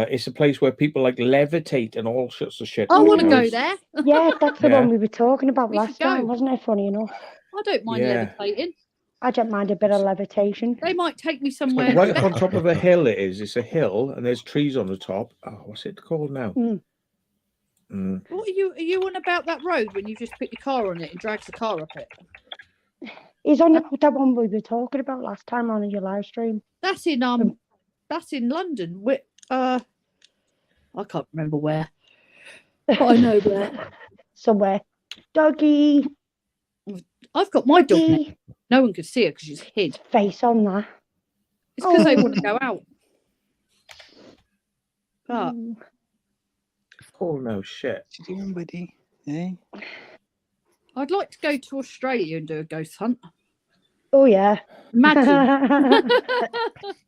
It's a place where people like levitate and all sorts of shit. I want to You know, go it's- there. Yeah, that's the Yeah. one we were talking about We last should go. time, wasn't it? Funny enough. I don't mind Yeah. levitating. I don't mind a bit of levitation. They might take me It's somewhere. like right up on top of a hill. It is. It's a hill, and there's trees on the top. Oh, what's it called now? Mm. What are you on about that road when you just put your car on it and drags the car up it? He's on that one we were talking about last time on your live stream. That's in London. I can't remember where. But I know where. Somewhere. Doggy. I've got my dog now. Doggy. No one could see her because she's hid. Face on that. It's because they Oh. want to go out. But Mm. Oh no, shit. What you doing, buddy? Hey? I'd like to go to Australia and do a ghost hunt. Oh, yeah. Imagine.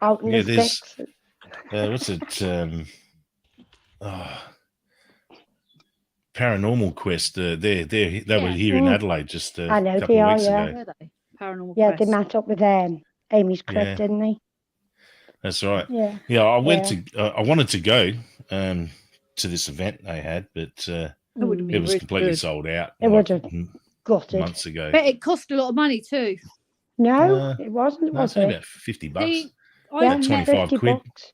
Out in Yeah, the there's- sticks. What's it? Paranormal Quest. They were Yeah. here in Mm. Adelaide just I know a couple they of are, weeks yeah. ago. Were they? Paranormal Yeah, they Quest. met up with Amy's Crypt, Yeah. didn't they? That's right. Yeah. Yeah, I went Yeah. to. I wanted to go to this event they had, but That would have Mm. been it was really completely good. sold out. It like, would have. Gutted. months ago. Bet it cost a lot of money too. No, it wasn't, No, was it's only it? about $50. See, Yeah, I, met, 25 50 quid. bucks.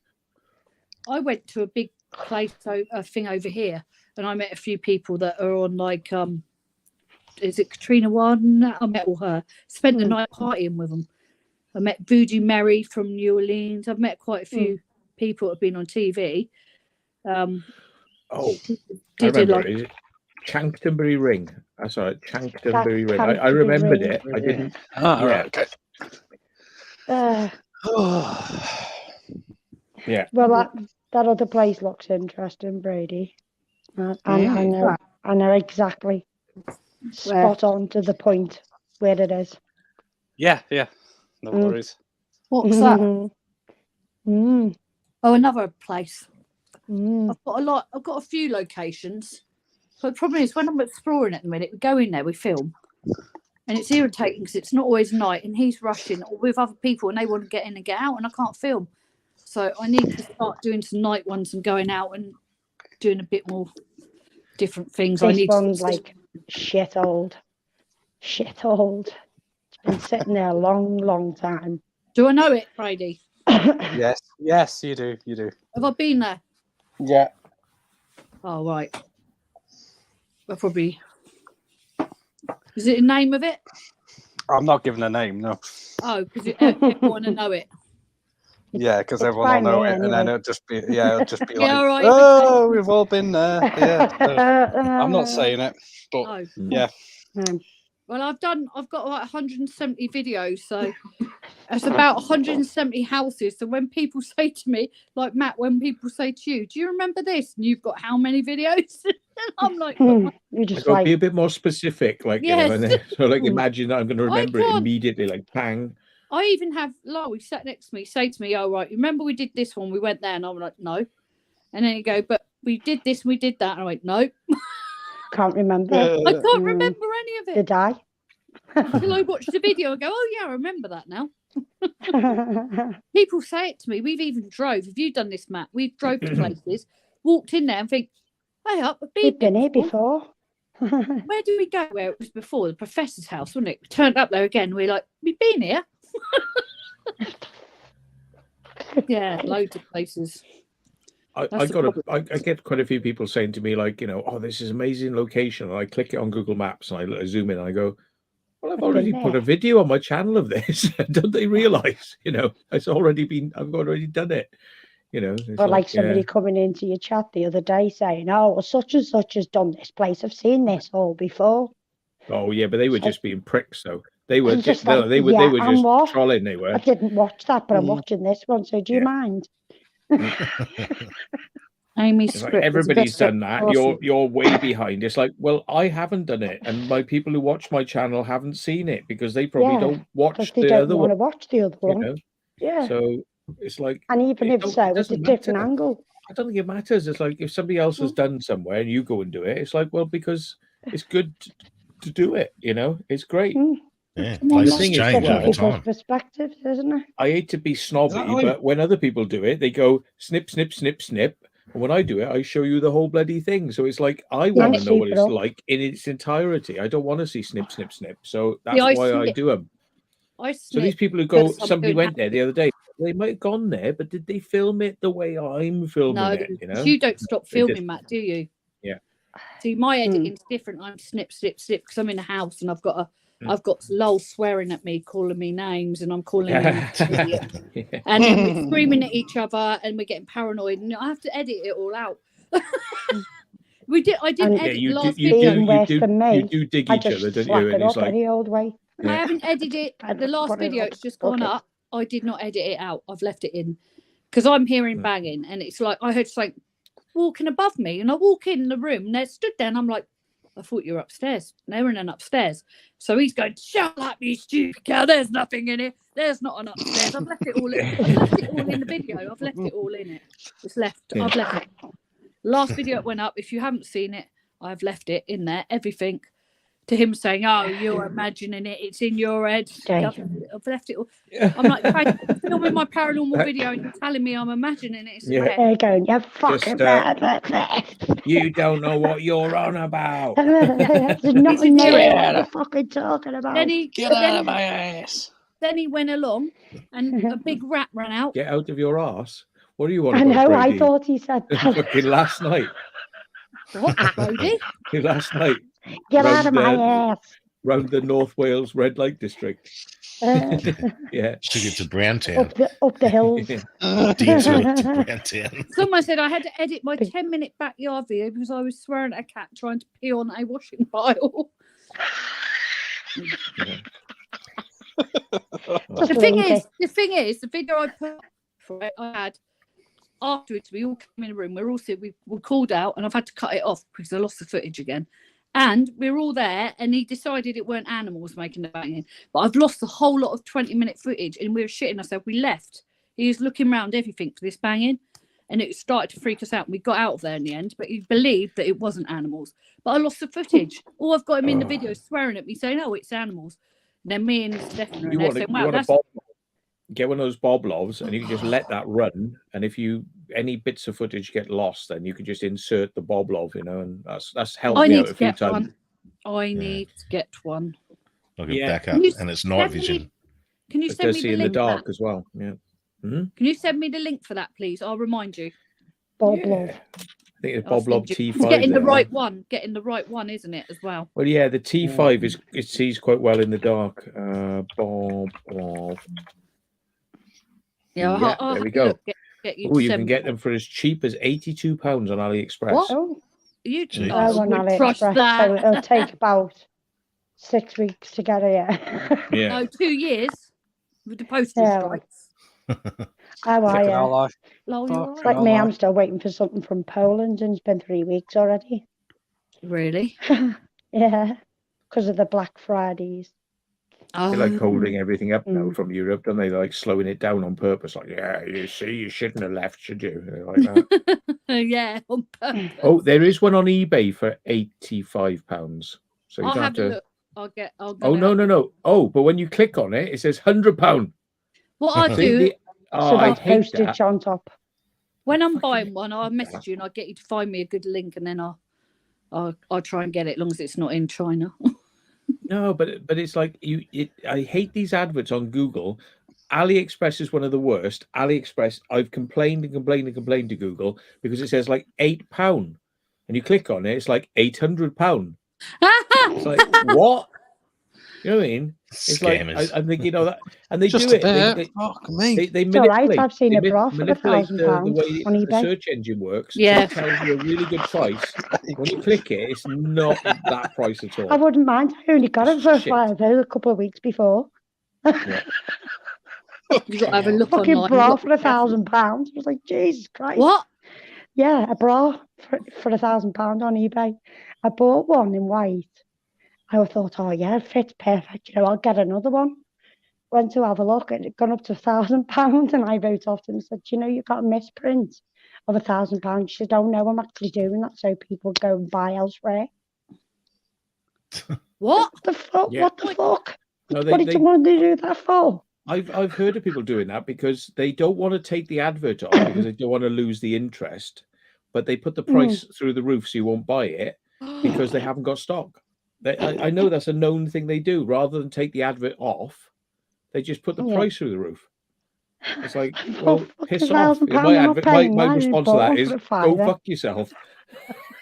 I went to a big place, a thing over here, and I met a few people that are on like is it Katrina Warden? I met all her. Spent the Mm. night partying with them. I met Voodoo Mary from New Orleans. I've met quite a few people that have been on TV. Oh, I Did a remember lot. it. Is it Chanctonbury Ring? That's right, Chanctonbury Ring. I Canterbury remembered Ring. it. I didn't. Ah, Yeah. right, okay. Yeah. Well, that other place looks interesting, Brady. I know exactly. Spot on to the point where it is. Yeah. No Mm. worries. What's that? Mm, Oh, another place. mm. I've got a few locations. So the problem is when I'm exploring at the minute, we go in there, we film. And it's irritating because it's not always night and he's rushing or with other people and they want to get in and get out and I can't film. So I need to start doing some night ones and going out and doing a bit more different things. I This need one's to like shit old. Shit old. It's been sitting there a long, long time. Do I know it, Brady? Yes, you do. Have I been there? Yeah. Oh right. Well, probably. Is it the name of it? I'm not giving a name, no. Oh, because everyone will know it. Yeah, because It's everyone will fine, know yeah, it, and then anyway. it'll just be like, Yeah, all right, oh, we've all been there. Yeah, so I'm not saying it, but Oh. yeah. Mm. Well, I've got like 170 videos, so it's about 170 houses. So when people say to me, like Matt, when people say to you, "Do you remember this?" and you've got how many videos? I'm like, You I just got to be a like, bit more specific, like Yes. and then, so like imagine that I'm going to remember it can't- immediately, like pang. I even have Lowell sat next to me say to me, "Oh right, remember we did this one? We went there," and I'm like, "No," and then you go, "But we did this, and we did that," and I went, "No, can't remember. I can't Mm. remember any of it." Did I? Until I watch the video and go, "Oh yeah, I remember that now." People say it to me. We've even drove. Have you done this, Matt? We've drove to places, walked in there and think, "Hey up, I've We've been here before." before. Where did we go? Where it was before? The professor's house, wasn't it? We turned up there again. We're like, "We've been here." Yeah, loads of places. I That's the got problem. I get quite a few people saying to me like, "Oh, this is amazing location." And I click it on Google Maps and I zoom in and I go, "Well, I've I've already been put there." a video on my channel of this." Don't they realize? I've already done it. It's Or like yeah. somebody coming into your chat the other day saying, "Oh, well, such and such has done this place. I've seen this all before." Oh yeah, but they were So- just being pricks, though. They were I'm just no, like, they were yeah, they were and just what? trolling. They were. I didn't watch that, but I'm Mm. watching this one. So do you Yeah. mind? Amy It's like Script was the everybody's best done that. awesome. You're way behind. It's like, well, I haven't done it, and my people who watch my channel haven't seen it because they probably Yeah, don't Because watch they the don't other want one. to watch the other You one. know, Yeah. so it's like And even it if don't- so, it it's a doesn't different matter. angle. I don't think it matters. It's like if somebody else has done somewhere and you go and do it, it's like, well, because it's good to do it. It's great. Mm. Yeah, And then places thing is, change different all the people's time. perspectives, isn't it? I hate to be snobby, Exactly. but when other people do it, they go snip, snip, snip, snip. And when I do it, I show you the whole bloody thing. So it's like I want to know what sweep it it's up. like in its entirety. I don't want to see snip, snip, snip. So that's Yeah, I why I snip. do them. I So these snip. people who go, because I'm somebody doing went there the other day. They might have gone there, but did they film it the way I'm filming No, it? you don't stop They filming, just- Matt, do you? Yeah. See, my editing's different. I'm snip, snip, snip because I'm in a house and I've got Lowell swearing at me, calling me names, and I'm calling him an idiot. Yeah. And then we're screaming at each other and we're getting paranoid, and I have to edit it all out. I didn't And- edit you the last do, video. Even worse than me, you do dig I each just other, don't slap you? it And it's up like, any old way. I haven't edited it. I The last put it video up, it's just gone okay. up. I did not edit it out. I've left it in because I'm hearing Mm. banging, and it's like I heard something walking above me, and I walk in the room, and they stood there, and I'm like, I thought you were upstairs. And they were in upstairs. So he's going, shut up, you stupid cow. There's nothing in it. There's not an upstairs. I've left it all in. I've left it all in the video. I've left it all in it. It's left. Yeah. I've left it. Last video it went up. If you haven't seen it, I've left it in there. Everything to him saying, "Oh, you're imagining it. It's in your head." Okay. I've left it all. I'm like filming my paranormal video and you're telling me I'm imagining it. It's in Yeah. my head. They're going, "You fucking bad." You don't know what you're on about. There's nothing He's a there. idiot. What are you fucking talking about? Then he Get out then, of my ass. then he went along and a big rat ran out. Get out of your arse. What are you on I about, know. I Brady? thought he said that. Fucking last night. What, Brody? Last night, Get out of my round ass. round the North Wales red light district. Yeah. Took it to Browntown. up the hills. Detour to Browntown. Someone said I had to edit my 10-minute backyard video because I was swearing at a cat trying to pee on a washing pile. Just The thing leave is, it. the video I put for it, I had afterwards. We all came in the room. We were called out, and I've had to cut it off because I lost the footage again. And we were all there, and he decided it weren't animals making the banging. But I've lost the whole lot of 20-minute footage, and we were shitting ourselves. We left. He was looking around everything for this banging, and it started to freak us out. We got out of there in the end, but he believed that it wasn't animals. But I lost the footage. All I've got him in the video swearing at me, saying, "Oh, it's animals." And then me and Stefan are You there want saying, to "Wow, that's get one of those boblovs, and you can just let that run. And if any bits of footage get lost, then you can just insert the boblov, and that's helped I me need out to a few get times. one. I need to get one." I'll get Yeah. back up, Can you and it's night send me- vision. Can you It send does me see the in the link? dark Matt? as well. Yeah. Can you send me the link for that, please? I'll remind you. Bob Yeah. Love. I think it's I'll Bob send Lob you- T5. It's getting the there. right one. Getting the right one, isn't it, as well? Well, yeah, the T5 it sees quite well in the dark. Bob. Yeah. Yeah, I'll there have we a go. look, Get you Oh, to you send can me get one. them for as cheap as £82 on AliExpress. What? Oh, You Jesus. I on would trust AliExpress. So that. it'll take about 6 weeks to get it. Yeah. No, 2 years with the postal Yeah. strikes. How are Flipping you? our life. Lol, Fuck. you're It's right. like me, Well, I'm still waiting for something from Poland and it's been 3 weeks already. Really? Yeah, because of the Black Fridays. They like Oh, holding everything up now Mm. from Europe, don't they? They're like slowing it down on purpose. Like, yeah, you see, you shouldn't have left, should you? They're like that. yeah, on purpose. Oh, there is one on eBay for £85. So you I'll don't have have a to. look. I'll go Oh no, out. no, no. Oh, but when you click on it, it says £100. What I See, do So I that's hate postage that. on top. when I'm fucking buying one, I'll hate message that. you and I'll get you to find me a good link, and then I'll try and get it, as long as it's not in China. No, but it's like I hate these adverts on Google. AliExpress is one of the worst. AliExpress, I've complained and complained and complained to Google because it says like £8, and you click on it, it's like £800. It's like what? You know what I mean? It's like Scammers. I'm thinking, that, and they just do a it. bit. Fuck me. They It's all right. manipulate. I've seen They a bra for manipulate the £1,000 way on the eBay. search engine works. Yeah. So it tells you a really good price. When you click it, it's not that price at all. I wouldn't mind. I only got it It's for shit. a couple of weeks before. Yeah. You've got to have a look Fucking online. bra You've for got to be careful. £1,000. I was like, Jesus Christ. What? Yeah, a bra for £1,000 on eBay. I bought one in white. I thought, oh yeah, it fits perfect. You know, I'll get another one. Went to have a look, and it gone up to £1,000, and I wrote off and said, you know, you got a misprint of £1,000. She said, oh no, I'm actually doing that so people go and buy elsewhere. What? What the fuck? Yeah. What the fuck? No, What did you want to do that for? I've heard of people doing that because they don't want to take the advert off because they don't want to lose the interest, but they put the price through the roof so you won't buy it because they haven't got stock. I know that's a known thing they do. Rather than take the advert off, they just put the Yeah. price through the roof. It's like, Oh, well, fuck, piss off. £1,000, My I'm not advert, paying my that. You response to bought that one is for a go fiver. fuck yourself.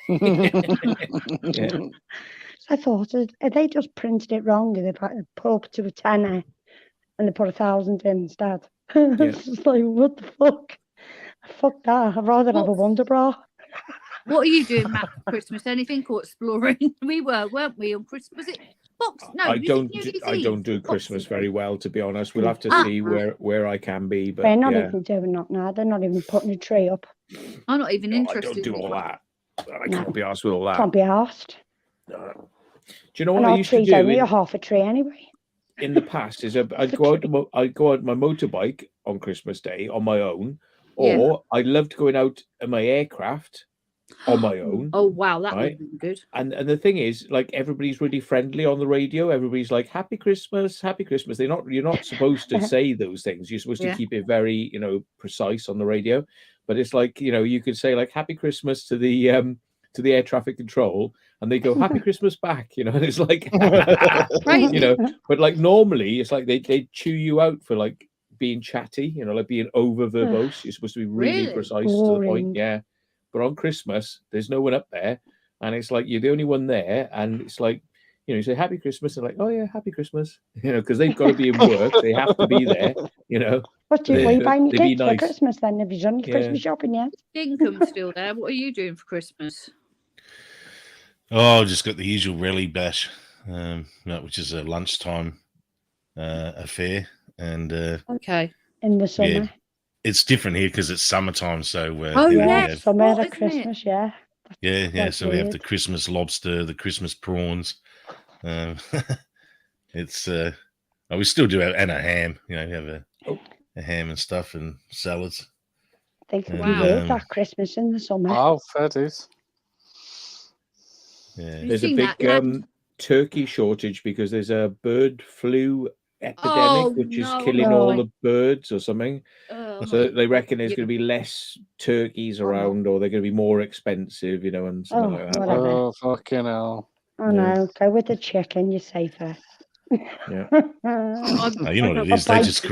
Yeah. I thought, they just printed it wrong and they put up to a tenner and they put 1,000 in instead. It's just like, what the fuck? Fuck that. I'd rather have a Wonder Bra. What are you doing, Matt, for Christmas? Anything or exploring? We were, weren't we, on Christmas? Was it Box? No, I was it don't. New Year's I don't Eve? do Boxing Christmas very Day? well, to be honest. We'll have to Ah. see where I can be, but They're not yeah, even doing that now. They're not even putting a tree up. I'm not even no, I interested. don't do in all it. that. I No. can't be asked with all that. Can't be asked. No. Do you know And what I our used to tree's do only a in, half a tree anyway. in the past? Is I'd go out my motorbike on Christmas Day on my own, Yeah. or I loved going out in my aircraft on my own. Oh wow, that would Right. have been good. And the thing is, like, everybody's really friendly on the radio. Everybody's like, "Happy Christmas, Happy Christmas." You're not supposed to say those things. You're supposed Yeah. to keep it very, precise on the radio. But it's like, you could say like "Happy Christmas" to the air traffic control, and they go "Happy Christmas" back. And it's like, Crazy. But like normally, it's like they chew you out for like being chatty. Like being over verbose. You're supposed to be really Really? precise to the point. Boring. Yeah. But on Christmas, there's no one up there, and it's like you're the only one there, and it's like, you say "Happy Christmas," and like, "Oh yeah, Happy Christmas," because they've got to be in work, they have to be there, What are you They- buying your they'd be kids for nice. Christmas then? Have you done your Yeah. Christmas shopping yet? Income's still there. What are you doing for Christmas? Oh, just got the usual rally bash, which is a lunchtime affair, and Okay. In the summer. it's different here because it's summertime. So Oh, you know, yeah. we Yeah, have- summer What, at isn't it? Christmas, yeah. yeah. So we have the weird. Christmas lobster, the Christmas prawns. It's we still do have, and a ham. We have a ham and stuff and salads. I think it'll And, be weird um, that Christmas in the summer. Wow, fair dues. Yeah. You've There's a seen big that, lad? turkey shortage because there's a bird flu epidemic, Oh, which is no, killing no. all the birds or something. Oh, So they reckon there's you- going to be less turkeys Oh. around, or they're going to be more expensive, and something Oh, like that. whatever. Oh, fucking hell. Oh Yeah. no, go with the chicken, you're safer. Yeah. I'm- Oh, you know what it A is? They bite just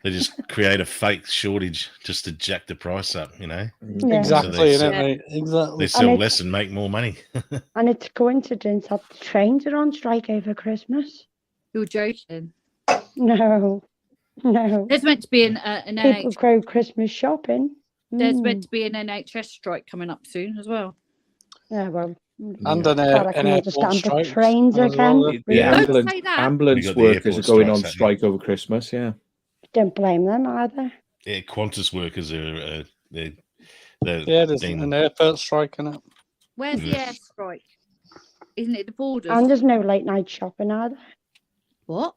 is create a fake shortage just to jack the price up. Yeah. Exactly, So innit, mate? Exactly. They sell it's- less and make more money. And it's a coincidence that the trains are on strike over Christmas. You're joking. No. There's meant to be an People NH. go Christmas shopping. There's Mm. meant to be an NHS strike coming up soon as well. Yeah, well, And Yeah. an, God, I can airport understand the strikes trains as well, again. The Yeah. Don't ambulance, say that. ambulance We got the workers are airport going on strikes happening. strike over Christmas. Yeah. Don't blame them either. Yeah, Qantas workers are they're Yeah, there's been- an airport strike in it. Where's the airstrike? Isn't it the borders? And there's no late night shopping either. What?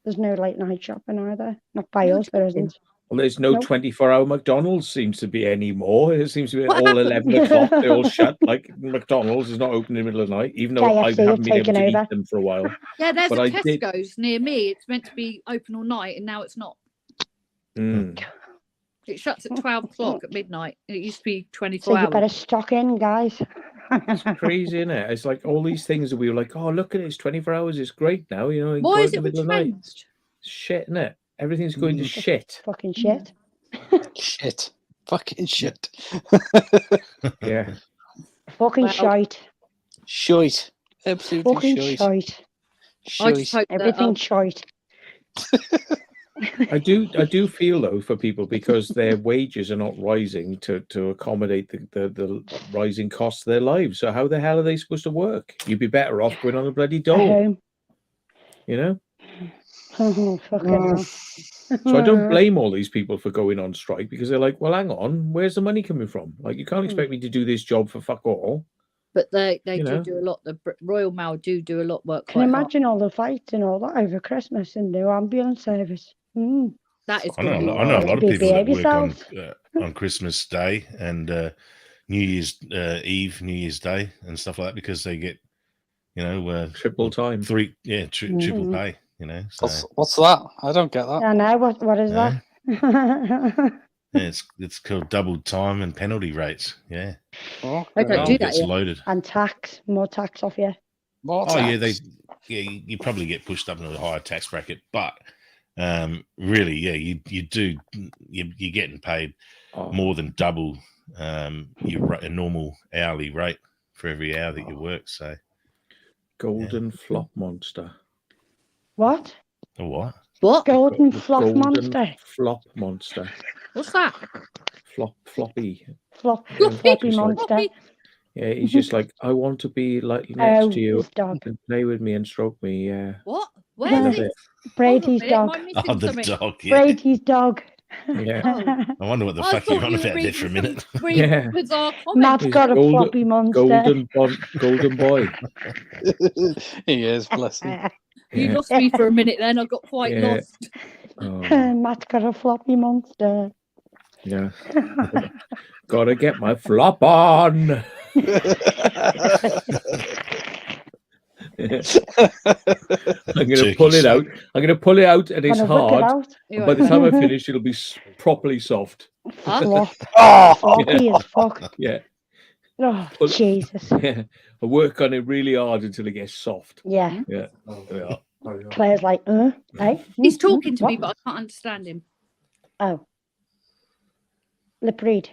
There's no late night shopping either. Not by You're us, there joking. isn't. Well, there's no Nope. 24-hour McDonald's seems to be anymore. It seems to be What all happened? 11 o'clock. They're all shut. Like McDonald's is not open in the middle of the night, even though I KFC have haven't been able taken to over. eat them for a while. Yeah, there's But a I did- Tesco's near me. It's meant to be open all night, and now it's not. Mm. It shuts at 12 o'clock at midnight. It used to be 24 So you hours. better stock in, guys. It's crazy, isn't it? It's like all these things that we were like, oh, look at it, it's 24 hours, it's great now, you know. you can Why go is out in it the all middle of the night. changed? Shit, isn't it? Everything's going to Mm. shit. Fucking shit. Shit. Fucking shit. Yeah. Fucking Well, shite. Shite. Absolutely Fucking shite. shite. I just Shite. hope that, Everything shite. I do feel though for people because their wages are not rising to accommodate the rising costs of their lives. So how the hell are they supposed to work? You'd be better off going on a bloody At dole, home. you know? Oh, fucking hell. So I don't blame all these people for going on strike because they're like, well, hang on, where's the money coming from? Like, you can't expect me to do this job for fuck all. but they you do know. do a lot. The Royal Mail do a lot of work. Can you quite hard. imagine all the fights and all that over Christmas and the ambulance service? Mm. That is I know, gonna be I know a lot of Behave people that work yourself. on Christmas Day and New Year's Eve, New Year's Day, and stuff like that because they get, you know, Triple time. triple Mhm. pay. You know, so What's that? I don't get that. I know. What is Yeah. that? yeah, it's called double time and penalty rates. Yeah, Oh, They don't it do all that gets here. loaded. And tax. More tax off you. More Oh yeah, tax. you probably get pushed up into a higher tax bracket, but really, yeah, you're getting paid Oh, more than double a normal hourly rate for every hour that you work. So golden flop monster. What? a what? What? Golden The flop golden monster. Flop monster. What's that? Floppy. Floppy Just like- monster. Yeah, he's just like, I want to be like next Oh, to you. his dog. You can play with me and stroke me. Yeah. What? I Where's love it? it. Brady's Hold on a dog. minute, am I Oh, missing the something? dog. Yeah. Brady's dog. Yeah. I wonder what the I fuck you're thought on you were about there reading for a some minute. really Yeah. bizarre comment. Matt's He's got a golden- floppy monster. Golden boy. He is, bless him. You Yeah. lost me for a minute then. I got quite Yeah. lost. Oh, Matt's got a floppy monster. yeah. Gotta get my flop on. I'm gonna pull it out. I'm gonna pull it out, and it's Gonna whip it hard. out. You're By right. the time I finish, it'll be properly soft. Huh? Flop. Oh, Floppy as fuck. Yeah, Oh, Pull- Jesus. yeah. I work on it really hard until it gets soft. Yeah. Yeah. Yeah. Claire's like, hey? He's talking to me, What? but I can't understand him. Oh. Lip read.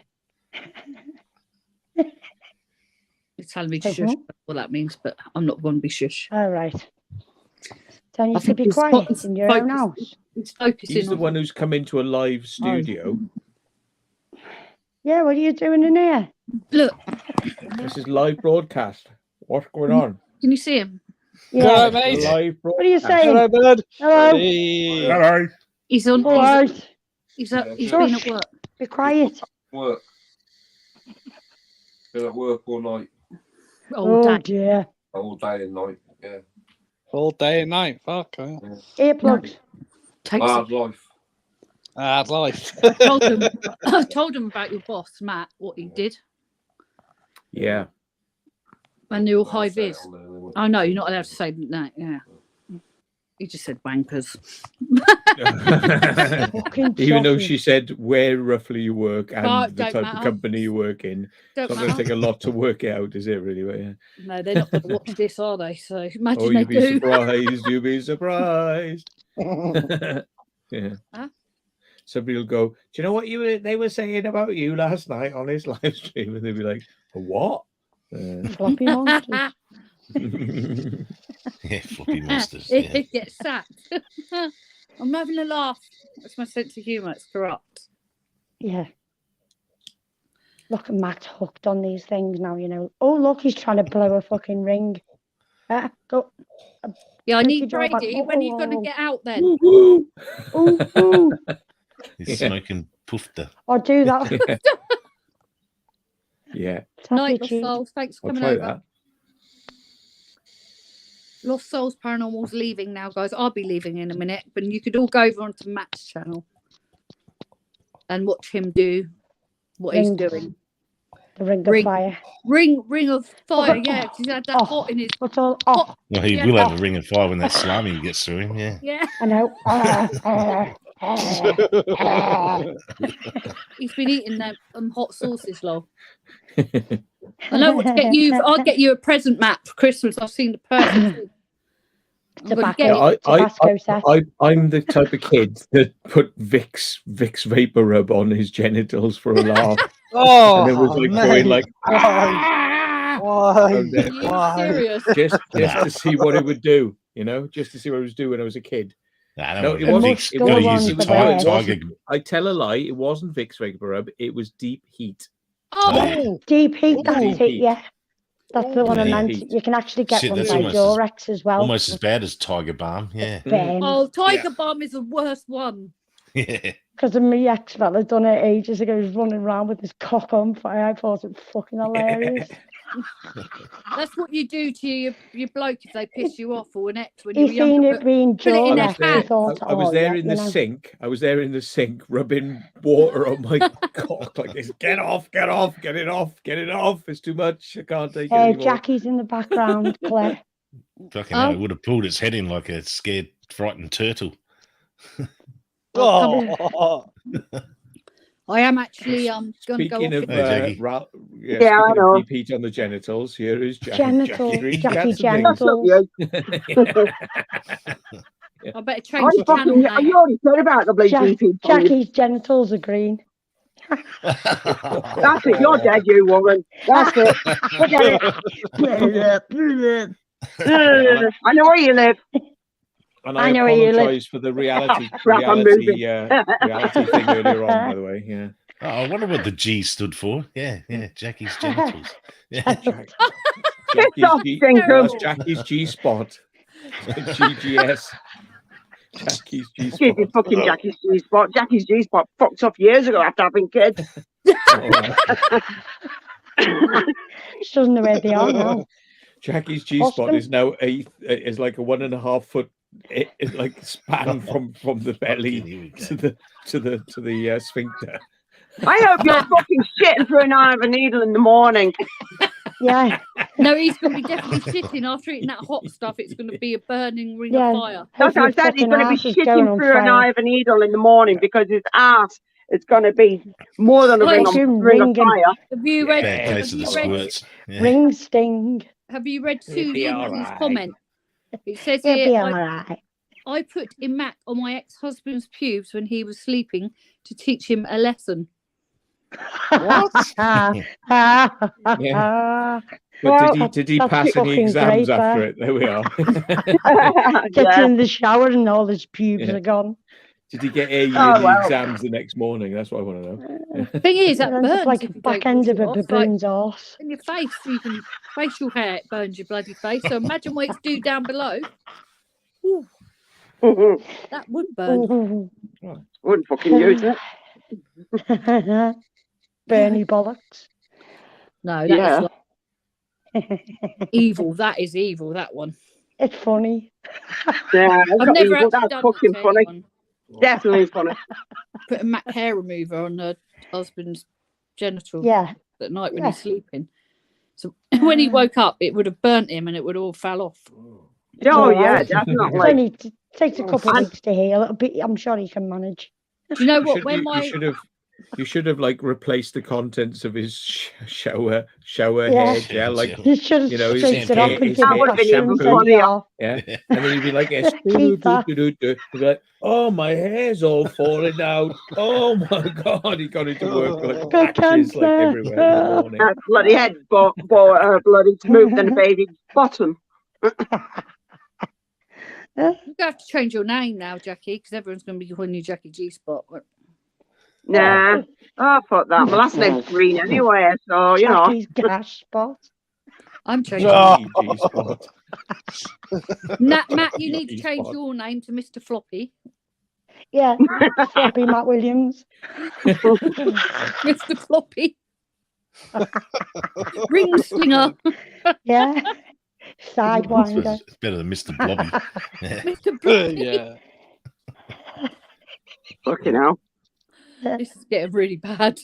He's telling me to Mhm. shush. That's what that means, but I'm not going to be shush. All right. So you I need to think be he's quiet focused- in your own focused. house. He's focusing He's the on one who's come into a live studio. Yeah, what are you doing in here? Look, This is live broadcast. What's going on? can you see him? Yeah. Hello, mate. Live What are you broadcast. saying? hello, bud. Hello. Hey. Hello. He's on. All right. He's been at Shush. work. Be quiet. Work. Been at work all night, Oh, Oh, dang. dear. all day and night. Yeah. All day and night. Fuck. Yeah. Earplugs. Takes Hard life. Hard life. I told him about your boss, Matt, what he did. Yeah. And they're all high Say it vis. on there, they won't- Oh, no, you're not allowed to say that. Yeah. He just said wankers. Fucking Even though shocking. she said where roughly you work and Oh, the don't type matter. of company you work in, Don't it's not going to matter. take a lot to work it out, is it? Really? But, yeah. No, they're not going to watch this, are they? So imagine Oh, they you'd be do. surprised. You'd be surprised. Yeah. Huh? Somebody will go, do you know what they were saying about you last night on this live stream? And they'll be like, what? Floppy monsters. Yeah, floppy monsters. Yeah. It gets sacked. I'm having a laugh. That's my sense of humour. It's corrupt. Yeah. Look at Matt hooked on these things now, you know. Oh, look, he's trying to blow a fucking ring. Go. Yeah, I Take need your jaw back. Brady. When are you going to get out then? Ooh, ooh. He's Yeah. smoking poofter. I'll do that. Yeah, Tap your Night, Lost cheek. Souls. Thanks for I'll coming try over. that. Lost Souls Paranormal's leaving now, guys. I'll be leaving in a minute, but you could all go over onto Matt's channel and watch him do what he's Ring. doing. The ring of Ring. fire. Ring of fire, but- yeah, because he's had that oh. hot in his. What's all? Oh, Well, he Yeah. will have a ring of fire when that salami gets through him. Yeah. Yeah, I know. he's been eating them hot sauces, lol. I know what to get you. I'll get you a present, Matt, for Christmas. I've seen the perfect thing. I'm gonna Tobacco. get it. Tabasco set. I'm the type of kid that put Vicks Vapor Rub on his genitals for a laugh, Oh, and it was like going like why? Are you Why? serious? just to see what it would do, you know, just to see what it was doing when I was a kid. Nah, No, it it wasn't. must It go wasn't. along use It the was, the no, way. it wasn't. tiger. I tell a lie. It wasn't Vicks Vapor Rub. It was Deep Heat. Oh, Deep heat, that's Deep it, heat. yeah. That's the one I Yeah. meant. You can actually get Shit, one that's by almost Durex as well. Almost as bad as Tiger Balm. Yeah. oh, Tiger Balm is the worst one. Yeah. Because my ex fella done it ages ago. He was running around with his cock on fire. I thought it was fucking hilarious. That's what you do to your bloke if they piss you off, or an ex when He you were seen younger. it being put it in Durex. a He hat. thought, I was oh, there yeah, in you the know. sink. I was there in the sink, rubbing water on my cock like this. Get off! Get off! Get it off! Get it off! It's too much. I can't take it anymore. Jackie's in the background, Claire. Fucking Oh. hell, it would have pulled its head in like a scared, frightened turtle. Oh, I am actually going to go off. Speaking of Hey, Jackie. Yeah, I speaking know. of deep heat on the genitals, here is Genital, Green Jackie Cat and What's up, Genitals. you? I better change the channel You name. already said about the blue GP. Jackie's genitals are green. That's it. You're dead, you woman. That's it. Forget it. I know where you live. And I I know where you live. apologise for the reality Right, I'm moving. reality thing earlier on, by the way. Yeah. Oh, I wonder what the G stood for. Yeah, Jackie's genitals. Yeah. off, G, Stinker. that's Jackie's G spot. GGS. Jackie's G Excuse me, spot. fucking Jackie's G spot. Jackie's G spot fucked off years ago after having kids. She doesn't know where they are now. Jackie's G spot Austin? is now is like a 1.5 foot like span from the belly Here we go. to the sphincter. I hope you're fucking shitting through an eye of a needle in the morning. Yeah. No, he's going to be definitely shitting after eating that hot stuff. It's going to be a burning ring Yeah. of fire. That's what I said. He's going to be shitting through an eye of a needle in the morning because his ass is going to be more than a Like ring of ringing. fire. Have you read? Bad Have case of the you read, squirts. Yeah. Ring sting. have you read It'll be Susan all Linton's right. comment? It says It'll be here, all right. I put Imac on my ex-husband's pubes when he was sleeping to teach him a lesson. What? But did he that's pass any fucking exams great, after it? There we are. Gets Yeah. in the shower and all his pubes Yeah. are gone. Did he get A in Oh, the well. exams the next morning? That's what I want to know. Thing is, that It ends burns up like if a you back don't end wash of it a off, like baboon's arse. in your face, even facial hair, it burns your bloody face. So imagine what it's do down below. Ooh, that would burn. Ooh. Wouldn't fucking use it. Bernie bollocks. No, Yeah. that's evil. That is evil. That one. It's funny. Yeah, I've that's never evil. actually That's done fucking that to funny. anyone. Definitely funny. Put a Mac hair remover on her husband's genitals Yeah. at night when Yeah. he's sleeping. So when he woke up, it would have burnt him and it would all fell off. Oh, Yeah. yeah, It definitely. only takes a couple of And- weeks to heal. It'll be, I'm sure he can manage. Do you know You what? should, When you, my you should have like replaced the contents of his shower Yeah. head, yeah, like You should have You know, straightened his it up hair- and his given hair- That would have been fashion even sense funnier. off. yeah, and then he'd be like, yes, Keep that. He'd be like, oh, my hair's all falling out. Oh my god, he got into work with like Got patches like cancer. everywhere in the morning. That bloody head bloody smooth than a baby's bottom. you have to change your name now, Jackie, because everyone's going to be calling you Jackie G Spot. Nah, Oh, fuck that. My last name's Green anyway, so, you know. Jackie's gas spot. I'm changing. Oh. G spot. Matt, you Not need to change E-spot. your name to Mr. Floppy. Yeah, Floppy Matt Williams. Mr. Floppy. Ring slinger. Yeah, Sidewinder. It's better than Mr. Blobby. Yeah. Mr. Floppy. Yeah. Fucking hell. This is getting really bad.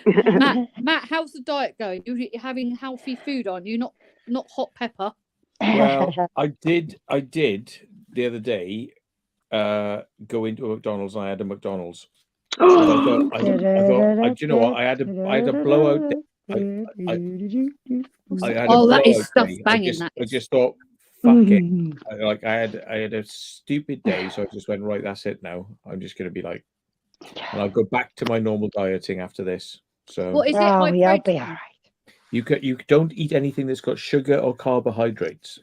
Matt, how's the diet going? You're having healthy food, aren't you? Not hot pepper. Well, I did the other day go into a McDonald's and I had a McDonald's. Do you know what? I had a blowout day. I had a Oh, that is blowout stuff day. banging, I that just thought, fuck it. I had a stupid day, so I just went, right, that's it now. I'm just gonna be like, and I'll go back to my normal dieting after this. So What is it? Oh, High you'll be protein? alright. you don't eat anything that's got sugar or carbohydrates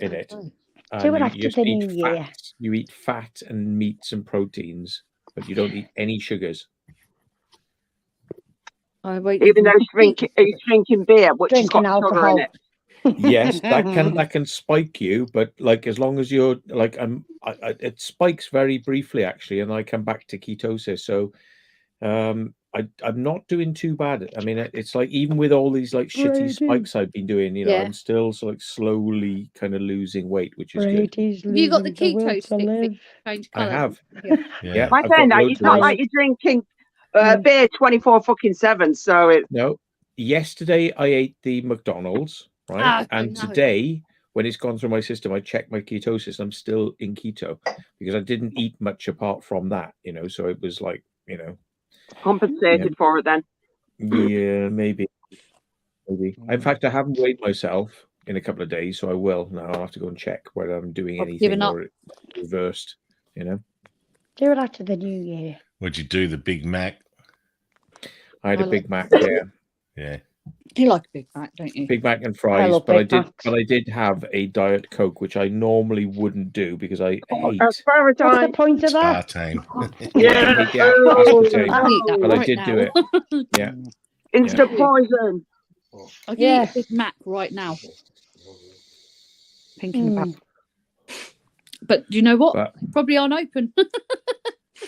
in it. Oh. And Do it you after just the eat new year. fat. You eat fat and meats and proteins, but you don't eat any sugars. Even though he's drinking beer, which has Drinking got sugar in alcohol. it. Yes, that can spike you, but like as long as you're like it spikes very briefly actually, and I come back to ketosis. So I'm not doing too bad. I mean, it's like even with all these like shitty Brady. spikes I've been doing, you know, Yeah. I'm still so like slowly kind of losing weight, which is good. Brady's Have you got the losing will keto to stick live. thing? Change I colour. have. Yeah. My I've friend, got it's loads not of like those. you're drinking beer 24/7. So it. No, yesterday I ate the McDonald's, right? Ah, and I know. today, when it's gone through my system, I checked my ketosis. I'm still in keto because I didn't eat much apart from that, you know. So it was like, you know, Compensated for it then. yeah, maybe. In fact, I haven't weighed myself in a couple of days, so I will now. I'll have to go and check whether I'm doing I've anything given up. or it's reversed, you know. Do it after the new year. Would you do the Big Mac? I had a I Big like- Mac, yeah. Yeah. You like a Big Mac, don't you? Big Mac and fries, love but Big Macs. I did have a Diet Coke, which I normally wouldn't do because I hate. What's the Aspartame. point of that? Spartame. Yeah. I hate the aspartame, I'll eat that but I right did now. do it. Yeah. Instant poison. I can Yeah. eat a Big Mac right now. Thinking about. But do you know what? But Probably aren't open.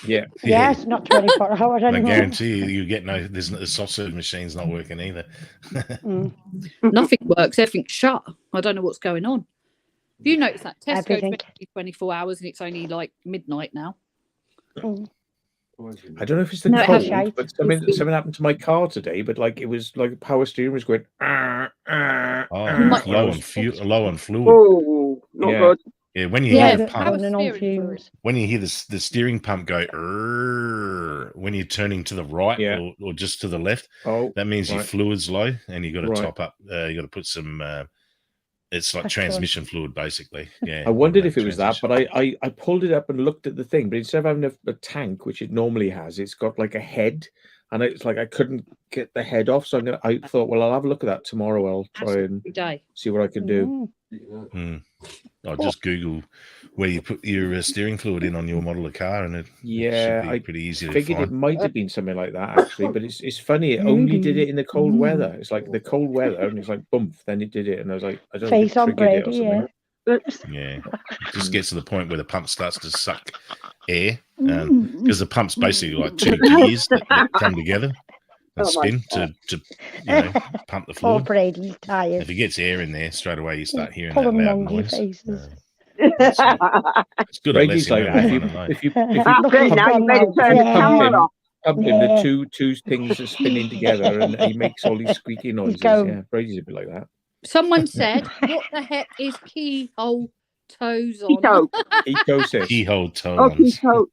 yeah, Yeah, it's not 24 hours I anymore. guarantee you get no. The sausage machine's not working either. Mm. Nothing works. Everything's shut. I don't know what's going on. Have you noticed that Tesco's Everything. meant to be 24 hours and it's only like midnight now? Mm. I don't know if it's the No, it cold, hasn't. but something happened to my car today. But like it was like power steering was going. Oh, might- low on fluid. Oh, not Yeah. good. Yeah, when you Yeah, hear the but pump, how- Running on steering fluid. fumes. when you hear the steering pump go "Rrrr," when you're turning to the right Yeah. or just to the left, Oh, that means your right. fluid's low and you got to Right. top up. You got to put some. It's like Petrol. transmission fluid, basically. Yeah. I wondered automatic if it was that, transmission. but I pulled it up and looked at the thing. But instead of having a tank, which it normally has, it's got like a head, and it's like I couldn't get the head off. So I thought, well, I'll have a look at that tomorrow. I'll try and Every day. see what I can do. Mm. Mm. I'll just Google where you put your steering fluid in on your model of car, and it Yeah, should be I pretty easy to figured it find. might have been something like that actually, but it's funny. It only did it in the cold weather. It's like the cold weather, and it's like boom, then it did it, and I was like, I don't know if Face it on triggered it or Brady, yeah. something. Yeah, it just gets to the point where the pump starts to suck air, Mm. because the pump's basically like two gears that come together and Oh my spin to pump the Poor fluid. Brady's tired. If it gets air in there, straight away you start hearing Pull that them loud monkey noise. faces. It's good. It lets Brady's you like know that. what you wanna know. If you That's it. Now you better turn the Yeah. camera off. pump him, Yeah. the two things are spinning together, and he makes all these squeaky noises. go. Yeah, Brady's a bit like that. Someone said, "What the heck is keyhole toes on?" Keto. Ketosis. Keyhole Oh, tones. keto.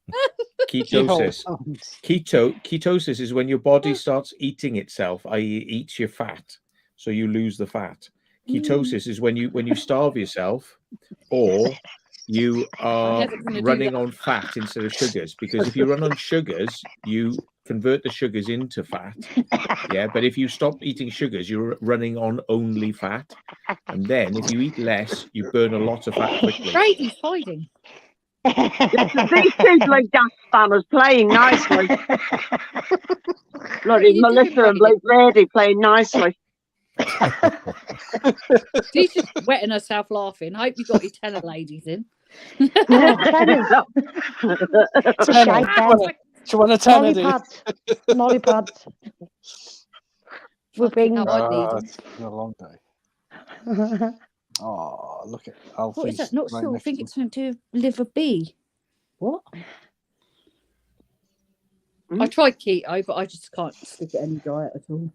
Ketosis. Ketosis is when your body starts eating itself, i.e., eats your fat, so you lose the fat. Ketosis is when you starve yourself, or you are never gonna do running that. on fat instead of sugars. Because if you run on sugars, you convert the sugars into fat. Yeah, but if you stop eating sugars, you're running on only fat, and then if you eat less, you burn a lot of fat quickly. Brady's hiding. These two like gas spammers playing nicely. Bloody you doing, Melissa and Brady? Blake Brady playing nicely. She's just wetting herself laughing. I hope you got your tenor ladies in. Yeah, tenors. It's a shite bed. Do you want a tenner? Molly pads. Molly pads. We'll Fucking bring. hell, I'd need them. It's been a long day. Oh, look at Alfie's. What is that? Not right sure. I next think to it's something to do with liver B. What? Hmm? I tried keto, but I just can't stick it any diet at all.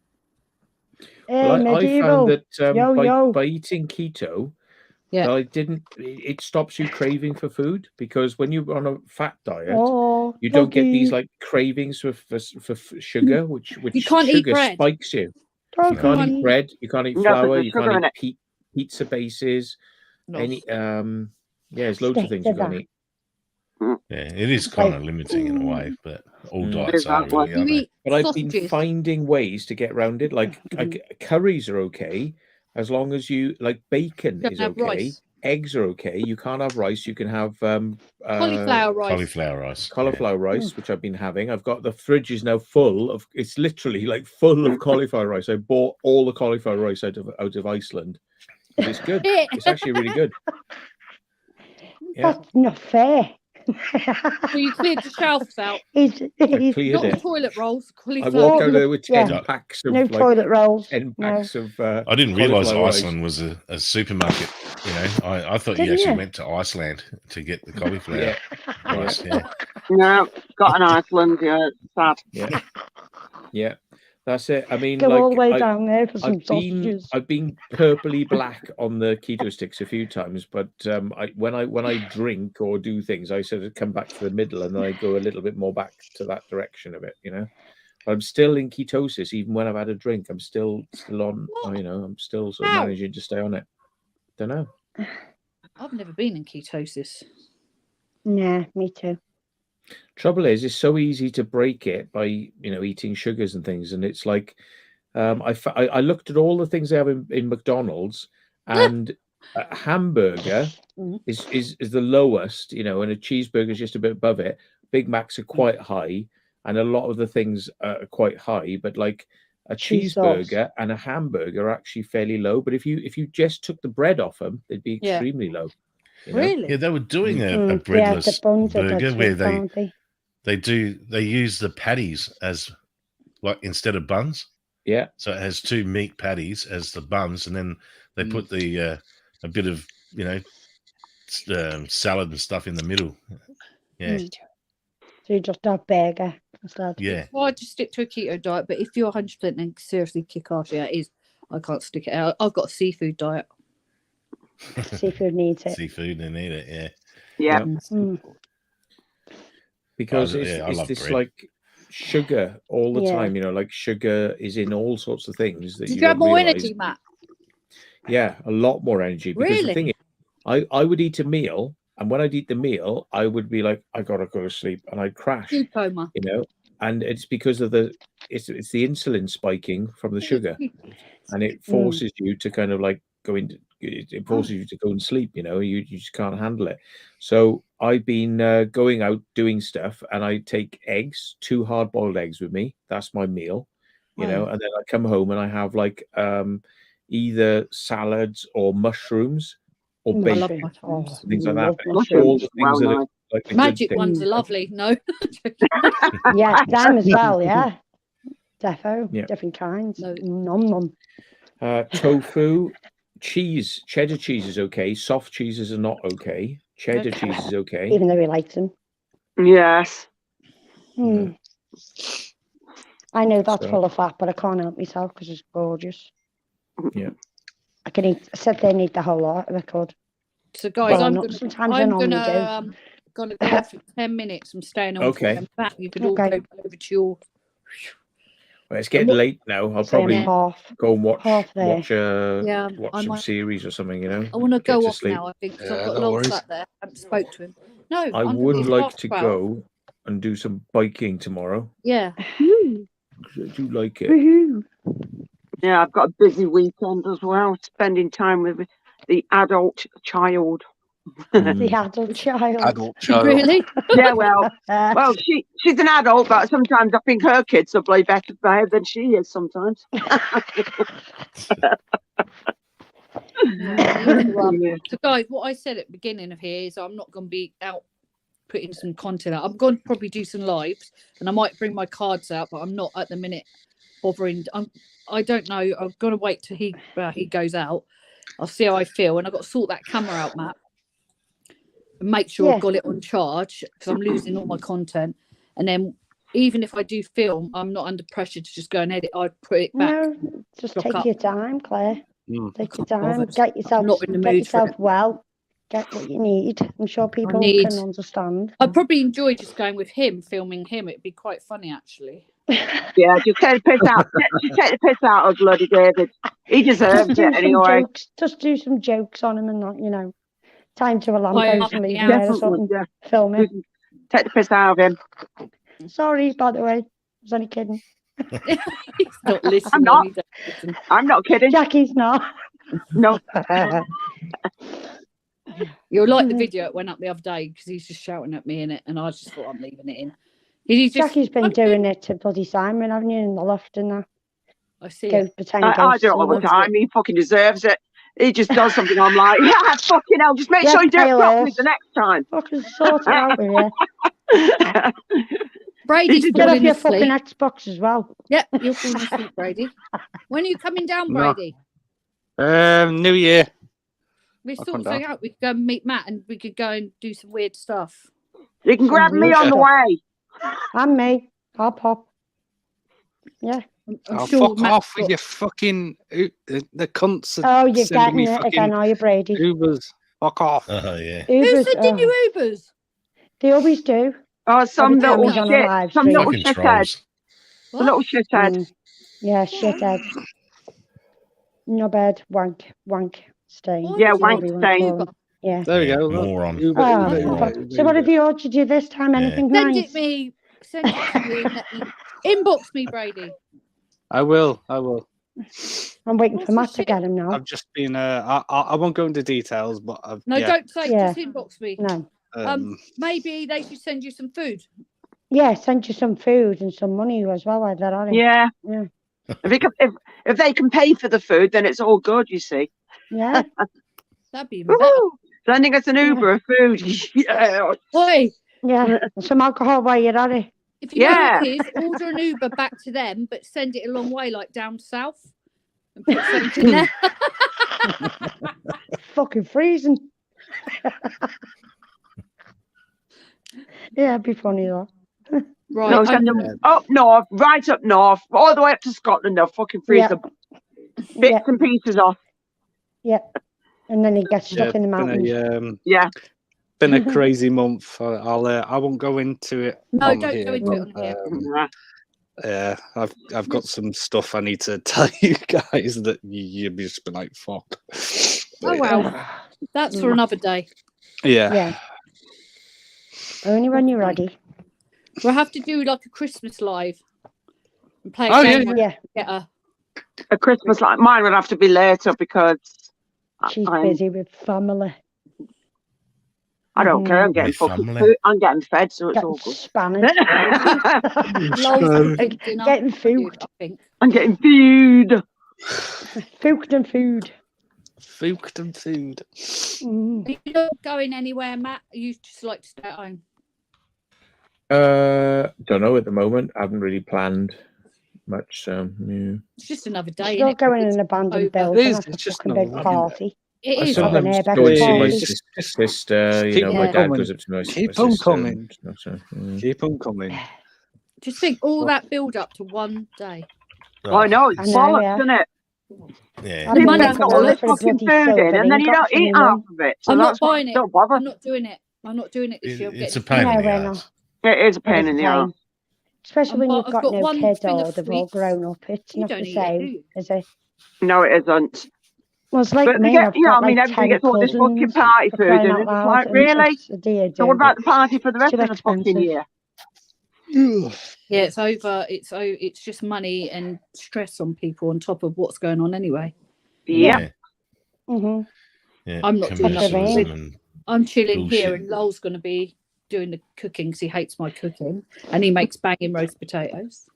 Hey, Well, I medieval. found that Yo, yo. by eating keto, Yeah. I didn't. It stops you craving for food, because when you're on a fat diet, Oh, you don't get these doggy. like cravings for sugar, which You can't eat sugar bread. spikes you. You can't Doggy. eat bread. You can't eat No, 'cause flour. there's You sugar can't in eat pizza bases. No. Any yeah, there's loads of Stick things to you can't that. eat. Yeah, it is kind of limiting in a way, but all Mm. diets are Exactly. really, You aren't they? eat But I've been sausages. finding ways to get around it. Like curries are okay as long as you like bacon Don't is have okay. rice. Eggs are okay. You can't have rice. You can have Cauliflower rice. Cauliflower rice. yeah. cauliflower rice, which I've been having. I've got the fridge is now full of. It's literally like full of cauliflower rice. I bought all the cauliflower rice out of Iceland. But it's good. Yeah. It's actually really good. Yeah, That's not fair. So you cleared the shelves out. he's cleared Not it. the toilet rolls. I Cauliflower. walked out of there with 10 Yeah. packs of no like toilet rolls. 10 No. packs of. I didn't realize cauliflower rice. Iceland was a supermarket. You know, I thought you Didn't actually you? went to Iceland to get the cauliflower Yeah, rice. Yeah. No, got an Iceland, yeah, it's sad. yeah, yeah. That's it. I mean, Go all the way like down there for some sausages. I've been purpley black on the keto sticks a few times, but when I drink or do things, I sort of come back to the middle, and then I go a little bit more back to that direction of it. You know, but I'm still in ketosis even when I've had a drink. I'm still on. You know, I'm still sort of How? managing to stay on it. Don't know. I've never been in ketosis. Yeah, me too. Trouble is, it's so easy to break it by eating sugars and things, and it's like I looked at all the things they have in McDonald's, and a hamburger is the lowest, and a cheeseburger is just a bit above it. Big Macs are quite high, and a lot of the things are quite high, but like a Cheese sauce. cheeseburger and a hamburger are actually fairly low. But if you just took the bread off them, they'd be Yeah. extremely low. you know? Really? Yeah, they were doing a Yeah, the breadless buns are burger dead where sweet, they aren't they? they use the patties as like instead of buns. Yeah. So it has two meat patties as the buns, and then they put the a bit of salad and stuff in the middle. Yeah, So you just have burger instead. yeah. Well, I just stick to a keto diet, but if you're 100%, then seriously kick off. Yeah, it is. I can't stick it out. I've got a seafood diet. Seafood needs it. Seafood, they need it. Yeah. Yeah. Mm. Because I it's love this bread. like sugar all the Yeah. time, like sugar is in all sorts of things that Did you you have don't more realise. energy, Matt? Yeah, a lot more energy. Because the Really? thing is, I would eat a meal, and when I'd eat the meal, I would be like, I gotta go to sleep, and I'd crash, Food coma. and it's because of it's the insulin spiking from the sugar, and it forces you to kind of like go into it forces you to go and sleep. You just can't handle it. So I've been going out doing stuff, and I take eggs, 2 hard-boiled eggs with me. That's my meal, and then I come home and I have like either salads or mushrooms or I love bacon, mushrooms. things like that. Love All mushrooms. the things that are like the good Magic things. ones are lovely. No. Yeah, them as well, yeah. Defo, Yeah. different kinds. No. Nom nom. Tofu, cheese, cheddar cheese is okay. Soft cheeses are not okay. Cheddar Okay. cheese is okay. Even though he likes them. Yes. Mm. I know that's So- full of fat, but I can't help myself because it's gorgeous. Yeah. I can eat. I said they need the whole lot if I could. So, guys, Well, I'm not gonna sometimes I normally do. gonna go off for 10 minutes. I'm staying on. Okay. For I'm back. You can all Okay. go over to your. Well, it's getting late now. I'll Same probably half. go and watch half there. watch Yeah, watch I some might- series or something. I want to Get go to off sleep. now. I think 'cause Yeah, I've got no Lon worries. sat there. I haven't spoke to him. No, I I'm would it's like past to 12. go and do some biking tomorrow. Yeah. 'Cause I do like it. Woohoo. Yeah, I've got a busy weekend as well, spending time with the adult child. The adult child. Adult child. Really? Yeah, well, she's an adult, but sometimes I think her kids are way better behaved than she is sometimes. Yeah. So, guys, what I said at the beginning of here is I'm not going to be out putting some content out. I'm going to probably do some lives, and I might bring my cards out, but I'm not at the minute bothering. I don't know. I'm going to wait till he goes out. I'll see how I feel, and I've got to sort that camera out, Matt, and make sure Yeah. I've got it on charge because I'm losing all my content. And then even if I do film, I'm not under pressure to just go and edit. I'd put it back. No, just Lock take up. your time, Claire. Mm. Take your can't time. bother. Get yourself, not in the get mood for yourself it. well. Get what you need. I'm sure people need- can understand. I'd probably enjoy just going with him, filming him. It'd be quite funny, actually. Yeah, just take the piss out. Just take the piss out of bloody David. He deserves Just do it some anyway. jokes. Just do some jokes on him and not, time to a yeah, lamppost and leave him there or Definitely, something. yeah. Film it. Take the piss out of him. Sorry, by the way. I was only kidding. He's not listening. I'm not. he don't listen. I'm not kidding. Jackie's not. No. You'll like the Mhm. video that went up the other day because he's just shouting at me in it, and I just thought I'm leaving it in. He's just, Jackie's been doing it to bloody Simon, haven't you, in the loft and that? I see Go it. pretend I ghosts do it all the and that. time. He fucking deserves it. He just does something. I'm like, yeah, fucking hell. Just make Yeah, sure you do it pale properly ass. the next time. Fucking sort it out with you. Brady's Get off falling your asleep. fucking Xbox as well. Yep, you're falling asleep, Brady. When are you coming down, No. Brady? New Year. We I'll sort come something down. out. We could go and meet Matt, and we could go and do some weird stuff. You can grab me on the way. And me. I'll pop. Yeah. I'm Oh, sure fuck Matt's off with got- your fucking the cunts. that Oh, you're sending getting me it fucking again, are you, Brady? Ubers. Fuck off. Oh yeah. Who Ubers, said did you Ubers? they always do. Oh, some Every time little he's on a shit. live Some stream. little Fucking shithead. trolls. Some little shithead. Mm. Yeah, shithead. No bed, wank, stain. Why Yeah, would you wank want Whatever you wanna stain. call them. Yeah. There we Yeah, go. Look. moron. Uber, Oh, Uber, fuck. Uber, So what have Uber. you ordered you this time? Yeah. Anything Send nice? it me. Send it to me. and let me- Inbox me, Brady. I will. I'm waiting What's for the Matt to shit? get him now. I've just been. I won't go into details, but I've. No, yeah, don't say. Yeah. Just inbox me. No. Maybe they should send you some food. Yeah, send you some food and some money as well, like that, aren't Yeah. Yeah. If they can pay for the food, then it's all good. You see. Yeah. That'd be even better. Woohoo! Sending us an Uber of food. Yeah. Oi, Yeah. Some alcohol while you're at it. if you Yeah. know what it is, order an Uber back to them, but send it a long way, like down south, and put something in there. Fucking freezing. Yeah, it'd be funny though. Right. No, I'm send gonna- them up north, right up north, all the way up to Scotland. They'll fucking freeze Yeah. the bits Yeah. and pieces off. And then he gets yeah, stuck in the mountains. Yeah. been a crazy month. I won't go into it. No, on don't here, go into it but, on here. Yeah. Yeah, I've got some stuff I need to tell you guys that you'd be just be like, fuck. Oh well, that's for another day. Yeah. Yeah. Only when you're ready. We'll have to do like a Christmas live and play a Oh, yeah, game. where Yeah. we Get a A Christmas like mine would have to be later because She's I'm- busy with family. I don't care. I'm getting With fucking family. food. I'm getting fed, so it's Getting all good. Spanish. loads of dinner. Getting I food. think. I'm getting food. Food and food. Food and food. Mm. Are you not going anywhere, Matt? You just like to stay at home. Don't know at the moment. I haven't really planned much. So yeah. It's just another day. Still innit? going in It's an abandoned over. building. It is, That's a it's just fucking not big like- party. It I is. Have an sometimes airbag go and see my party. sister. You know, Keep my on dad coming. goes up to my Keep my on sister coming. and stuff, so, yeah. Keep on coming. Just think all that build up to one day. I know it's I know, bollocks, yeah. isn't it? Yeah. I've People money have for got the all look this for the fucking bloody food in, and then you silver don't eat ingots half of it. So I'm not that's why buying I it. don't bother. I'm not doing it. I'm not doing it this year. I'm It's a getting- pain No, in the we're ass. It is a pain It's in the a ass. pain. Especially when I've you've got got no one kid thing or of they've all sweets. grown up. It's You not don't the eat it, do same, you? is it? No, it isn't. Well, it's like But they me. get, I've you know, got I mean, like everybody 10 gets all this fucking cousins party for food, crying and out it's loud, like, and really? it's a dear So what do, about the party for the rest too of the fucking expensive. year? Yeah, it's over. It's just money and stress on people on top of what's going on anyway. Yeah. Mhm. Yeah. I'm not doing nothing. commercialism and I'm chilling here, Bullshit. and Lowell's going to be doing the cooking because he hates my cooking, and he makes banging roast potatoes.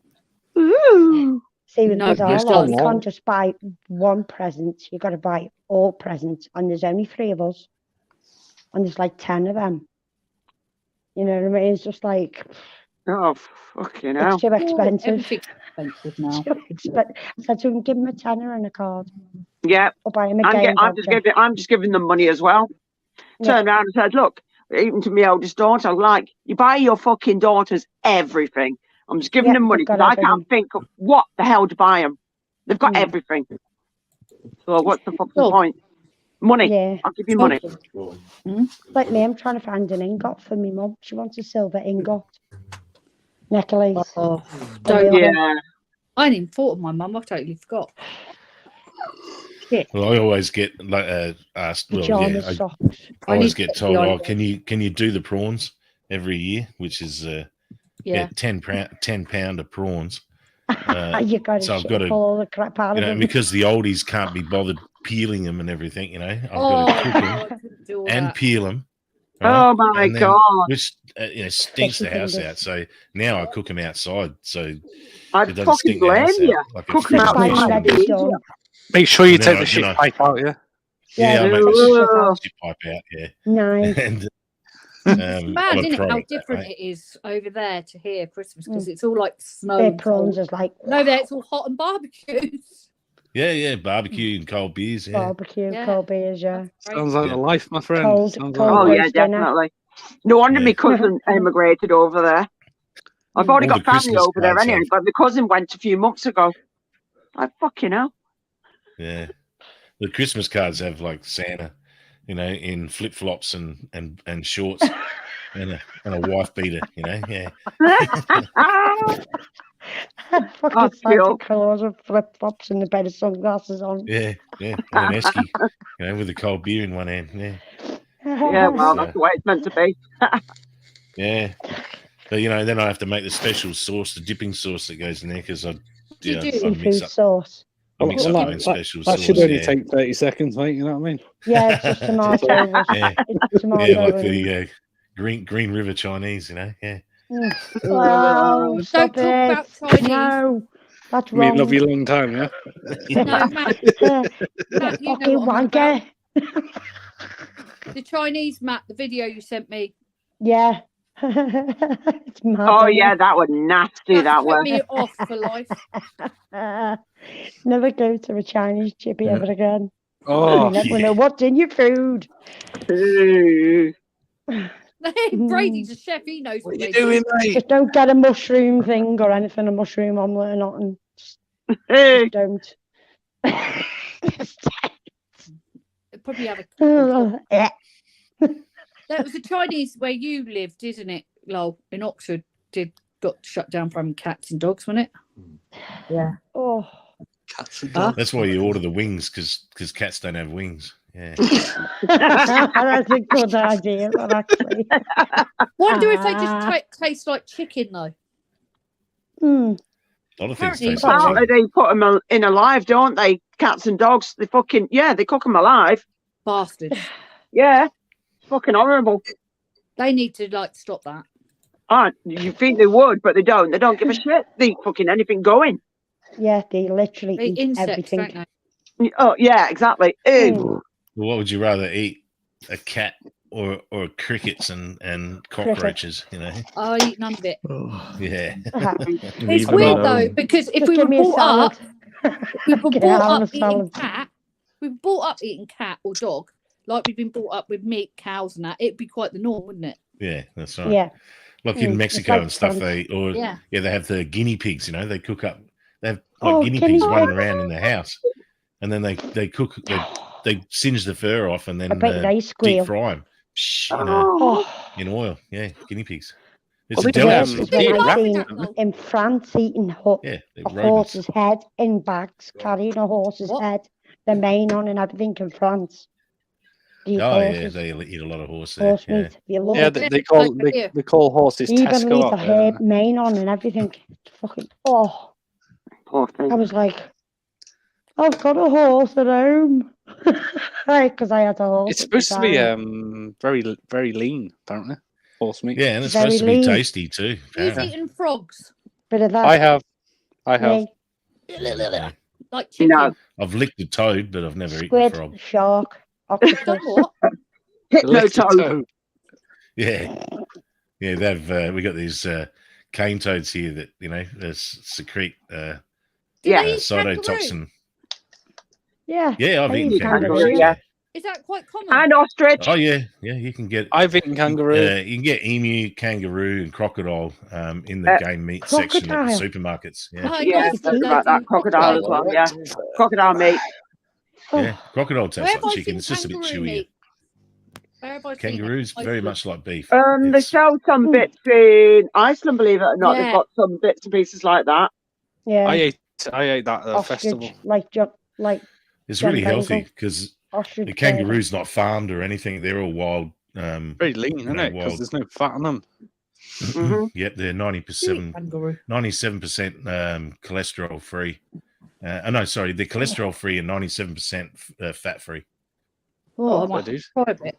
Ooh. See, with No, bizarre yes, law, does. you can't just buy one present. You got to buy all presents, and there's only 3 of us, and there's like 10 of them. You know what I mean? It's just like Oh, fucking hell. it's too expensive. Everything's expensive now. Too expensive. I said to him, give him a tenner and a card, Yeah, or buy him a I'm, game voucher. I'm just giving them money as well. Yeah. Turned around and said, look, even to my oldest daughter, like, you buy your fucking daughters everything. I'm just giving Yeah, them money they've got because I everything. can't think of what the hell to buy them. They've got Mm. everything. So what's the fucking Oh. point? Money. Yeah, I'll give you money. like me, I'm trying to find an ingot for me mum. She wants a silver ingot necklace. Oh, A don't. real- Yeah. I hadn't even thought of my mum. I totally forgot. Well, I always get like asked. Well, Pajama yeah, I socks. I always need to get get told, the "Oh, idea. can you do the prawns every year?" Which is Yeah. 10 pound of prawns. You got to so I've got to, pull all the crap out You of know, them. because the oldies can't be bothered peeling them and everything. You know, I've Oh, got to cook them no, I couldn't do all and that. peel them. Oh my And then- God. Which stinks the Fishy house fingers. out. So now I cook them outside, so I'd it doesn't fucking stink the blame house you. out. Like a Cook 'em Just buy fresh them outside. ready vegetable. done. Make sure you And then take I- the shit then I- pipe out, yeah? Yeah, I make the the shit Ugh. out. shit pipe out. Yeah, Nice. and It's mad, I'm a isn't it, pro how at that, different mate. it is over there to here Christmas because it's all like snow. Their and prawns cold. is like No, there it's all hot and barbecues. Yeah, barbecue and cold beers. Yeah, barbecue, Yeah. cold beers, yeah. That's great. Sounds like Yeah. the life, my friend. Cold- Sounds cold like Oh, the yeah, roast dinner. definitely. No wonder Yeah. my cousin emigrated over there. I've already All got the family Christmas over there cards anyway, have- but my cousin went a few months ago. Like, fucking hell. yeah. The Christmas cards have like Santa, you know, in flip flops and shorts and a wife beater. You know, yeah. Fucking Oh, Santa cute. Claus with flip flops and a pair of sunglasses on. Yeah, and an esky, you know, with a cold beer in one hand. Yeah, Yeah, well, So- that's the way it's meant to be. yeah. But you know, then I have to make the special sauce, the dipping sauce that goes in there because I You do. mix Seafood up sauce. my That- own special That sauce. should only Yeah. take 30 seconds, mate. You know what I mean? Yeah, it's just tomato. Yeah. It's tomato. Yeah, like and- the Green River Chinese, you know. Yeah. Oh, Don't stop talk it. about Chinese. No, that's Me wrong. love you long time, yeah? No, Matt, Matt, you know Fucking what I'm on about. wanker. The Chinese, Matt, the video you sent me. Yeah. It's mad. Oh, isn't yeah, it? that was nasty, that put was. me off for life. Never go to a Chinese chippy Yeah. ever again. Oh, You never yeah. know what's in your food. Ooh. Brady's a chef. He knows what what are they you doing, mate? Just don't get a mushroom thing or anything, a mushroom omelette or nothing. Hey, Don't. do. Probably have a. Yeah. That was the Chinese where you lived, isn't it? Lol, in Oxford, got shut down from cats and dogs, wasn't it? Yeah. Oh. Cats and Huh? dogs. That's why you order the wings because cats don't have wings. Yeah. That's a good idea, but actually. Wonder if they just taste like chicken though. Mm. A lot of things Apparently taste like apparently chicken. they put them in alive, don't they? Cats and dogs. They fucking, yeah, they cook them alive. Bastards. Yeah. It's fucking horrible. They need to like stop that. Oh, you think they would, but they don't. They don't give a shit. They eat fucking anything going. Yeah, they literally They eat insects, everything. don't they? Oh, yeah, exactly. Ew. Mm. Well, what would you rather eat? A cat or crickets and cockroaches, you know? I eat none of it. Yeah. It's Leave them weird alone. though because if Just we were give me a brought up, salad. we were Okay, brought having up a eating salad. cat. We were brought up eating cat or dog, like we've been brought up with meat, cows, and that. It'd be quite the norm, wouldn't it? Yeah, that's right. Yeah. Like Mm, in it's Mexico like and stuff, France. Yeah. they have the guinea pigs, you know, they cook up, they have like Oh, guinea guinea pigs pigs. running around in the house and then they cook, they singe the fur off and I then bet they deep squeal. fry them, you know, Oh, in oil. Yeah, guinea pigs. It's Well, a they the do worst them. is They when I love seen that, though. in France eating Yeah, they're a rodents. horse's head in bags, carrying a horse's What? head, the mane on and everything in France. They eat Oh yeah, horses, they eat a lot of horse there. horse Yeah. meat. You love Yeah, it. they Like call here. they call horses They even Tesco leave out the there, hair, don't they? mane on and everything. It's fucking, oh, Poor I thing. was like, I've got a horse at home. because I had a horse. It's at the supposed to be time. very lean, apparently. Horse meat. Yeah, and it's Very supposed to be lean. tasty too. Who's apparently. eating frogs? Bit of that. I have. Me. Like chicken? No. I've licked a toad, but I've never eaten a Squid, frog. shark, Done octopus. what? Hypnotoad. Yeah, yeah. They've we got these cane toads here that secrete Do Yeah. they eat kangaroo? cytotoxin. Yeah. Yeah, I've I eaten eat kangaroo. kangaroo, yeah. Is that quite common? And ostrich. Oh yeah, yeah. You can get I've eaten kangaroo. you can get emu, kangaroo, and crocodile in the game meat section at the crocodile. supermarkets. Yeah, Oh, Yeah, nice. that's about that. Crocodile as well, yeah. Crocodile meat. yeah. Crocodile tastes Where have like I chicken. seen It's just a bit kangaroo chewier. meat? Where have I seen it? Kangaroo's very Iceland. much like beef. They It's- sell some bits in Iceland, believe it or not. Yeah. They've got some bits and pieces like that. Yeah. I ate that at a ostrich, festival. like It's John really healthy Bengal. because ostrich. the kangaroo's not farmed or anything. They're all wild. Very lean, isn't know, it? Because wild. there's no fat on them. Mhm. Yep, they're Eat 97% kangaroo. cholesterol free. No, sorry, they're cholesterol free and 97% fat free. Oh, I Oh, might dude. try a bit.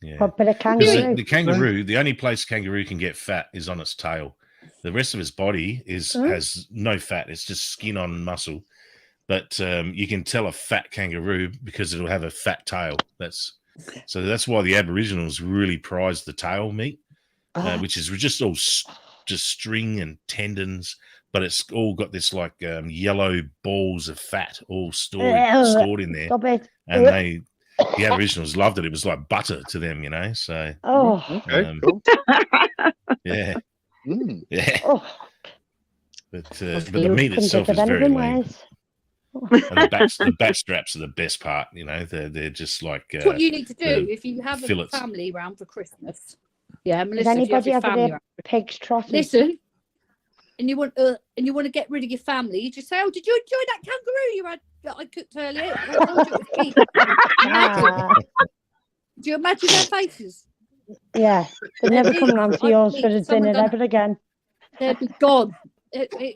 Yeah. But a Because kangaroo. the kangaroo, the only place kangaroo can get fat is on its tail. The rest of its body has no fat. It's just skin on muscle. But you can tell a fat kangaroo because it'll have a fat tail. That's why the Aboriginals really prize the tail meat, which is just all just string and tendons. But it's all got this like yellow balls of fat all stored in there, Stop it. and the Aboriginals loved it. It was like butter to them, So Oh. Okay, cool. yeah, Mm. yeah. Oh. But the You meat couldn't itself think is of very anything lean. worse. And the back straps are the best part. They're just like That's what you need to do the if you have a fillets. family round for Christmas. Yeah, Does Melissa, if you have anybody your ever family did round. pig's trotters? Listen, and you want to get rid of your family, you just say, "Oh, did you enjoy that kangaroo you had that I cooked earlier? I told you it was beef." Ah, Do you imagine their faces? yeah. They're never They'd coming round to I'd yours be- for the someone dinner done- ever again. They'd be gone.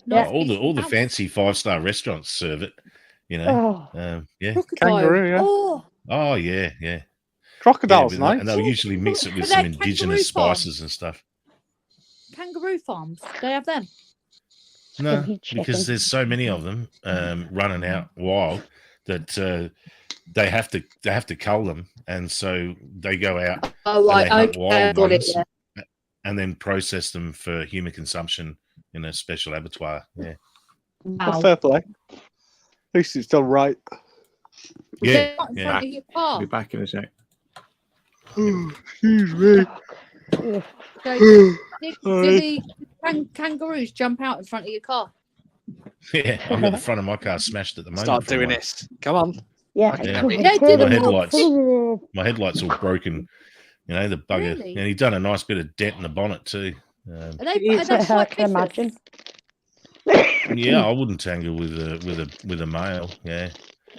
Yeah. all the fancy 5-star restaurants serve it. Oh. Yeah. Crocodile. Kangaroo, yeah. Oh, Yeah. Crocodile's Yeah, nice. and they'll usually mix it with But some they're kangaroo indigenous farms. spices and stuff. kangaroo farms. They have them. No, Skinny chicken. because there's so many of them running out wild that they have to cull them, and so they go out Oh, and right. they hunt Okay, I got it. Yeah. and then process them for human consumption in a special abattoir. Yeah, Wow. Fair play. At least it's done right. yeah, They're not in yeah. front of your I'll car. be back in a sec. Excuse me. Ugh. So, do the kangaroos jump out in front of your car? yeah. I've got the front of my car smashed at the moment. Start from doing one. this. Come on. Yeah. Yeah. Come They on, did come them on. all. My headlights all broken. The bugger, Really? and he'd done a nice bit of dent in the bonnet too. Are they I quite can imagine. Yeah, I wouldn't tangle with a male. Yeah,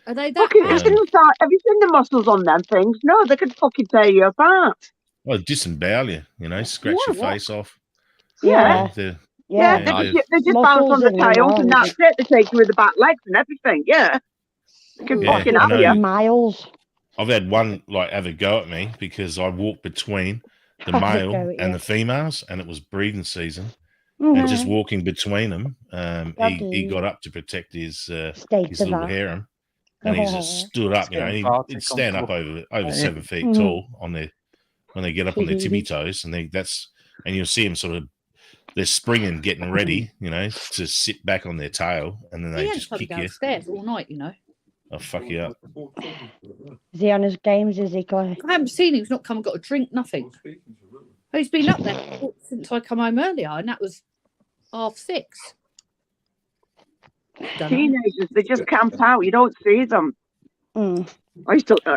Are they that Fucking, bad? Um, have you seen the muscles on them things? No, they could fucking tear you apart. well, disembowel you. Scratch your What? face off. Yeah. The- Yeah, Yeah. Yeah. they just bounce on Muscles the in your tails and arms. that's it. They take you with the back legs and everything. Yeah. They can Yeah, fucking I have know. you. Miles. I've had one have a go at me because I walked between the Have a male go at and you. the females, and it was breeding season. Mhm. And just walking between them, he Lovely. got up to protect his State his of little that. harem, and he just stood up. getting And far he'd too stand up comfortable. over Yeah. 7 feet Mhm. tall on their when they get up on their tippy toes, and and you'll see them sort of they're springing, getting ready, to sit back on their tail, and then He they ain't just coming kick you. downstairs all night, I'll fuck you up. Is he on his games? Is he, Claire? I haven't seen him. He's not come and got a drink, nothing. Oh, he's been up there since I come home earlier, and that was 6:30. Dunno. Teenagers, they just camp out. You don't see them. Mm.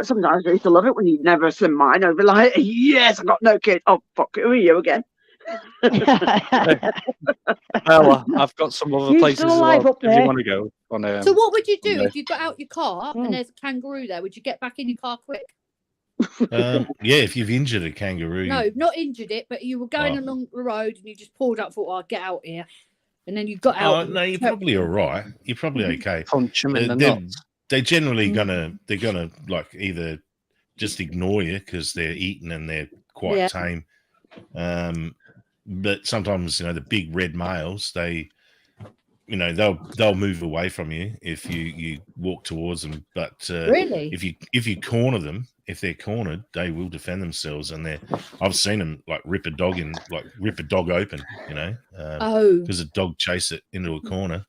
Sometimes I used to love it when you'd never seen mine. I'd be like, yes, I got no kids. Oh, fuck, who are you again? Well, I've got some other You places still as alive well, up if you there? want to go. On, So what would you do no. if you got out your car Mm. and there's a kangaroo there? Would you get back in your car quick? Yeah, if you've injured a kangaroo, No, not injured it, but you were going Oh. along the road and you just pulled up, thought, "I'll get out here," and then you got Oh, out. no, you're probably all right. You're probably okay. punch him in the They're- nuts. they're generally they're gonna like either just ignore you because they're eating and they're quite Yeah. tame. But sometimes, you know, the big red males, they'll move away from you if you walk towards them. But Really? if you corner them, if they're cornered, they will defend themselves. And I've seen them like rip a dog open, you know, Oh, because a dog chased it into a corner,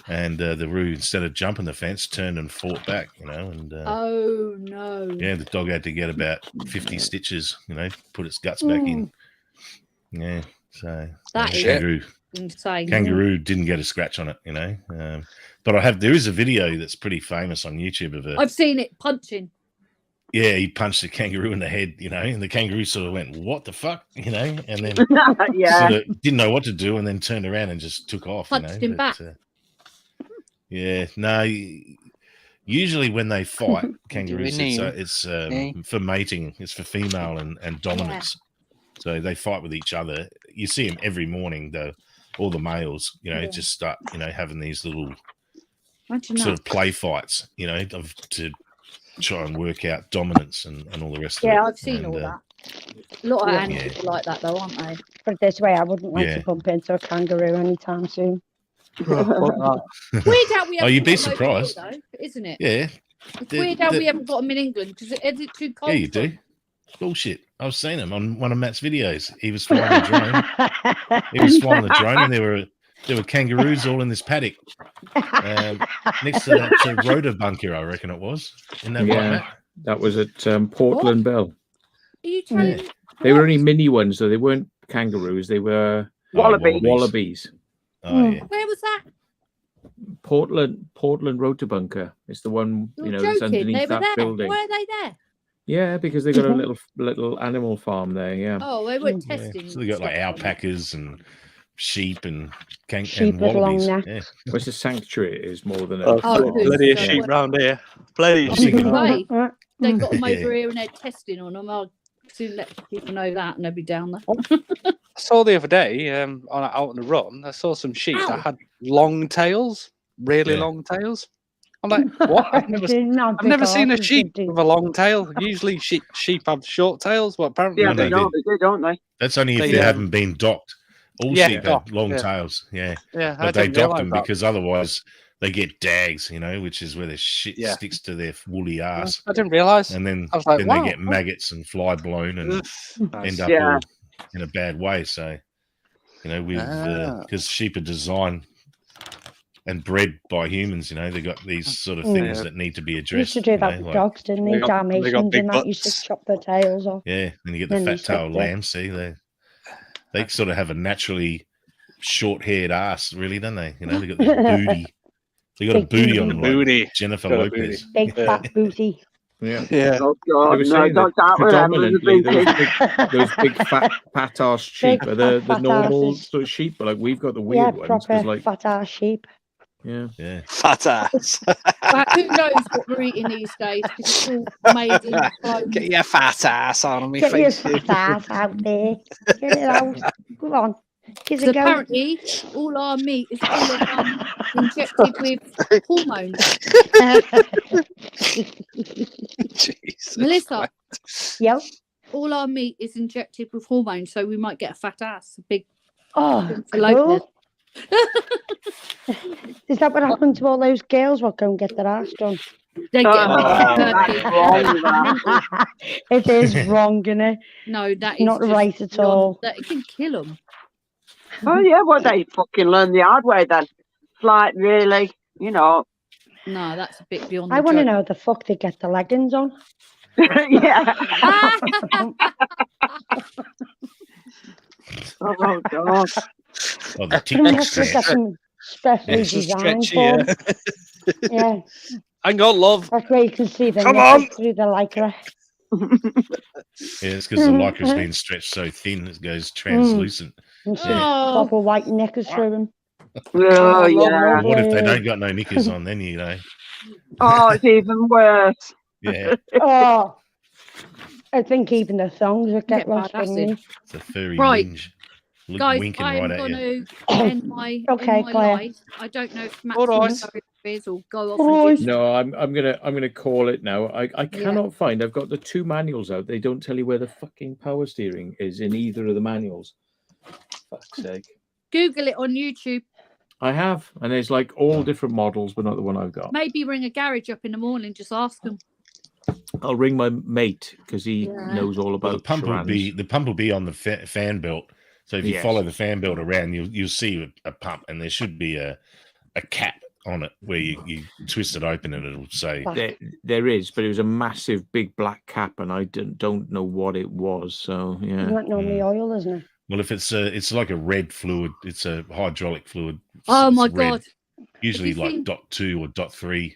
and the roo, instead of jumping the fence, turned and fought back, you know. And oh no. yeah, the dog had to get about 50 stitches, you know, put its guts back in. Yeah, so That is kangaroo. insane. Kangaroo didn't get a scratch on it, you know. But there is a video that's pretty famous on YouTube of I've seen it punching. yeah, he punched the kangaroo in the head, you know, and the kangaroo sort of went, "What the fuck," you know, and then Yeah. sort of didn't know what to do, and then turned around and just took off. Punched you know, him back. Yeah, no. Usually when they fight, kangaroos, name? it's for mating. It's for female and dominance. So they fight with each other. You see them every morning, though. All the males, you know, just start, you know, having these little Imagine sort that. of play fights, you know, to try and work out dominance and all the rest of it. Yeah, I've seen And, all that. A lot of Yeah. animals are like that, though, aren't they? Put it this way, I wouldn't like Yeah. to bump into a kangaroo anytime soon. Weird how we Oh, haven't you'd be got them over surprised. here, though, isn't it? Yeah, It's weird how the- we haven't got them in England because is it too cold? yeah, you for 'em? do. Bullshit. I've seen him on one of Matt's videos. He was flying a drone. He was flying the drone, and there were kangaroos all in this paddock next to that rotor bunker. I reckon it was. In that Yeah. Matt? That was at Portland Bell. Are you telling me? They were only mini ones, so they weren't kangaroos. They were Wallabies. wallabies. Oh yeah. Where was that? Portland Rotor Bunker. It's the one You're that's joking. underneath They were that there. building. Why are they there? Yeah, because they got a little animal farm there. Yeah. Oh, they weren't Yeah. testing. So they got like stuff on them. alpacas and sheep and Sheep and with long wallabies. necks. Yeah. Well, it's a sanctuary. It is more than a. Oh, Oh, good. plenty of So sheep what- round here. Plenty I of was sheep. thinking, round wait, they got them Yeah. over here and they're testing on them. I'll soon let people know that and they'll be down there. I saw the other day out on the run. I saw some sheep Ow. that had long tails, really Yeah. long tails. I'm like, what? I've never seen a sheep with a long tail. Usually sheep have short tails, but apparently Yeah, No, they no, don't. They do, don't they? That's only if They, they haven't been docked. All Yeah, sheep docked, have long yeah. tails. Yeah. Yeah, I But they didn't dock realise them that. because otherwise they get dags, you know, which is where the shit Yeah. sticks to their woolly ass. I didn't realise. And then, I was like, then wow. they get maggots and fly blown and end up Yeah. all in a bad way. So, you know, because sheep are designed and bred by humans, you know, they got these sort of things Yeah. that need to be They addressed. used to do you that know, with like- dogs, didn't They they? got- they got Dalmatians big and that used to butts. chop their tails off. Yeah, then you get the Then you fat tail stick the- lamb. See, they sort of have a naturally short-haired ass, really, don't they? You know, they got this booty. They got a Big booty booty. on them, like Booty. Jennifer Got a Lopez. Big fat booty. Yeah. Yeah. Oh They God, were no! saying Don't that start with them. There's a predominantly big those big fat ass sheep Big are the fat normal asses. sort of sheep, but like we've got the Yeah, weird ones proper because like fat ass sheep. yeah. Yeah, Fat ass. But who knows what we're eating these days? 'Cause it's all made in clones. Get your fat ass on me Get your face. fat ass out there. Get it out. Come on. Give So it a go. apparently, all our meat is full of injected with hormones. Jesus. Melissa, Yep. all our meat is injected with hormones, so we might get a fat ass, a big Oh, fallopian. cool. Is that what happened to all those girls what go and get their ass done? They get Oh, a that's wrong, that. It is wrong, isn't it? No, that is Not just right at beyond- all. That it can kill them. Oh yeah, well they fucking learn the hard way then. It's like really, you know. No, that's a bit beyond. I the want to joke. know the fuck they get the leggings on. Yeah. Oh God. oh, the They must TikTok have got stance. them specially It's a designed stretchy, for yeah. 'em. Yeah, Hang on, love. that's where you can see the Come nipples through the lycra. Yeah, it's because the lycra's been stretched so thin it goes translucent. And see Oh. proper white knickers through them. Oh yeah. What if they Yeah. don't got no knickers on? Then you know, Oh, it's even worse. yeah, Oh, I think even the thongs would get Get worse, bad wouldn't acid. they? it's a furry Right. minge. Guys, winking I'm right at going you. to end my, Okay, end my Claire. life. I don't know if Max All right. wants to go with or go off All and do No, I'm gonna call it now. I cannot find. I've got the 2 manuals out. They don't tell you where the fucking power steering is in either of the manuals. Fuck's sake. Google it on YouTube. I have, and there's like all different models, but not the one I've got. Maybe ring a garage up in the morning. Just ask them. I'll ring my mate because he Yeah. knows all Well, about the pump will be Charans. on the fan belt. So if you Yes. follow the fan belt around, you'll see a pump, and there should be a cap on it where you twist it open and it'll say. There is, but it was a massive big black cap, and I don't know what it was. So yeah. Isn't that normally oil, isn't it? Well, if it's like a red fluid, it's a hydraulic fluid. Oh It's my red. God. Usually Have you like seen- .2 or .3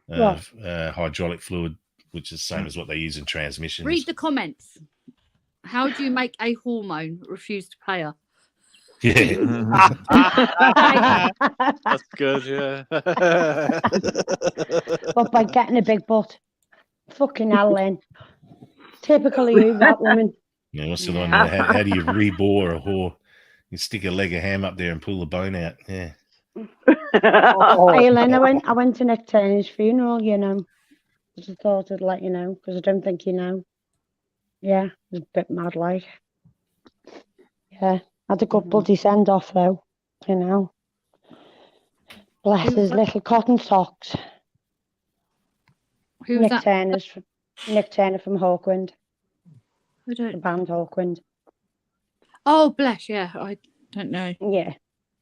What? hydraulic fluid, which is the same as what they use in transmissions. Read the comments. How do you make a hormone refuse to pay her? Yeah. That's good, yeah. But by getting a big butt. Fucking hell, Lynn. Typical of you, that woman. Yeah, what's the one? How do you rebore a whore? You stick a leg of ham up there and pull the bone out. Yeah. Hey, Lynn, I went to Nick Turner's funeral, you know. Just thought I'd let you know, because I don't think you know. Yeah, it was a bit mad, like. Yeah, had a good bloody send-off, though, you know. Bless Who was his that? little cotton socks. Who was that? Nick Turner from Hawkwind, I the don't. band Hawkwind. Oh, bless. Yeah, I don't know. Yeah,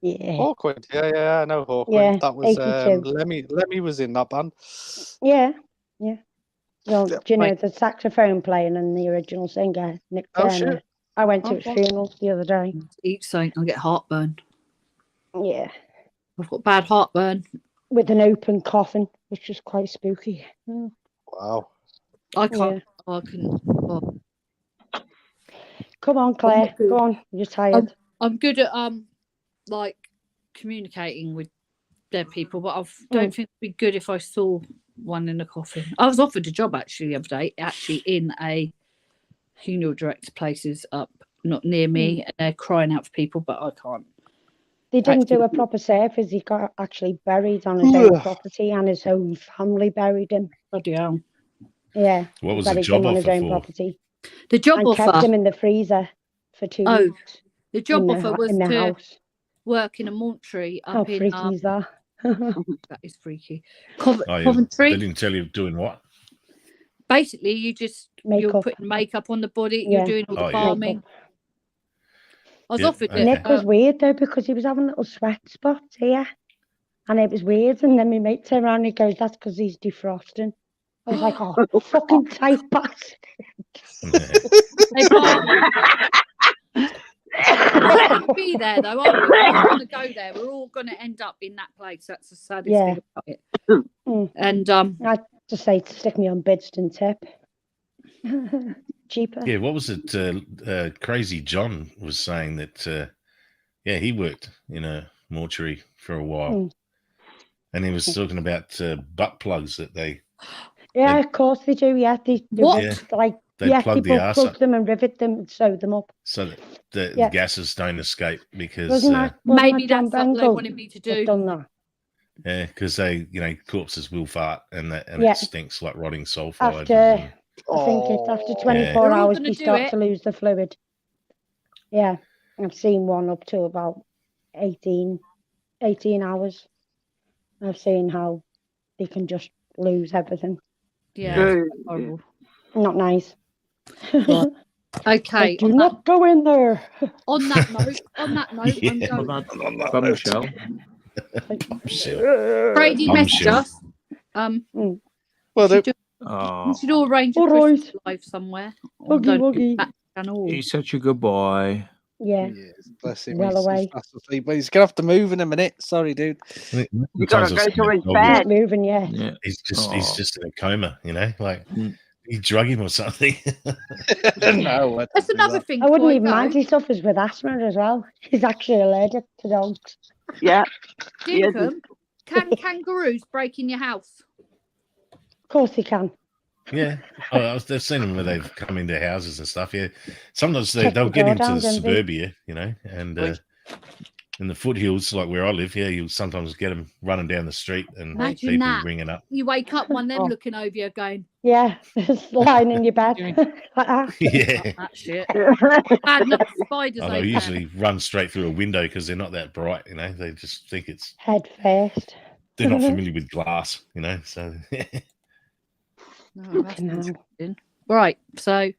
yeah, Hawkwind. Yeah, I know Hawkwind. Yeah, That was 82. Lemmy was in that band. yeah, yeah. Well, Yeah, do you know right. the saxophone playing and the original singer, Nick Oh, Turner? shit. I went to Oh, his wow. funeral the other day. Eat something. I'll get heartburn. Yeah, I've got bad heartburn. with an open coffin, which is quite spooky. Mm, Wow. I can't. I can. Oh. Come on, Claire. good. Go on. You're tired. I'm good at like communicating with dead people, but I don't think it'd be good if I saw one in a coffin. I was offered a job actually the other day, actually in a funeral director places up not near me, and they're crying out for people, but I can't. They didn't do a proper service. He got actually buried on his own property, and his own family buried him. Bloody hell. Yeah. What was buried the job him on his offer own for? property. The job And kept offer. him in the freezer for 2 Oh, weeks. The job in the, offer was in the to house. work in a mortuary How up in. freaky is that? That is freaky. Oh, yeah. Coventry. They didn't tell you doing what? Basically, you're Makeup. putting makeup on the body. Yeah. You're doing all the Oh, yeah. balming. Makeup. I was Yeah, offered okay. it. Nick was weird though, because he was having little sweat spots here, and it was weird. And then my mate turned around and he goes, "That's because he's defrosting." I was like, "Oh, fucking tight bastard." They can't be there though. Aren't we? We're all going to go there. We're all going to end up in that place. That's the saddest Yeah. thing about it. Mm. And I just say to stick me on Bidston tip. Cheaper. Yeah, what was it? Crazy John was saying that, he worked in a mortuary for a while. Mm. And he was talking about butt plugs that they Yeah, of course they do. Yeah, they What? would, like plug the people arse plug up them and rivet them and sew them up. so that the Yeah. gases don't escape because Wasn't maybe that John that's what they Bengal wanted me to that do. done that? they corpses will fart and Yeah. it stinks like rotting sulfide. After- I think it's after 24 We're all hours gonna they do start it. to lose the fluid. Yeah, I've seen one up to about 18 hours. I've seen how they can just lose everything. Yeah. Horrible. Not nice. Okay. Do not go in there. On that note, I'm Yeah. going. From Michelle. Sure. Brady I'm messaged sure. us. Well, We should all arrange a All Christmas right. live somewhere. Or Boogie don't do woogie. that channel. He's such a good boy. Yeah. yes, bless him. Well he's away. fast asleep, but he's gonna have to move in a minute. Sorry, dude. You gotta go to his bed. Not moving yet. Yeah. He's Aw. just in a coma, like Mm. you drug him or something. No, let's That's do another that. thing. I wouldn't before even go. mind. He suffers with asthma as well. He's actually allergic to dogs. Yeah. Dinkum, can kangaroos break in your house? Of course he can. Yeah, they've seen them when they've come into houses and stuff. Yeah, sometimes Kick they'll the get door into down, the don't they? suburbia, you know, and in the foothills, like where I live, yeah, you'll sometimes get them running down the street and Imagine people that. ringing up. You wake up, one of them Oh. looking over you going, Yeah, just lying in your bed Doing- like that. Yeah, that shit. Bad enough the spiders oh, over they'll there. usually run straight through a window because they're not that bright, you know. They just think it's Head first. they're not familiar with glass, you know. So Oh, that's Fucking hell. interesting. Right, so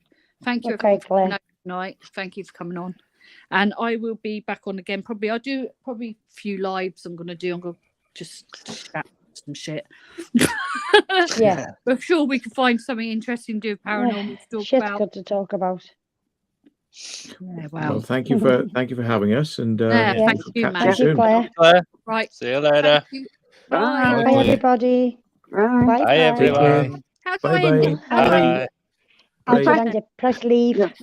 thank you Okay, everyone Claire. for tonight. Thank you for coming on. And I will be back on again. I'll do a few lives I'm gonna just chat some shit. Yeah. I'm sure we can find something interesting to do paranormal to talk Shit's about. good to talk about. Yeah, Well, wow. thank you for having us, and Yeah, yeah. thank we'll you, catch man. Thank you, soon. Claire. Claire, Right. see you later. Thank you. Bye. Bye. Bye, Claire. everybody. Bye. Bye, Bye, bye. Take care. everyone. How do Bye I end bye. it? Bye. Bye. How do you Bye. end it? Press leave. Yes.